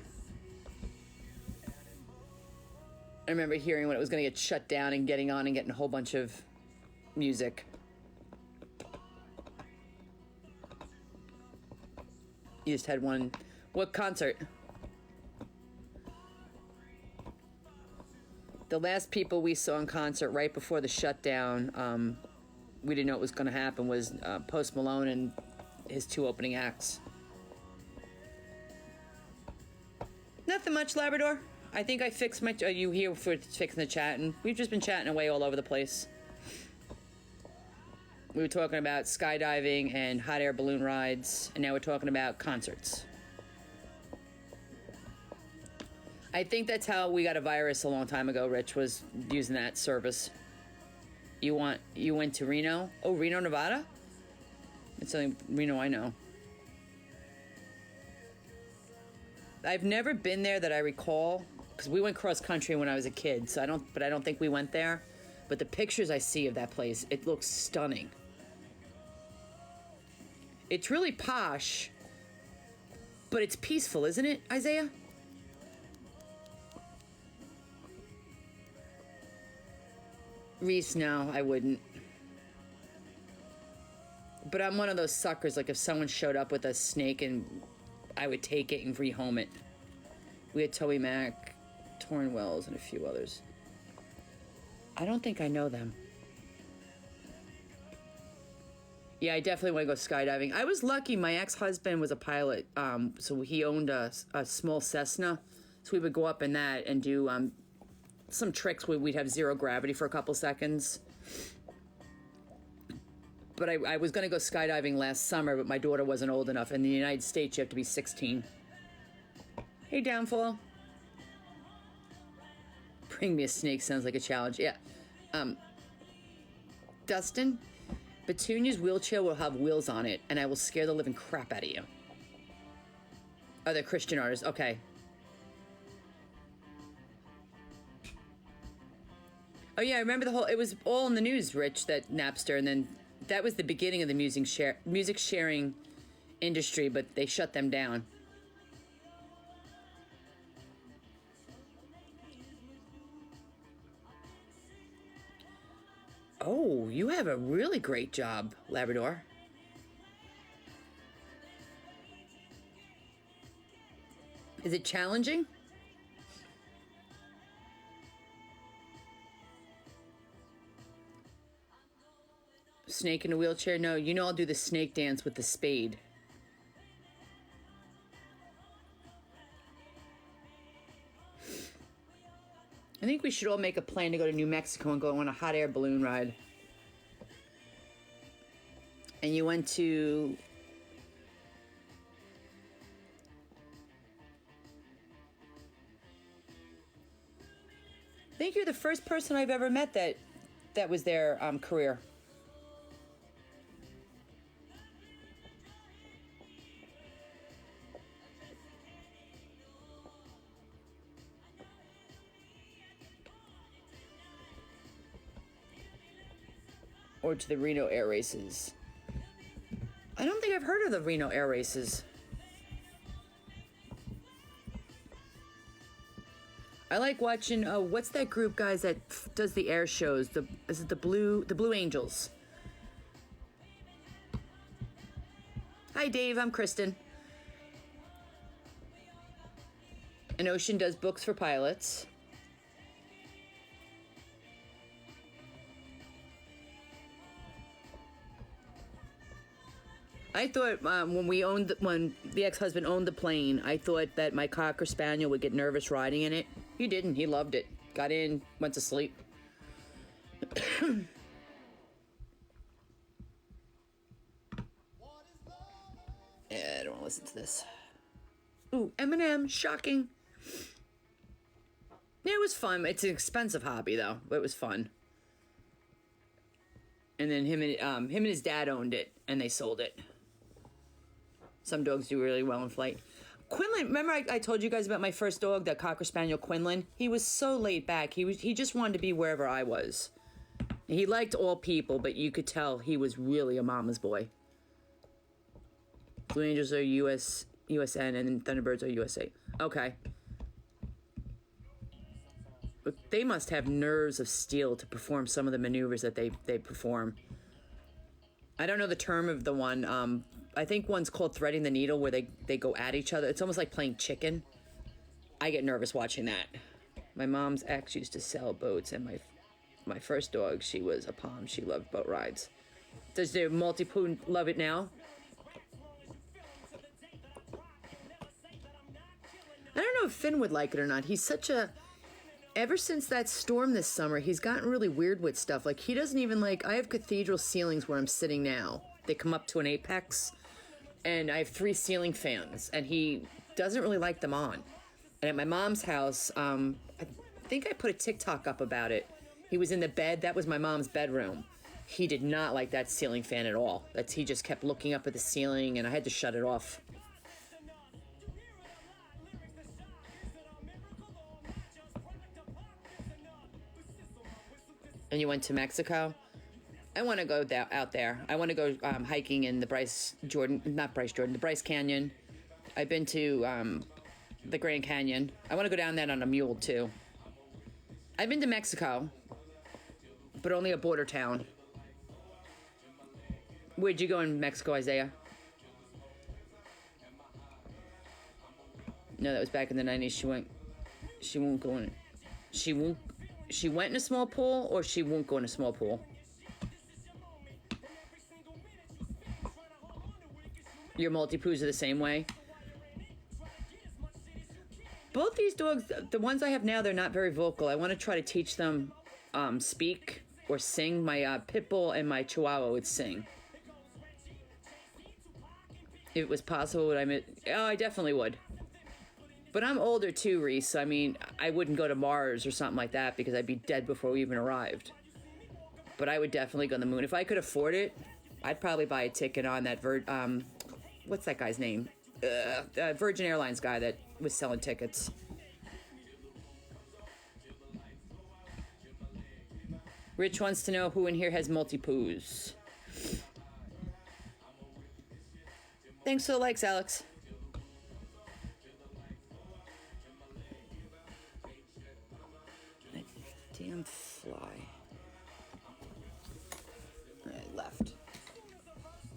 I remember hearing when it was going to get shut down and getting on and getting a whole bunch of music. You just had one. What concert? The last people we saw in concert right before the shutdown, we didn't know what was going to happen, was Post Malone and his 2 opening acts. Nothing much, Labrador. I think I fixed my... Are you here for fixing the chat? And we've just been chatting away all over the place. We were talking about skydiving and hot air balloon rides, and now we're talking about concerts. I think that's how we got a virus a long time ago, Rich, was using that service. You went to Reno? Oh, Reno, Nevada? It's only Reno I know. I've never been there that I recall, because we went cross country when I was a kid, so I don't think we went there. But the pictures I see of that place, it looks stunning. It's really posh, but it's peaceful, isn't it, Isaiah? Reese, no, I wouldn't. But I'm one of those suckers, like if someone showed up with a snake, and I would take it and rehome it. We had Toby Mac, Torrin Wells, and a few others. I don't think I know them. Yeah, I definitely want to go skydiving. I was lucky. My ex-husband was a pilot, so he owned a small Cessna. So we would go up in that and do some tricks where we'd have zero gravity for a couple seconds. But I was going to go skydiving last summer, but my daughter wasn't old enough. In the United States, you have to be 16. Hey, Downfall. Bring me a snake sounds like a challenge. Yeah. Dustin, Petunia's wheelchair will have wheels on it, and I will scare the living crap out of you. Oh, they're Christian artists. Okay. Oh, yeah, I remember it was all in the news, Rich, that Napster, and then that was the beginning of the music sharing industry, but they shut them down. Oh, you have a really great job, Labrador. Is it challenging? Snake in a wheelchair? No, you know I'll do the snake dance with the spade. I think we should all make a plan to go to New Mexico and go on a hot air balloon ride. And you went to... I think you're the first person I've ever met that was their career. Or to the Reno Air Races. I don't think I've heard of the Reno Air Races. I like watching, what's that group, guys, that does the air shows? Is it the Blue Angels? Hi, Dave, I'm Kristen. And Ocean does books for pilots. I thought when the ex-husband owned the plane, I thought that my Cocker Spaniel would get nervous riding in it. He didn't. He loved it. Got in, went to sleep. Yeah, I don't want to listen to this. Ooh, Eminem, shocking. Yeah, it was fun. It's an expensive hobby, though. But it was fun. And then him and his dad owned it, and they sold it. Some dogs do really well in flight. Quinlan, remember I told you guys about my first dog, that Cocker Spaniel Quinlan? He was so laid back. He just wanted to be wherever I was. He liked all people, but you could tell he was really a mama's boy. Blue Angels are USN, and Thunderbirds are USA. Okay. But they must have nerves of steel to perform some of the maneuvers that they perform. I don't know the term of the one. I think one's called threading the needle, where they go at each other. It's almost like playing chicken. I get nervous watching that. My mom's ex used to sell boats, and my first dog, she was a Pom. She loved boat rides. Does the Maltipoo love it now? I don't know if Finn would like it or not. He's such a... Ever since that storm this summer, he's gotten really weird with stuff. Like, he doesn't even like... I have cathedral ceilings where I'm sitting now. They come up to an apex. And I have 3 ceiling fans. And he doesn't really like them on. And at my mom's house, I think I put a TikTok up about it. He was in the bed. That was my mom's bedroom. He did not like that ceiling fan at all. He just kept looking up at the ceiling, and I had to shut it off. And you went to Mexico? I want to go out there. I want to go hiking in the Bryce Canyon. I've been to the Grand Canyon. I want to go down that on a mule, too. I've been to Mexico, but only a border town. Where'd you go in Mexico, Isaiah? No, that was back in the 90s. She won't go in. She went in a small pool, or she won't go in a small pool? Your Maltipoos are the same way? Both these dogs, the ones I have now, they're not very vocal. I want to try to teach them speak or sing. My pit bull and my chihuahua would sing. If it was possible, would I... Oh, I definitely would. But I'm older too, Reese. I mean, I wouldn't go to Mars or something like that because I'd be dead before we even arrived. But I would definitely go to the moon. If I could afford it, I'd probably buy a ticket on that what's that guy's name? Virgin Airlines guy that was selling tickets. Rich wants to know who in here has Maltipoos. Thanks for the likes, Alex. Damn fly. I left.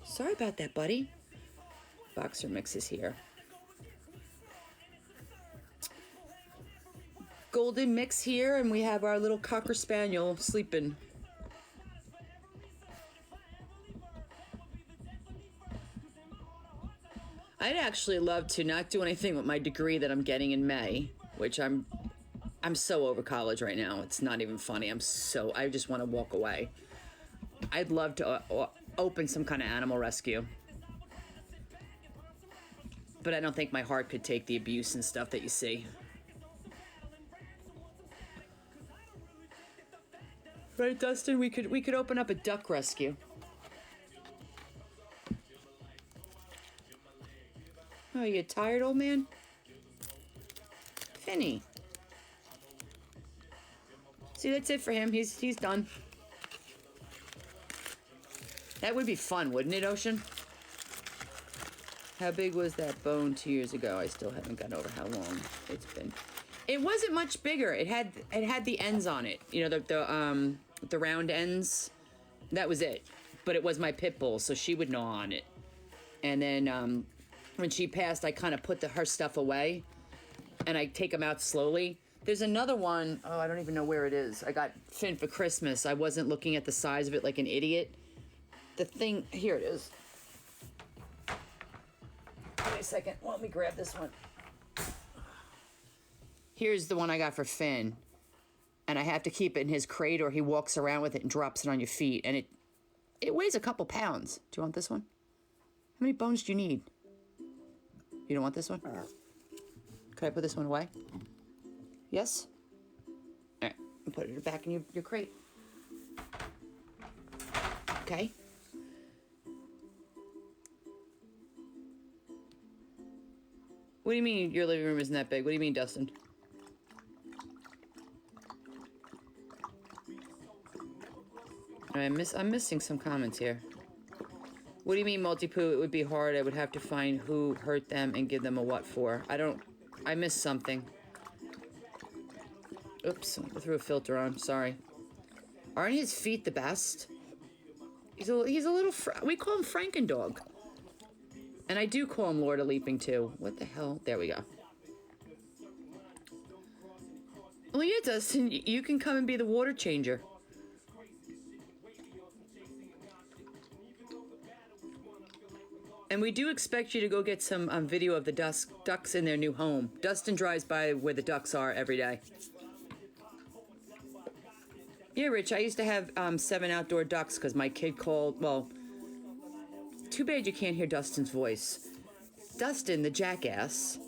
Sorry about that, buddy. Boxer mix is here. Golden mix here, and we have our little Cocker Spaniel sleeping. I'd actually love to not do anything with my degree that I'm getting in May, which I'm so over college right now. It's not even funny. I just want to walk away. I'd love to open some kind of animal rescue. But I don't think my heart could take the abuse and stuff that you see. Right, Dustin? We could open up a duck rescue. Oh, you tired, old man? Finny. See, that's it for him. He's done. That would be fun, wouldn't it, Ocean? How big was that bone 2 years ago? I still haven't gotten over how long it's been. It wasn't much bigger. It had the ends on it. You know, the round ends. That was it. But it was my pit bull, so she would gnaw on it. And then when she passed, I kind of put her stuff away, and I take them out slowly. There's another one. Oh, I don't even know where it is. I got Finn for Christmas. I wasn't looking at the size of it like an idiot. The thing, here it is. a second. Let me grab this one. Here's the one I got for Finn. And I have to keep it in his crate or he walks around with it and drops it on your feet. And it weighs a couple pounds. Do you want this one? How many bones do you need? You don't want this one? Could I put this one away? Yes? All right. I'll put it back in your crate. Okay. What do you mean your living room isn't that big? What do you mean, Dustin? I'm missing some comments here. What do you mean, Multi-Poo? It would be hard. I would have to find who hurt them and give them a what for. I missed something. Oops, I threw a filter on. Sorry. Aren't his feet the best? He's a little, we call him Frankendog. And I do call him Lord of Leaping too. What the hell? There we go. Well, yeah, Dustin, you can come and be the water changer. And we do expect you to go get some video of the ducks in their new home. Dustin drives by where the ducks are every day. Yeah, Rich, I used to have 7 outdoor ducks because my kid called, well, too bad you can't hear Dustin's voice. Dustin, the jackass,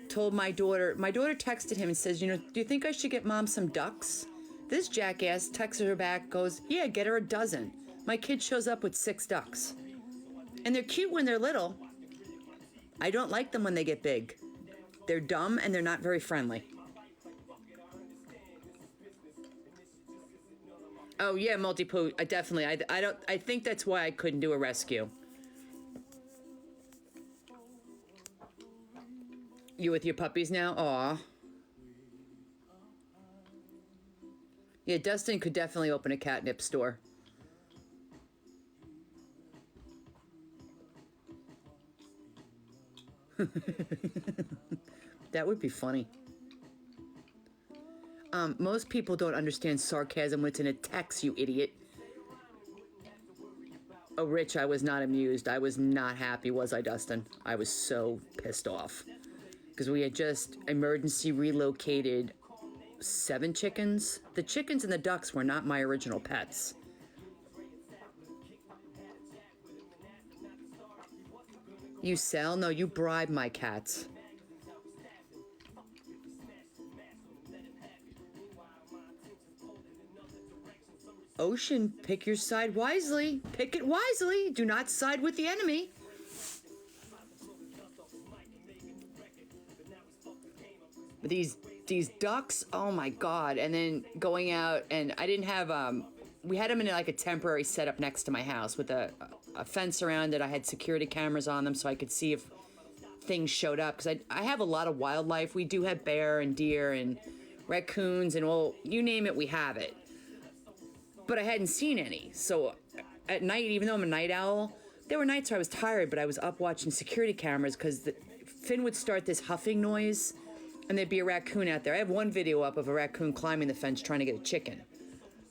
told my daughter texted him and says, do you think I should get Mom some ducks? This jackass texted her back, goes, yeah, get her a dozen. My kid shows up with 6 ducks. And they're cute when they're little. I don't like them when they get big. They're dumb and they're not very friendly. Oh yeah, Multi-Poo, definitely. I think that's why I couldn't do a rescue. You with your puppies now? Aw. Yeah, Dustin could definitely open a catnip store. That would be funny. Most people don't understand sarcasm when it's in a text, you idiot. Oh, Rich, I was not amused. I was not happy, was I, Dustin? I was so pissed off. Because we had just emergency relocated 7 chickens. The chickens and the ducks were not my original pets. You sell? No, you bribe my cats. Ocean, pick your side wisely. Pick it wisely. Do not side with the enemy. But these ducks, oh my God. And then going out, and I didn't have, we had them in like a temporary setup next to my house with a fence around it. I had security cameras on them so I could see if things showed up. Because I have a lot of wildlife. We do have bear and deer and raccoons and well, you name it, we have it. But I hadn't seen any. So at night, even though I'm a night owl, there were nights where I was tired, but I was up watching security cameras because Finn would start this huffing noise and there'd be a raccoon out there. I have one video up of a raccoon climbing the fence trying to get a chicken.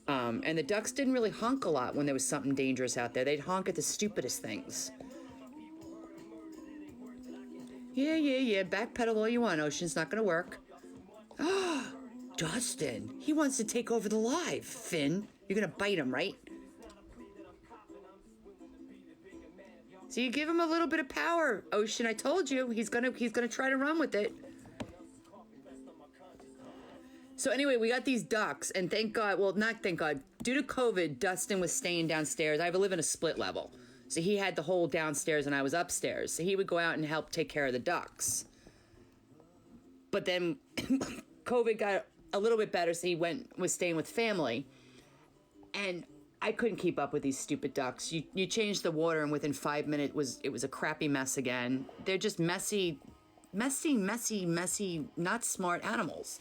And the ducks didn't really honk a lot when there was something dangerous out there. They'd honk at the stupidest things. Yeah. Backpedal all you want, Ocean. It's not going to work. Dustin, he wants to take over the live. Finn, you're going to bite him, right? So you give him a little bit of power, Ocean. I told you, he's gonna try to run with it. So anyway, we got these ducks, and thank God, well, not thank God, due to COVID, Dustin was staying downstairs. I live in a split level. So he had the whole downstairs and I was upstairs. So he would go out and help take care of the ducks. But then COVID got a little bit better, so he was staying with family. And I couldn't keep up with these stupid ducks. You change the water and within 5 minutes it was a crappy mess again. They're just messy, not smart animals.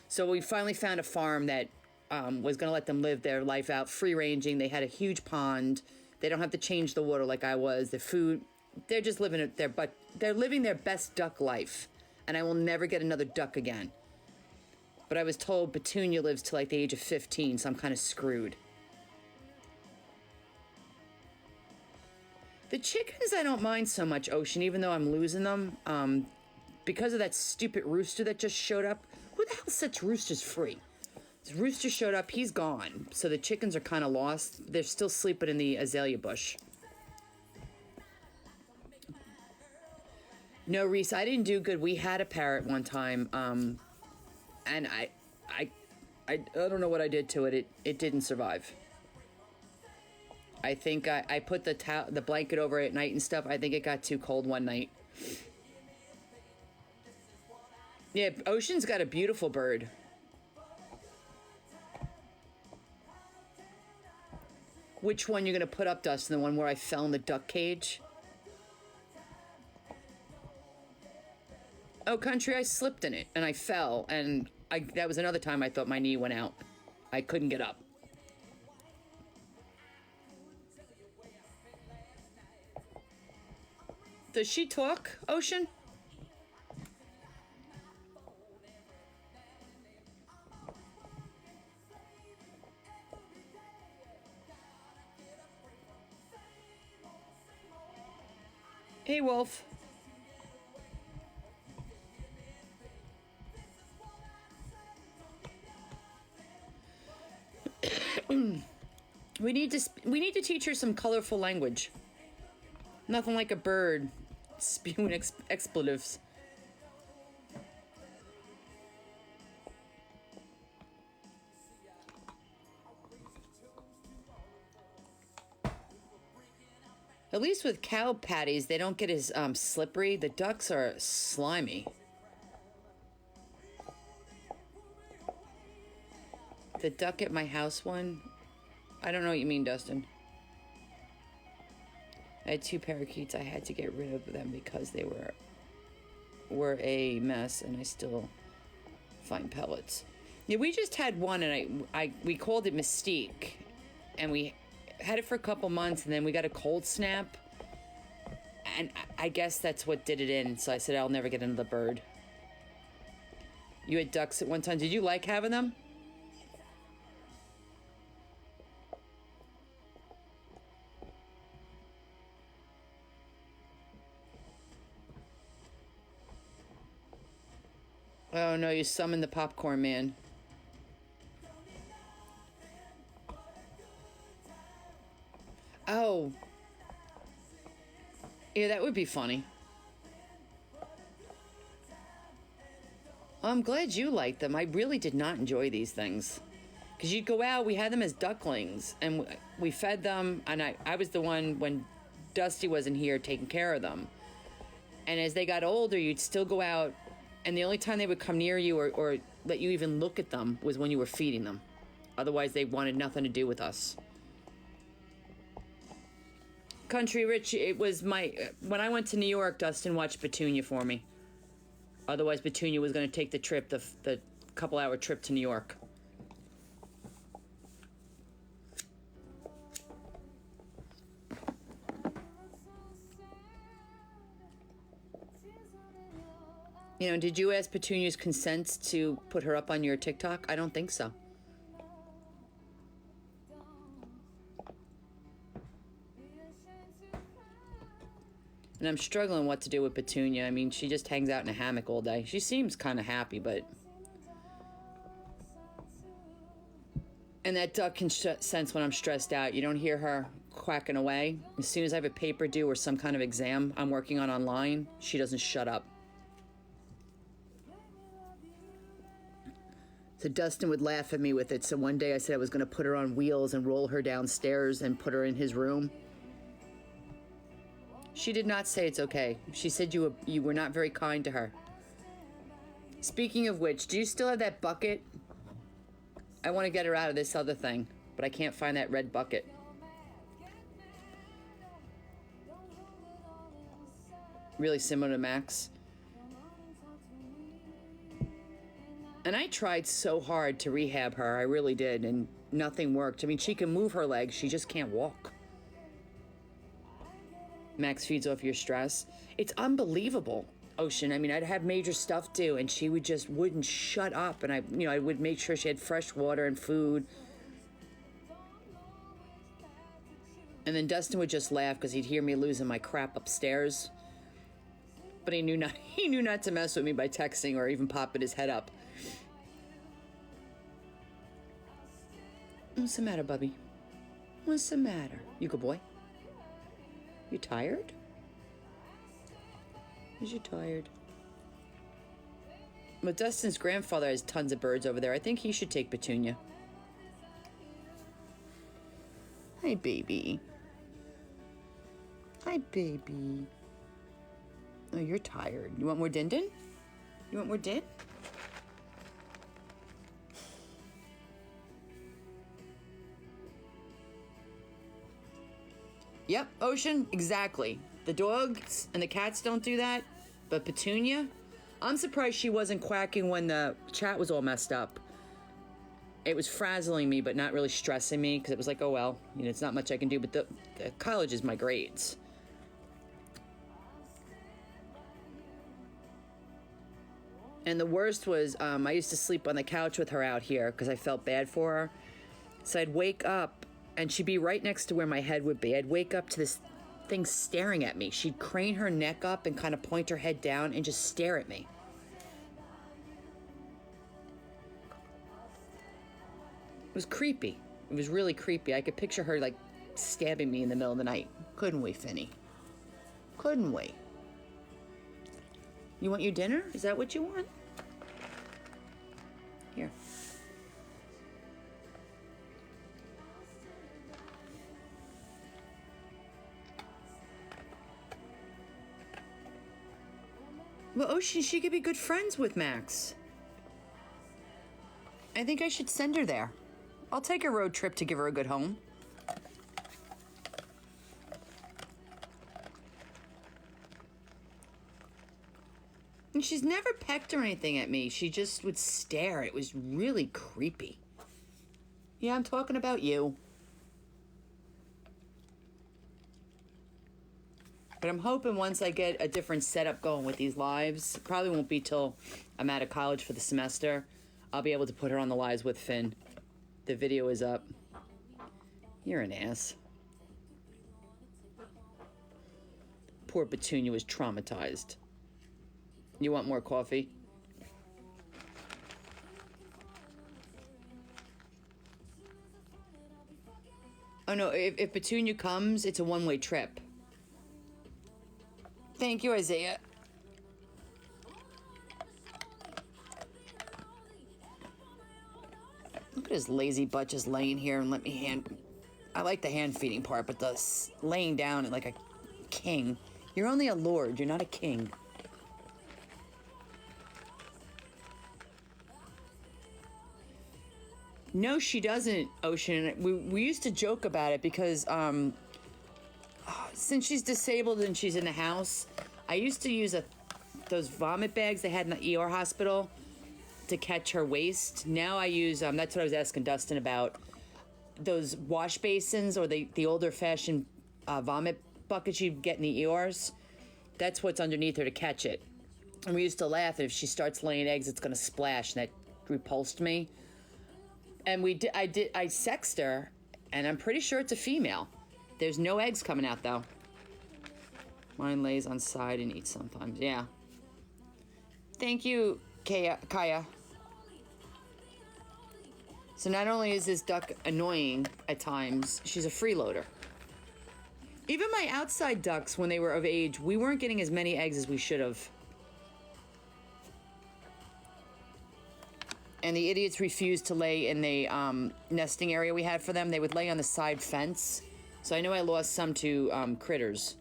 So we finally found a farm that was going to let them live their life out, free ranging. They had a huge pond. They don't have to change the water like I was. The food, they're just living they're living their best duck life. And I will never get another duck again. But I was told Petunia lives to like the age of 15, so I'm kind of screwed. The chickens I don't mind so much, Ocean, even though I'm losing them. Because of that stupid rooster that just showed up. Who the hell sets roosters free? This rooster showed up, he's gone. So the chickens are kind of lost. They're still sleeping in the azalea bush. No, Reese, I didn't do good. We had a parrot one time, and I don't know what I did to it. It didn't survive. I think I put the blanket over it at night and stuff. I think it got too cold one night. Yeah, Ocean's got a beautiful bird. Which one you're gonna put up, Dustin? The one where I fell in the duck cage? Oh, Country, I slipped in it and I fell, and that was another time I thought my knee went out. I couldn't get up. Does she talk, Ocean? Hey, Wolf. We need to teach her some colorful language. Nothing like a bird spewing expletives. At least with cow patties, they don't get as slippery. The ducks are slimy. The duck at my house one? I don't know what you mean, Dustin. I had 2 parakeets. I had to get rid of them because they were a mess, and I still find pellets. Yeah, we just had one, and we called it Mystique, and we had it for a couple months, and then we got a cold snap, and I guess that's what did it in. So I said I'll never get another bird. You had ducks at one time. Did you like having them? Oh no, you summoned the popcorn man. Oh. Yeah, that would be funny. I'm glad you liked them. I really did not enjoy these things. Because you'd go out, we had them as ducklings, and we fed them, and I was the one when Dusty wasn't here taking care of them. And as they got older, you'd still go out, and the only time they would come near you or let you even look at them was when you were feeding them. Otherwise, they wanted nothing to do with us. Country Rich, it was when I went to New York, Dustin watched Petunia for me. Otherwise, Petunia was going to take the trip, the couple-hour trip to New York. You know, did you ask Petunia's consent to put her up on your TikTok? I don't think so. And I'm struggling what to do with Petunia. I mean, she just hangs out in a hammock all day. She seems kind of happy, but... And that duck can sense when I'm stressed out. You don't hear her quacking away. As soon as I have a paper due or some kind of exam I'm working on online, she doesn't shut up. So Dustin would laugh at me with it. So one day I said I was going to put her on wheels and roll her downstairs and put her in his room. She did not say it's okay. She said you were not very kind to her. Speaking of which, do you still have that bucket? I want to get her out of this other thing, but I can't find that red bucket. Really similar to Max. And I tried so hard to rehab her. I really did, and nothing worked. I mean, she can move her legs. She just can't walk. Max feeds off your stress. It's unbelievable, Ocean. I mean, I'd have major stuff due, and she wouldn't shut up. And I would make sure she had fresh water and food. And then Dustin would just laugh because he'd hear me losing my crap upstairs. But he knew not to mess with me by texting or even popping his head up. What's the matter, Bubby? What's the matter? You good boy? You tired? Is you tired? But Dustin's grandfather has tons of birds over there. I think he should take Petunia. Hi, baby. Hi, baby. Oh, you're tired. You want more din din? You want more din? Yep, Ocean, exactly. The dogs and the cats don't do that, but Petunia, I'm surprised she wasn't quacking when the chat was all messed up. It was frazzling me, but not really stressing me, because it was like, oh well, you know, it's not much I can do, but the college is my grades. And the worst was, I used to sleep on the couch with her out here, because I felt bad for her. So I'd wake up, and she'd be right next to where my head would be. I'd wake up to this thing staring at me. She'd crane her neck up and kind of point her head down and just stare at me. It was creepy. It was really creepy. I could picture her like stabbing me in the middle of the night. Couldn't we, Finny? Couldn't we? You want your dinner? Is that what you want? Here. Well, Ocean, she could be good friends with Max. I think I should send her there. I'll take a road trip to give her a good home. And she's never pecked or anything at me. She just would stare. It was really creepy. Yeah, I'm talking about you. But I'm hoping once I get a different setup going with these lives, probably won't be till I'm out of college for the semester, I'll be able to put her on the lives with Finn. The video is up. You're an ass. Poor Petunia was traumatized. You want more coffee? Oh no, if Petunia comes, it's a one-way trip. Thank you, Isaiah. Look at his lazy butt just laying here and let me hand... I like the hand feeding part, but the laying down like a king. You're only a lord, you're not a king. No, she doesn't, Ocean. We used to joke about it because since she's disabled and she's in the house, I used to use those vomit bags they had in the ER hospital to catch her waste. Now I use, that's what I was asking Dustin about, those wash basins or the older fashioned vomit buckets you get in the ERs. That's what's underneath her to catch it. And we used to laugh that if she starts laying eggs, it's gonna splash, and that repulsed me. And I sexed her, and I'm pretty sure it's a female. There's no eggs coming out, though. Mine lays on side and eats sometimes, yeah. Thank you, Kaya. So not only is this duck annoying at times, she's a freeloader. Even my outside ducks, when they were of age, we weren't getting as many eggs as we should have. And the idiots refused to lay in the nesting area we had for them. They would lay on the side fence. So I know I lost some to critters.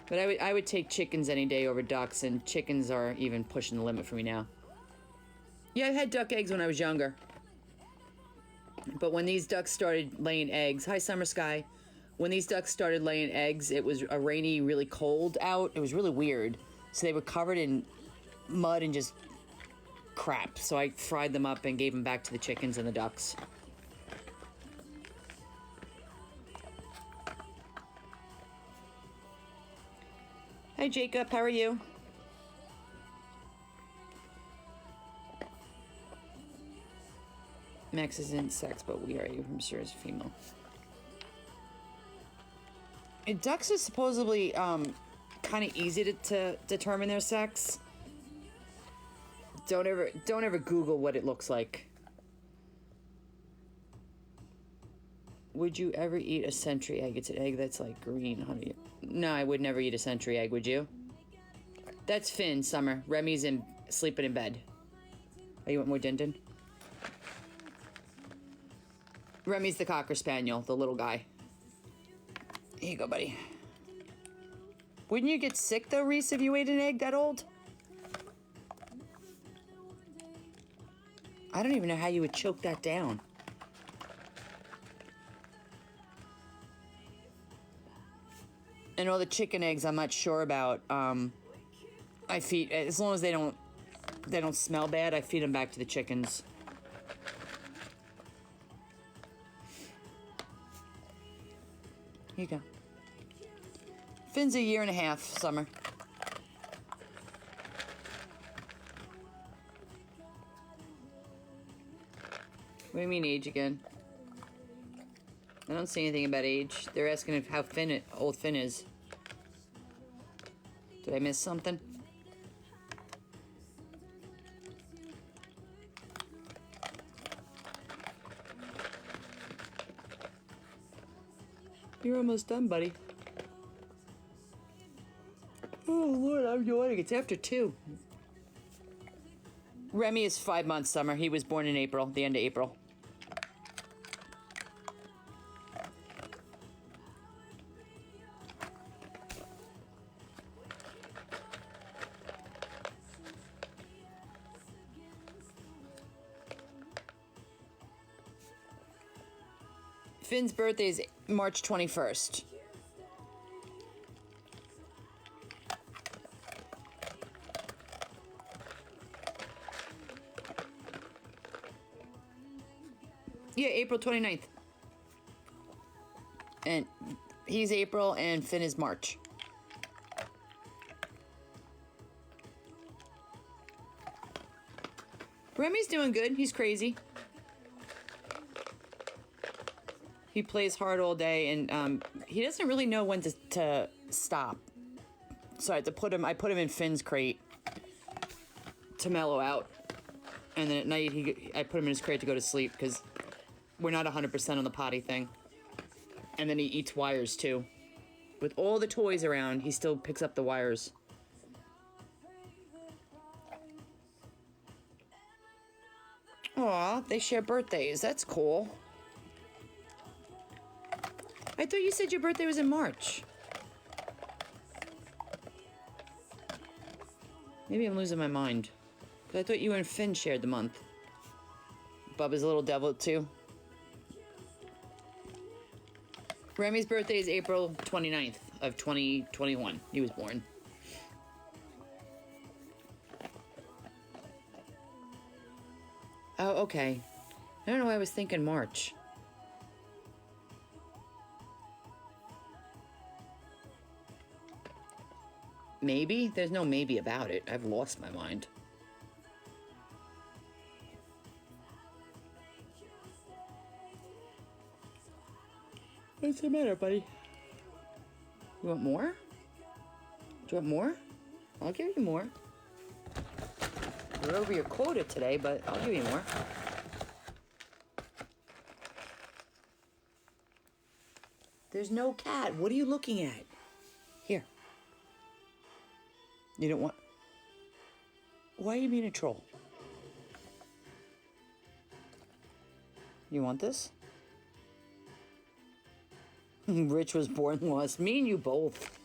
But I would take chickens any day over ducks, and chickens are even pushing the limit for me now. Yeah, I had duck eggs when I was younger. But when these ducks started laying eggs... Hi, Summer Sky. When these ducks started laying eggs, it was a rainy, really cold out. It was really weird. So they were covered in mud and just crap. So I fried them up and gave them back to the chickens and the ducks. Hi, Jacob. How are you? Max isn't sex, but we are. I'm sure is female. And ducks are supposedly kind of easy to determine their sex. Don't ever Google what it looks like. Would you ever eat a century egg? It's an egg that's like green, honey. No, I would never eat a century egg. Would you? That's Finn, Summer. Remy's sleeping in bed. Oh, you want more Din Din? Remy's the Cocker Spaniel, the little guy. Here you go, buddy. Wouldn't you get sick, though, Reese, if you ate an egg that old? I don't even know how you would choke that down. And all the chicken eggs, I'm not sure about. I feed, as long as they don't smell bad, I feed them back to the chickens. Here you go. Finn's a year and a half, Summer. What do you mean age again? I don't see anything about age. They're asking if how old Finn is. Did I miss something? You're almost done, buddy. Oh, Lord, I'm yawning. It's after 2. Remy is 5 months, Summer. He was born in April, the end of April. Finn's birthday is March 21st. Yeah, April 29th. And he's April and Finn is March. Remy's doing good. He's crazy. He plays hard all day, and he doesn't really know when to stop. So I put him in Finn's crate to mellow out, and then at night I put him in his crate to go to sleep because we're not 100% on the potty thing. And then he eats wires too. With all the toys around, he still picks up the wires. Aw, they share birthdays. That's cool. I thought you said your birthday was in March. Maybe I'm losing my mind. 'Cause I thought you and Finn shared the month. Bubba's a little devil, too. Remy's birthday is April 29th of 2021. He was born. Oh, okay. I don't know why I was thinking March. Maybe? There's no maybe about it. I've lost my mind. What's the matter, buddy? You want more? Do you want more? I'll give you more. You're over your quota today, but I'll give you more. There's no cat. What are you looking at? Here. You don't want... Why are you being a troll? You want this? Rich was born lost. Me and you both.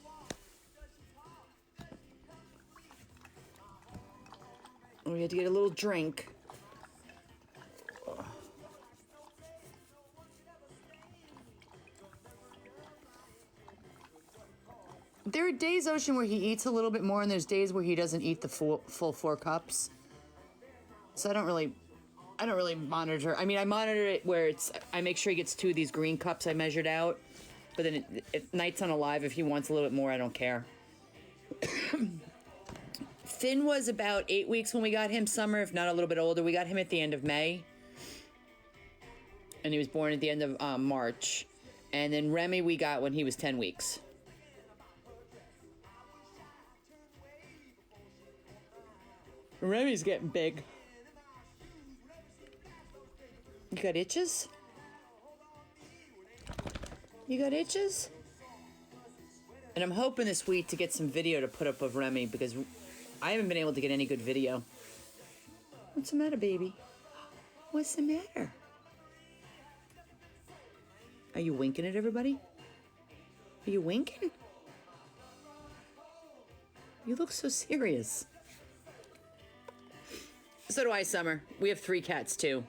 We had to get a little drink. There are days, Ocean, where he eats a little bit more, and there's days where he doesn't eat the full 4 cups. So I don't really monitor. I mean, I monitor it where I make sure he gets 2 of these green cups I measured out. But then at nights on Alive, if he wants a little bit more, I don't care. Finn was about 8 weeks when we got him, Summer, if not a little bit older. We got him at the end of May. and he was born at the end of March. And then Remy we got when he was 10 weeks. Remy's getting big. You got itches? You got itches? And I'm hoping this week to get some video to put up of Remy because I haven't been able to get any good video. What's the matter, baby? What's the matter? Are you winking at everybody? Are you winking? You look so serious. So do I, Summer. We have 3 cats, too.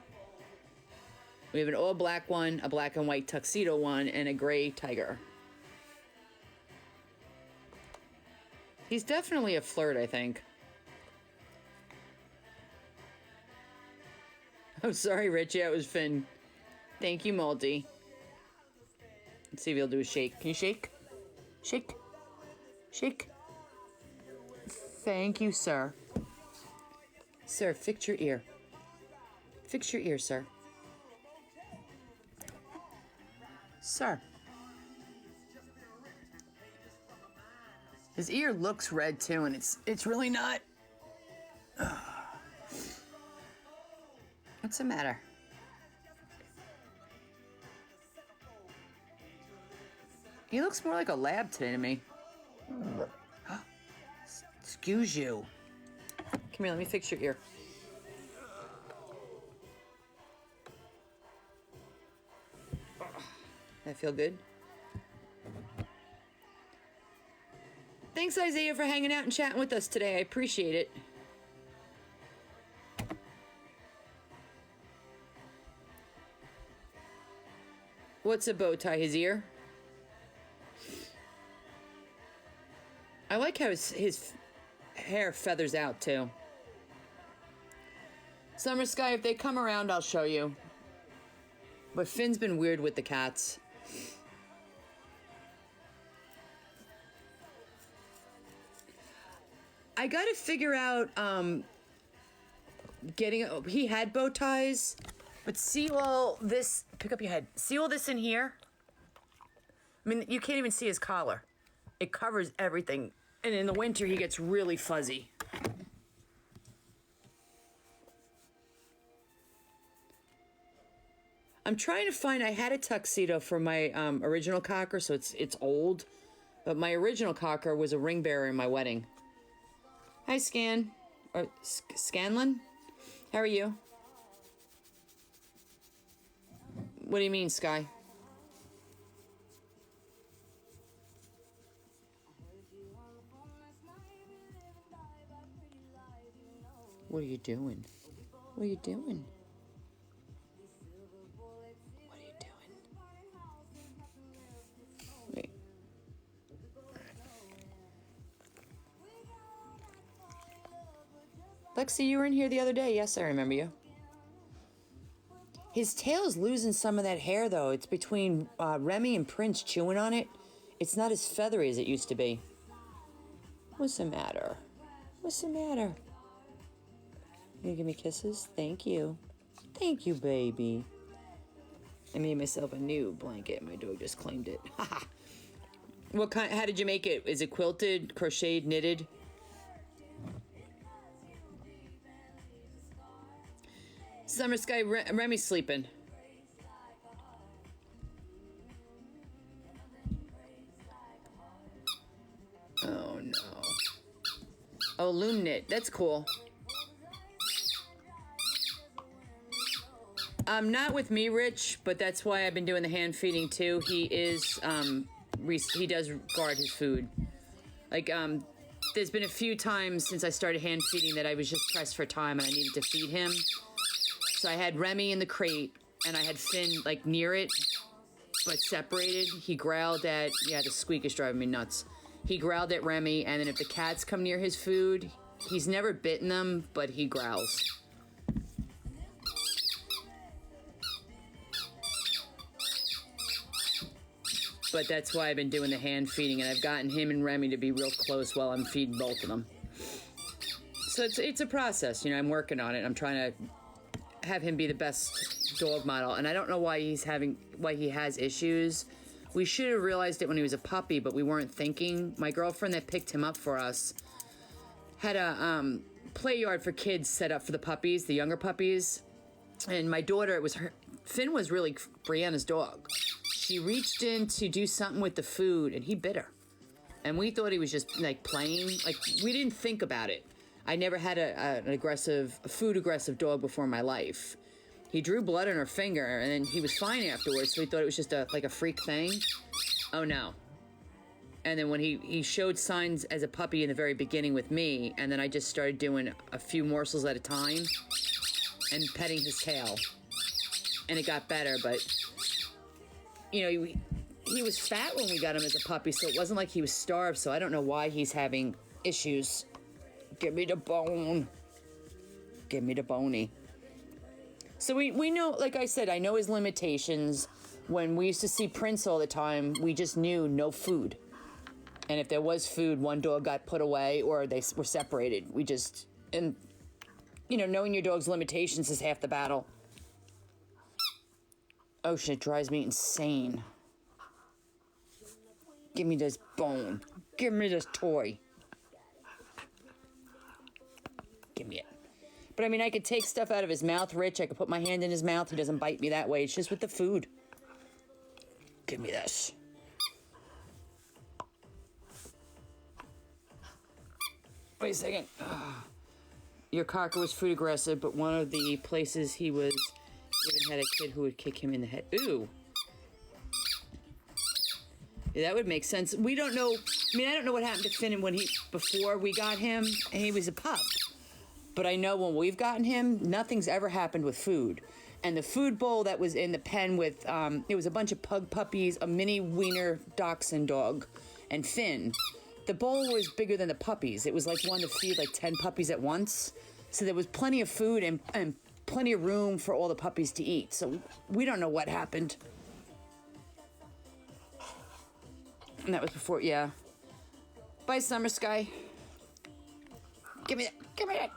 We have an all black one, a black and white tuxedo one, and a gray tiger. He's definitely a flirt, I think. I'm sorry, Rich. Yeah, it was Finn. Thank you, Multi. Let's see if he'll do a shake. Can you shake? Shake. Shake. Thank you, sir. Sir, fix your ear. Fix your ear, sir. Sir. His ear looks red too, and it's really not. What's the matter? He looks more like a lab today to me. Excuse you. Come here, let me fix your ear. That feel good? Thanks, Isaiah, for hanging out and chatting with us today. I appreciate it. What's a bow tie? His ear? I like how his hair feathers out, too. Summer Sky, if they come around, I'll show you. But Finn's been weird with the cats. I gotta figure out, he had bow ties, but see all this, pick up your head. See all this in here? I mean, you can't even see his collar. It covers everything. And in the winter, he gets really fuzzy. I'm trying to find, I had a tuxedo for my original cocker, so it's old. But my original cocker was a ring bearer in my wedding. Hi, Scanlon. How are you? What do you mean, Sky? What are you doing? What are you doing? What are you doing? Wait. Lexi, you were in here the other day. Yes, I remember you. His tail's losing some of that hair, though. It's between Remy and Prince chewing on it. It's not as feathery as it used to be. What's the matter? What's the matter? You gonna give me kisses? Thank you. Thank you, baby. I made myself a new blanket. My dog just claimed it. What kind? How did you make it? Is it quilted, crocheted, knitted? Summer Sky, Remy's sleeping. Oh no. Oh, loom knit. That's cool. Not with me, Rich, but that's why I've been doing the hand feeding too. He is, he does guard his food. Like, there's been a few times since I started hand feeding that I was just pressed for time and I needed to feed him. So I had Remy in the crate and I had Finn like near it, but separated. He growled at, yeah, the squeak is driving me nuts. He growled at Remy, and then if the cats come near his food, he's never bitten them, but he growls. But that's why I've been doing the hand feeding, and I've gotten him and Remy to be real close while I'm feeding both of them. So it's a process, you know, I'm working on it. I'm trying to have him be the best dog model, and I don't know why he has issues. We should have realized it when he was a puppy, but we weren't thinking. My girlfriend that picked him up for us had a play yard for kids set up for the puppies, the younger puppies. And my daughter, Finn was really Brianna's dog. She reached in to do something with the food, and he bit her. And we thought he was just like playing. Like, we didn't think about it. I never had a food aggressive dog before in my life. He drew blood on her finger, and then he was fine afterwards, so we thought it was just a freak thing. Oh, no. And then when he showed signs as a puppy in the very beginning with me, and then I just started doing a few morsels at a time and petting his tail. And it got better, but, you know, he was fat when we got him as a puppy, so it wasn't like he was starved, so I don't know why he's having issues. Give me the bone. Give me the bony. So we know, like I said, I know his limitations. When we used to see Prince all the time, we just knew no food. And if there was food, one dog got put away or they were separated. And, you know, knowing your dog's limitations is half the battle. Oh, shit, drives me insane. Give me this bone. Give me this toy. Give me it. But I mean, I could take stuff out of his mouth, Rich. I could put my hand in his mouth. He doesn't bite me that way. It's just with the food. Give me this. Wait a second. Your cocker was food aggressive, but one of the places he was even had a kid who would kick him in the head. Ooh. Yeah, that would make sense. We don't know. I mean, I don't know what happened to Finn before we got him, and he was a pup. But I know when we've gotten him, nothing's ever happened with food. And the food bowl that was in the pen with, it was a bunch of pug puppies, a mini wiener dachshund dog, and Finn. The bowl was bigger than the puppies. It was like one to feed like 10 puppies at once. So there was plenty of food and plenty of room for all the puppies to eat. So we don't know what happened. And that was before, yeah. Bye, Summer Sky. Give me that. Give me that.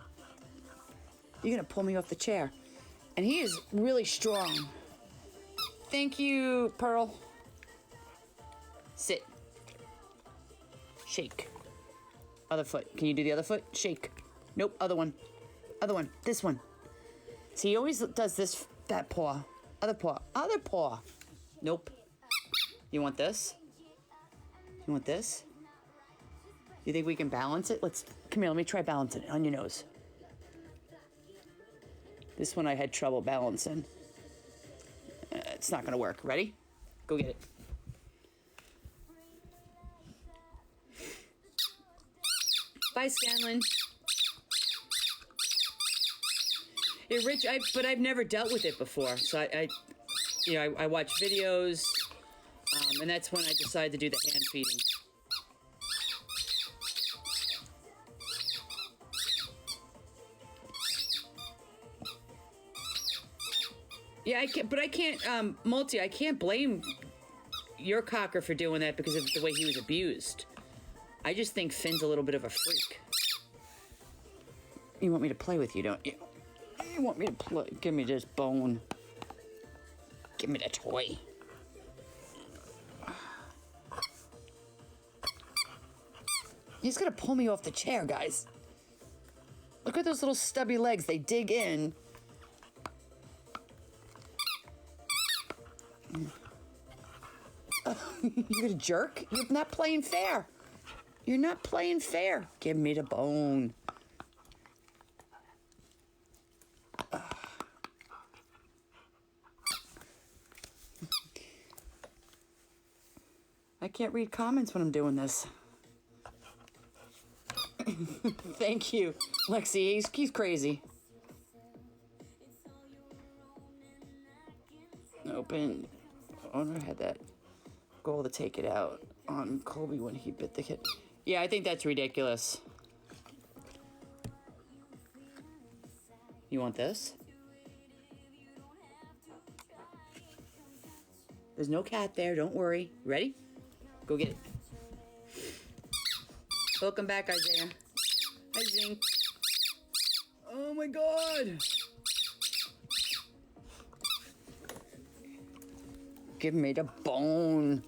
You're going to pull me off the chair. And he is really strong. Thank you, Pearl. Sit. Shake. Other foot. Can you do the other foot? Shake. Nope, other one. Other one. This one. See, he always does this, that paw. Other paw. Other paw. Nope. You want this? You want this? You think we can balance it? Come here, let me try balancing it on your nose. This one I had trouble balancing. It's not gonna work. Ready? Go get it. Bye, Scanlon. Hey, Rich, but I've never dealt with it before. So I watch videos, and that's when I decided to do the hand feeding. Yeah, I can't, Multi, I can't blame your cocker for doing that because of the way he was abused. I just think Finn's a little bit of a freak. You want me to play with you, don't you? You want me to play? Give me this bone. Give me the toy. He's gonna pull me off the chair, guys. Look at those little stubby legs. They dig in. You're gonna jerk? You're not playing fair. You're not playing fair. Give me the bone. I can't read comments when I'm doing this. Thank you, Lexi. He's crazy. Open. Oh, I had that goal to take it out on Colby when he bit the kid. Yeah, I think that's ridiculous. You want this? There's no cat there, don't worry. Ready? Go get it. Welcome back, Isaiah. Hi, Zink. Oh my God. Give me the bone.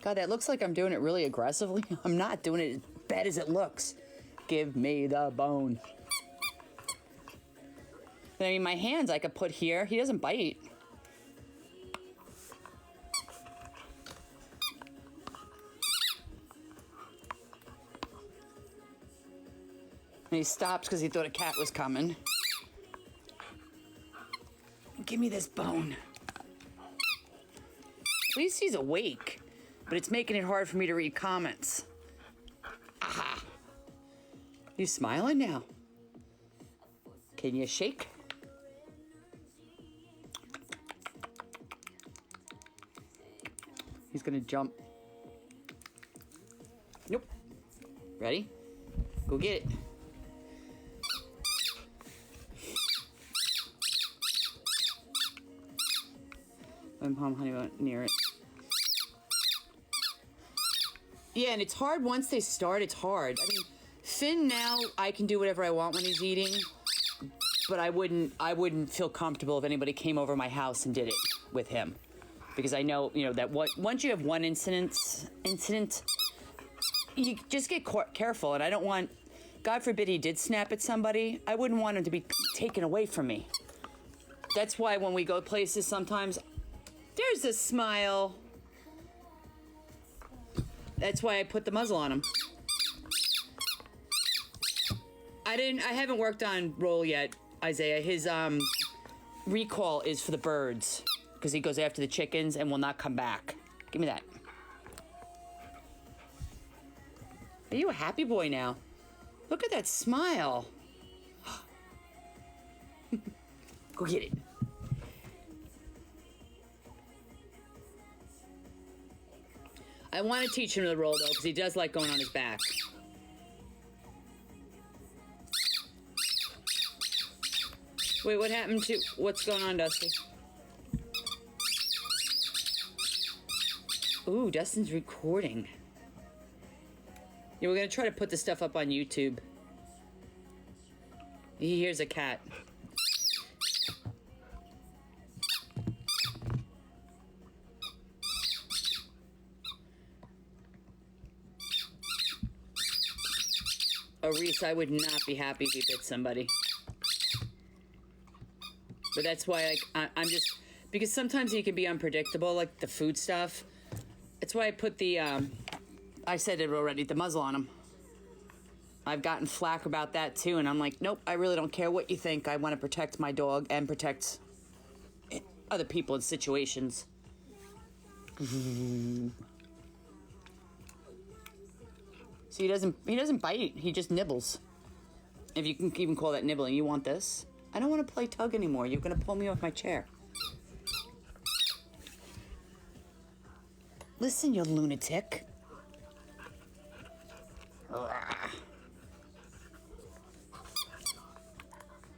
God, that looks like I'm doing it really aggressively. I'm not doing it as bad as it looks. Give me the bone. I mean, my hands I could put here. He doesn't bite. And he stops because he thought a cat was coming. Give me this bone. At least he's awake, but it's making it hard for me to read comments. Aha. You smiling now? Can you shake? He's gonna jump. Nope. Ready? Go get it. Mom, honey, went near it. Yeah, and it's hard once they start. It's hard. I mean, Finn now, I can do whatever I want when he's eating, but I wouldn't feel comfortable if anybody came over my house and did it with him, because I know, that once you have one incident, you just get careful, and I don't want, God forbid he did snap at somebody, I wouldn't want him to be taken away from me. That's why when we go places sometimes, there's a smile. That's why I put the muzzle on him. I haven't worked on Roll yet, Isaiah. His recall is for the birds, because he goes after the chickens and will not come back. Give me that. Are you a happy boy now? Look at that smile. Go get it. I want to teach him to roll, though, because he does like going on his back. Wait, what happened to... What's going on, Dusty? Ooh, Dustin's recording. Yeah, we're going to try to put this stuff up on YouTube. He hears a cat. Oh, Reese, I would not be happy if you bit somebody. But that's why I'm just... Because sometimes he can be unpredictable, like the food stuff. That's why I put the... I said it already, the muzzle on him. I've gotten flack about that too, and I'm like, nope, I really don't care what you think. I want to protect my dog and protect other people in situations. So he doesn't bite, he just nibbles. If you can even call that nibbling. You want this? I don't want to play tug anymore. You're going to pull me off my chair. Listen, you lunatic.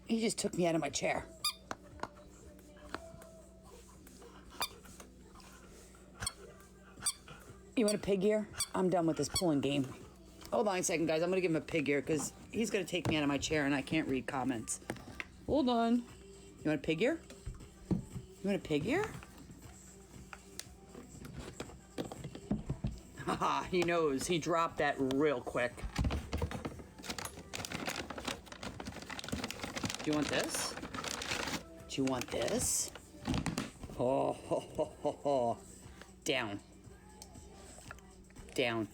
He just took me out of my chair. You want a pig ear? I'm done with this pulling game. Hold on a second, guys. I'm going to give him a pig ear because he's going to take me out of my chair and I can't read comments. Hold on. You want a pig ear? You want a pig ear? Haha, he knows. He dropped that real quick. Do you want this? Do you want this? Oh, ho, ho, ho, ho. Down. Down.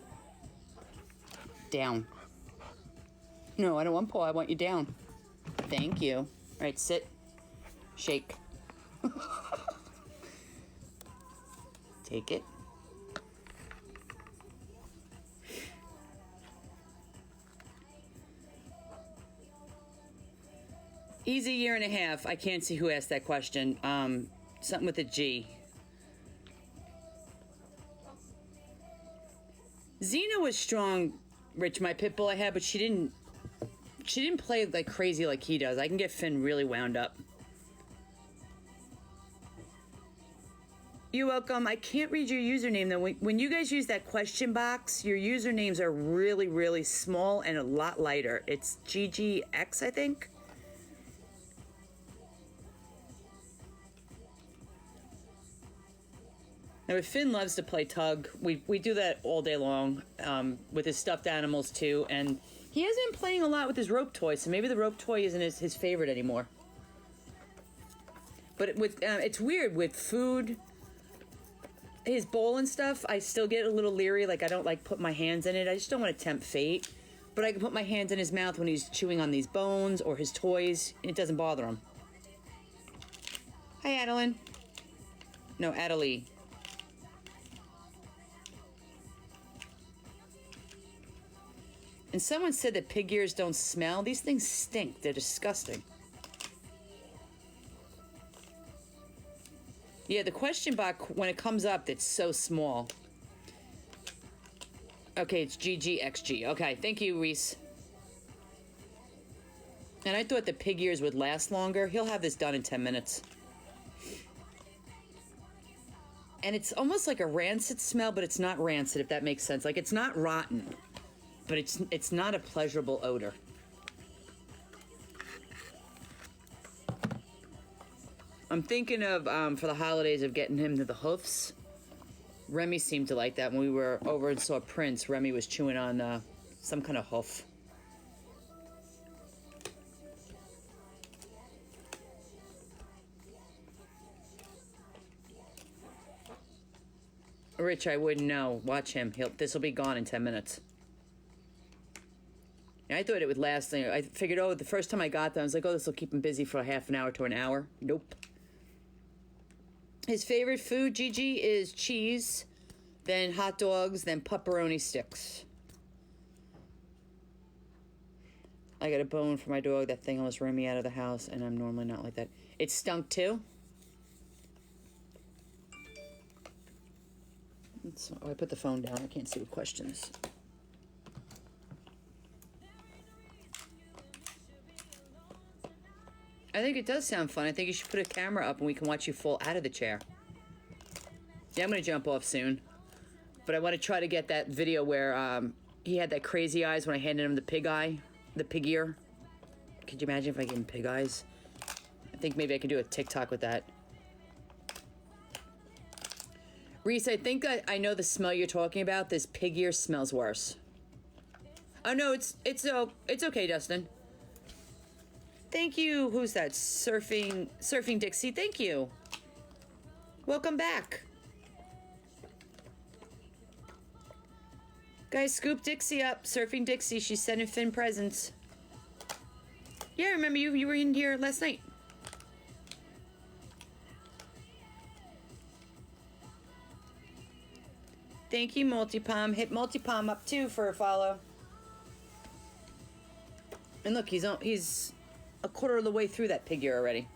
Down. No, I don't want pull. I want you down. Thank you. All right, sit. Shake. Take it. He's a year and a half. I can't see who asked that question. Something with a G. Xena was strong, Rich, my pit bull I had, but she didn't play like crazy like he does. I can get Finn really wound up. You're welcome. I can't read your username though. When you guys use that question box, your usernames are really, really small and a lot lighter. It's GGX, I think. Now, Finn loves to play tug. We do that all day long with his stuffed animals, too. And he hasn't been playing a lot with his rope toy, so maybe the rope toy isn't his favorite anymore. But it's weird. With food, his bowl and stuff, I still get a little leery. Like, I don't like put my hands in it. I just don't want to tempt fate. But I can put my hands in his mouth when he's chewing on these bones or his toys. It doesn't bother him. Hi, Adeline. No, Adelie. And someone said that pig ears don't smell. These things stink. They're disgusting. Yeah, the question box, when it comes up, it's so small. Okay, it's GGXG. Okay, thank you, Reese. And I thought the pig ears would last longer. He'll have this done in 10 minutes. And it's almost like a rancid smell, but it's not rancid, if that makes sense. Like, it's not rotten, but it's not a pleasurable odor. I'm thinking of, for the holidays, of getting him to the hoofs. Remy seemed to like that. When we were over and saw Prince, Remy was chewing on some kind of hoof. Rich, I wouldn't know. Watch him. This will be gone in 10 minutes. And I thought it would last. I figured, oh, the first time I got them, I was like, oh, this will keep him busy for a half an hour to an hour. Nope. His favorite food, Gigi, is cheese, then hot dogs, then pepperoni sticks. I got a bone for my dog. That thing almost ran me out of the house, and I'm normally not like that. It stunk, too? Oh, I put the phone down. I can't see what questions. I think it does sound fun. I think you should put a camera up and we can watch you fall out of the chair. Yeah, I'm going to jump off soon. But I want to try to get that video where he had that crazy eyes when I handed him the pig eye, the pig ear. Could you imagine if I gave him pig eyes? I think maybe I could do a TikTok with that. Reese, I think I know the smell you're talking about. This pig ear smells worse. Oh, no, it's okay, Dustin. Thank you. Who's that? Surfing Dixie. Thank you. Welcome back. Guys, scoop Dixie up. Surfing Dixie. She's sending Finn presents. Yeah, I remember you. You were in here last night. Thank you, Multipalm. Hit Multipalm up too for a follow. And look, he's a quarter of the way through that pig ear already.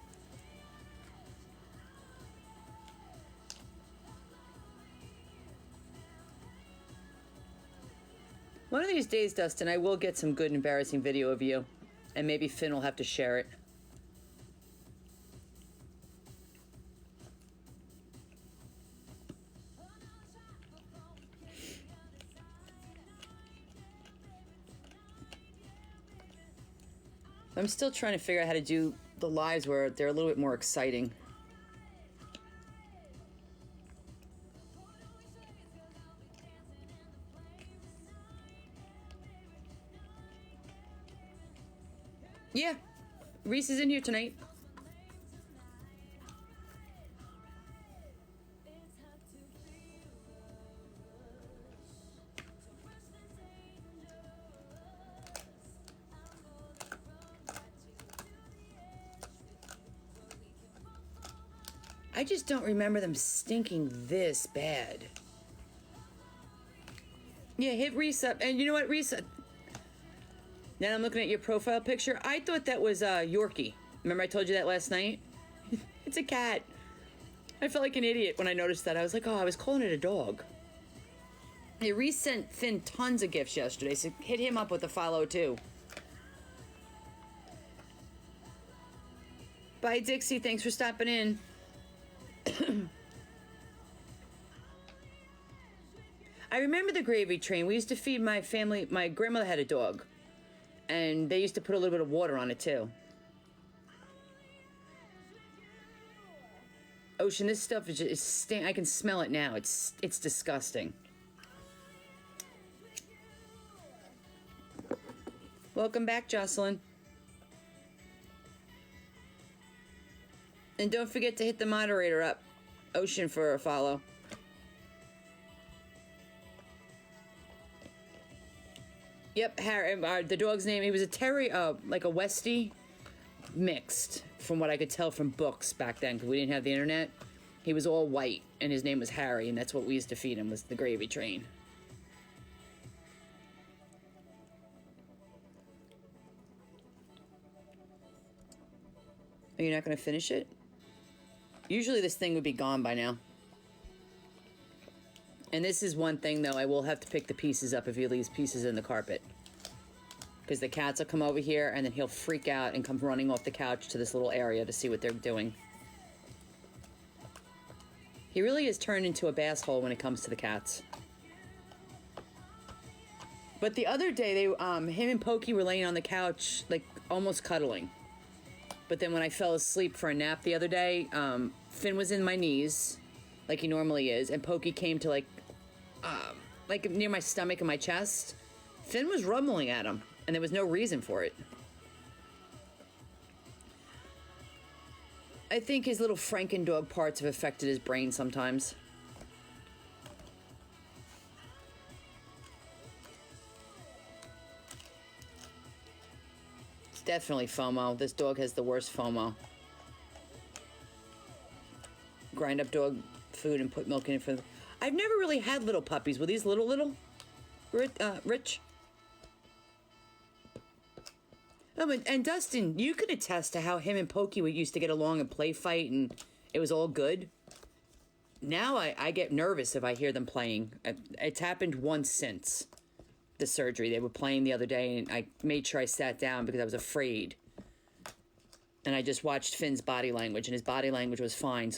One of these days, Dustin, I will get some good embarrassing video of you. And maybe Finn will have to share it. I'm still trying to figure out how to do the lives where they're a little bit more exciting. Yeah, Reese is in here tonight. I just don't remember them stinking this bad. Yeah, hit Reese up. And you know what, Reese? Now I'm looking at your profile picture. I thought that was Yorkie. Remember I told you that last night? It's a cat. I felt like an idiot when I noticed that. I was like, oh, I was calling it a dog. Hey, Reese sent Finn tons of gifts yesterday, so hit him up with a follow, too. Bye, Dixie. Thanks for stopping in. I remember the gravy train. We used to feed my family. My grandmother had a dog, and they used to put a little bit of water on it too. Ocean, this stuff is just, I can smell it now. It's disgusting. Welcome back, Jocelyn. And don't forget to hit the moderator up, Ocean, for a follow. Yep, Harry, the dog's name, he was a terrier, like a Westie mixed, from what I could tell from books back then, because we didn't have the internet. He was all white, and his name was Harry, and that's what we used to feed him, was the gravy train. Are you not going to finish it? Usually this thing would be gone by now. And this is one thing, though, I will have to pick the pieces up if he leaves pieces in the carpet. Because the cats will come over here, and then he'll freak out and come running off the couch to this little area to see what they're doing. He really is turned into a bass hole when it comes to the cats. But the other day, him and Pokey were laying on the couch, like, almost cuddling. But then when I fell asleep for a nap the other day, Finn was in my knees, like he normally is, and Pokey came to, like near my stomach and my chest. Finn was rumbling at him, and there was no reason for it. I think his little Frankendog parts have affected his brain sometimes. It's definitely FOMO. This dog has the worst FOMO. Grind up dog food and put milk in it for... I've never really had little puppies. Were these little? Rich? Oh, and Dustin, you could attest to how him and Pokey used to get along and play fight, and it was all good. Now I get nervous if I hear them playing. It's happened once since the surgery. They were playing the other day, and I made sure I sat down because I was afraid. And I just watched Finn's body language, and his body language was fine, so